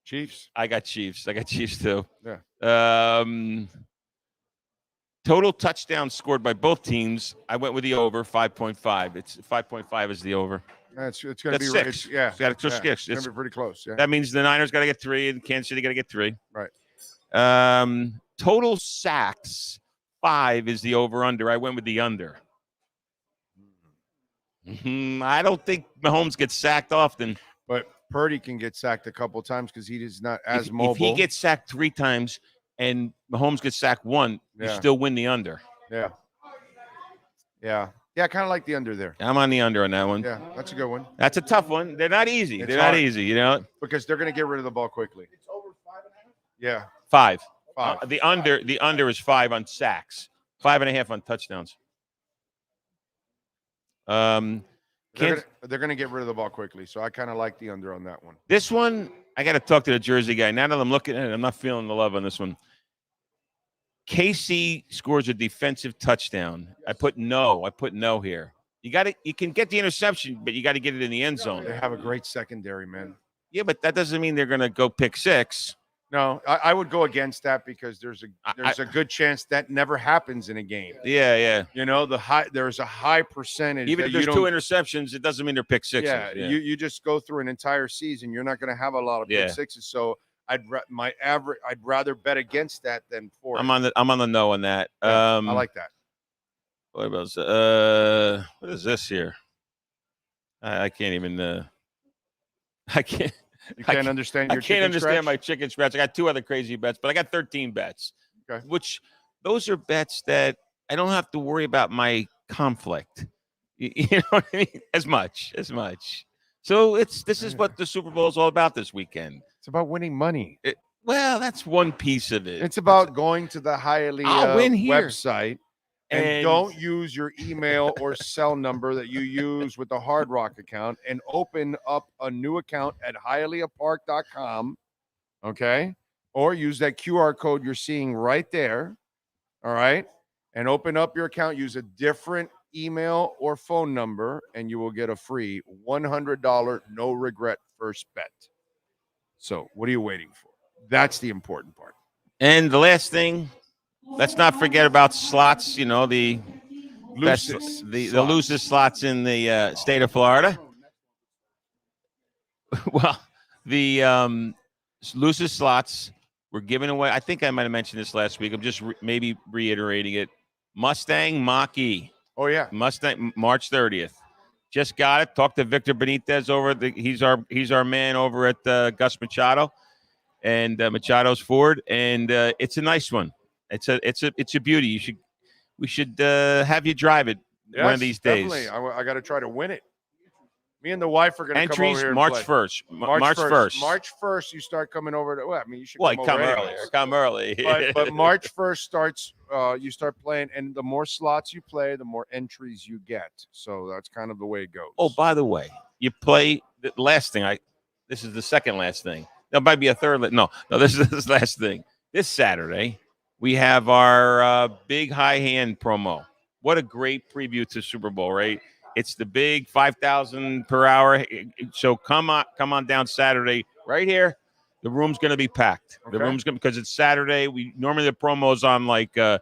Chiefs. I got Chiefs too. Yeah. Total touchdowns scored by both teams. I went with the over 5.5. It's 5.5 is the over. It's going to be 6. It's, yeah. It's got to 6. It's going to be pretty close. Yeah. That means the Niners got to get 3 and Kansas City got to get 3. Right. Total sacks 5 is the over under. I went with the under. I don't think Mahomes gets sacked often, but Purdy can get sacked a couple times because he is not as mobile. If he gets sacked 3 times and Mahomes gets sacked 1, you still win the under. Yeah. I kind of like the under there. I'm on the under on that one. Yeah, that's a good one. That's a tough one. They're not easy. It's They're hard. not easy, you know, because they're going to get rid of the ball quickly. It's over 5.5. Yeah. 5. 5. The under is 5 on sacks, 5.5 on touchdowns. They're going to get rid of the ball quickly, so I kind of like the under on that one. This one, I got to talk to the Jersey guy. Now that I'm looking at it, I'm not feeling the love on this one. KC scores a defensive touchdown. Yes. I put no here. You can get the interception, but you got to get it in the end zone. They have a great secondary, man. Yeah, but that doesn't mean they're going to go pick 6. No, I would go against that because there's a good chance that never happens in a game. Yeah. You know, there's a high percentage. Even if there's 2 interceptions, it doesn't mean they're pick 6s. Yeah. You just go through an entire season, you're not going to have a lot of pick 6s. So I'd rather bet against that than for it. I'm on the no on that. I like that. What about what is this here? I can't even. I can't. You can't understand your I can't understand scratch? my chicken scratch. I got 2 other crazy bets, but I got 13 bets. Okay. Which those are bets that I don't have to worry about my conflict. You know what I mean? As much. So this is what the Super Bowl is all about this weekend. It's about winning money. Well, that's one piece of it. It's about going to the Hialeah website and don't use your email or cell number that you use with the Hard Rock account and open up a new account at hialeahpark.com, okay? Or use that QR code you're seeing right there, all right? And open up your account, use a different email or phone number, and you will get a free $100 no-regret first bet. So what are you waiting for? That's the important part. And the last thing, let's not forget about slots, you know, the loosest slots in the state of Florida. Well, the loosest slots were given away. I think I might have mentioned this last week. I'm just maybe reiterating it. Mustang Mach-E. Oh, yeah. Mustang, March 30th. Just got it. Talked to Victor Benitez over he's our man over at Gus Machado and Machado's Ford, and it's a nice one. It's a beauty. We should have you drive it one of these days. Definitely. I got to try to win it. Me and the wife are going to come over here. March 1st. March 1st. March 1st, you start coming over to. Well, I mean, you should come earlier. Come early. But March 1st starts. You start playing, and the more slots you play, the more entries you get. So that's kind of the way it goes. Oh, by the way, you play the last thing. This is the second last thing. There might be a third. No. This is the last thing. This Saturday, we have our big high hand promo. What a great preview to Super Bowl, right? It's the big 5,000 per hour. So come on down Saturday right here. The room's going to be packed. Okay. The room's going because it's Saturday. We normally the promo's on like a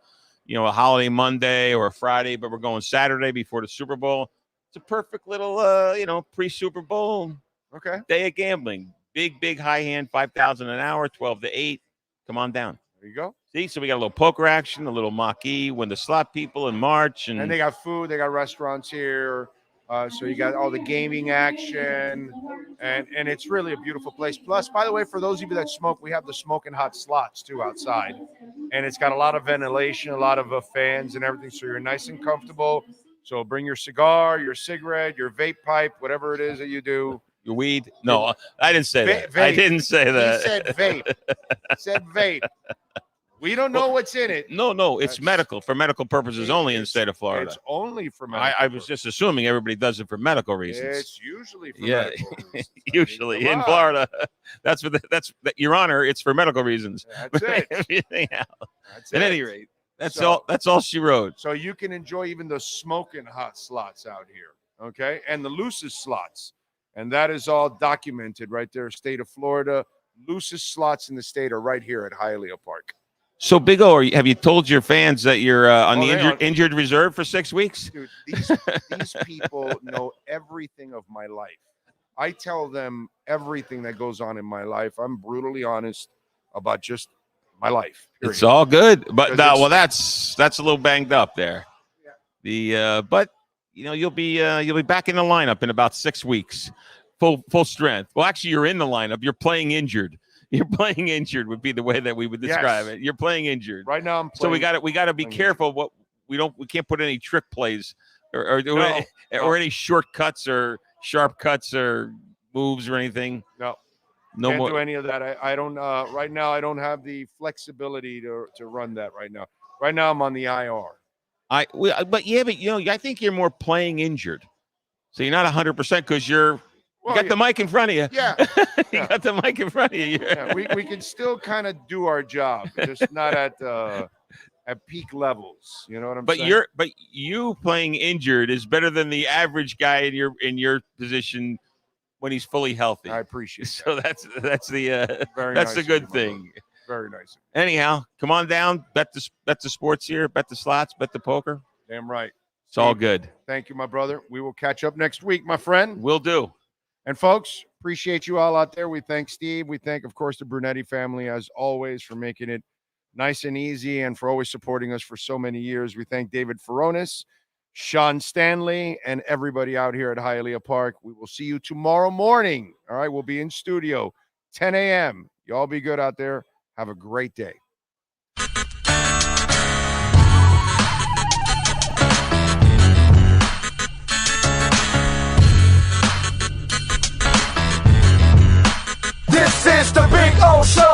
holiday Monday or a Friday, but we're going Saturday before the Super Bowl. It's a perfect little pre-Super Bowl day of gambling. Big high hand, 5,000 an hour, 12 to 8. Come on down. There you go. See, so we got a little poker action, a little Mach-E, win the slot people in March. And they got food. They got restaurants here. So you got all the gaming action. And it's really a beautiful place. Plus, by the way, for those of you that smoke, we have the smoking hot slots, too, outside. And it's got a lot of ventilation, a lot of fans and everything. So you're nice and comfortable. So bring your cigar, your cigarette, your vape pipe, whatever it is that you do. Your weed? No, I didn't say that. Vape. I didn't say that. He said vape. He said vape. We don't know what's in it. No, it's medical, for medical purposes only in the state of Florida. It's only for medical I was just assuming everybody does it for medical reasons. It's usually for medical reasons. Usually in Florida. That's Your Honor, it's for medical reasons. That's it. Everything else. That's At it. any rate, that's all she wrote. So you can enjoy even the smoking hot slots out here, okay? And the loosest slots. And that is all documented right there, state of Florida. Loosest slots in the state are right here at Hialeah Park. So, Big O, have you told your fans that you're on the injured reserve for 6 weeks? Dude, these people know everything of my life. I tell them everything that goes on in my life. I'm brutally honest about just my life. Period. It's all good, but that's a little banged up there. But you'll be back in the lineup in about 6 weeks, full strength. Well, actually, you're in the lineup. You're playing injured. You're playing injured would be the way that we would describe it. You're playing injured right now. I'm playing, so we got to be careful. What we can't put any trick plays or any shortcuts or sharp cuts or moves or anything. No can't do any of that. I don't right now. I don't have the flexibility to run that right now. Right now I'm on the IR. I think you're more playing injured, so you're not 100% because you got the mic in front of you. Yeah. You got the mic in front of you. Yeah, we can still kind of do our job, just not at peak levels. You know what I'm saying? But you playing injured is better than the average guy in your position when he's fully healthy. I appreciate so that. That's the nice the good thing. Very nice. Anyhow, come on down. Bet the sports here. Bet the slots. Bet the poker. Damn right. It's all good. Thank you, my brother. We will catch up next week, my friend. Will do. And folks, appreciate you all out there. We thank Steve. We thank, of course, the Brunetti family, as always, for making it nice and easy and for always supporting us for so many years. We thank David Furones, Sean Stanley, and everybody out here at Hialeah Park. We will see you tomorrow morning. All right, we'll be in studio, 10 a.m. You all be good out there. Have a great day. This is the Big O Show.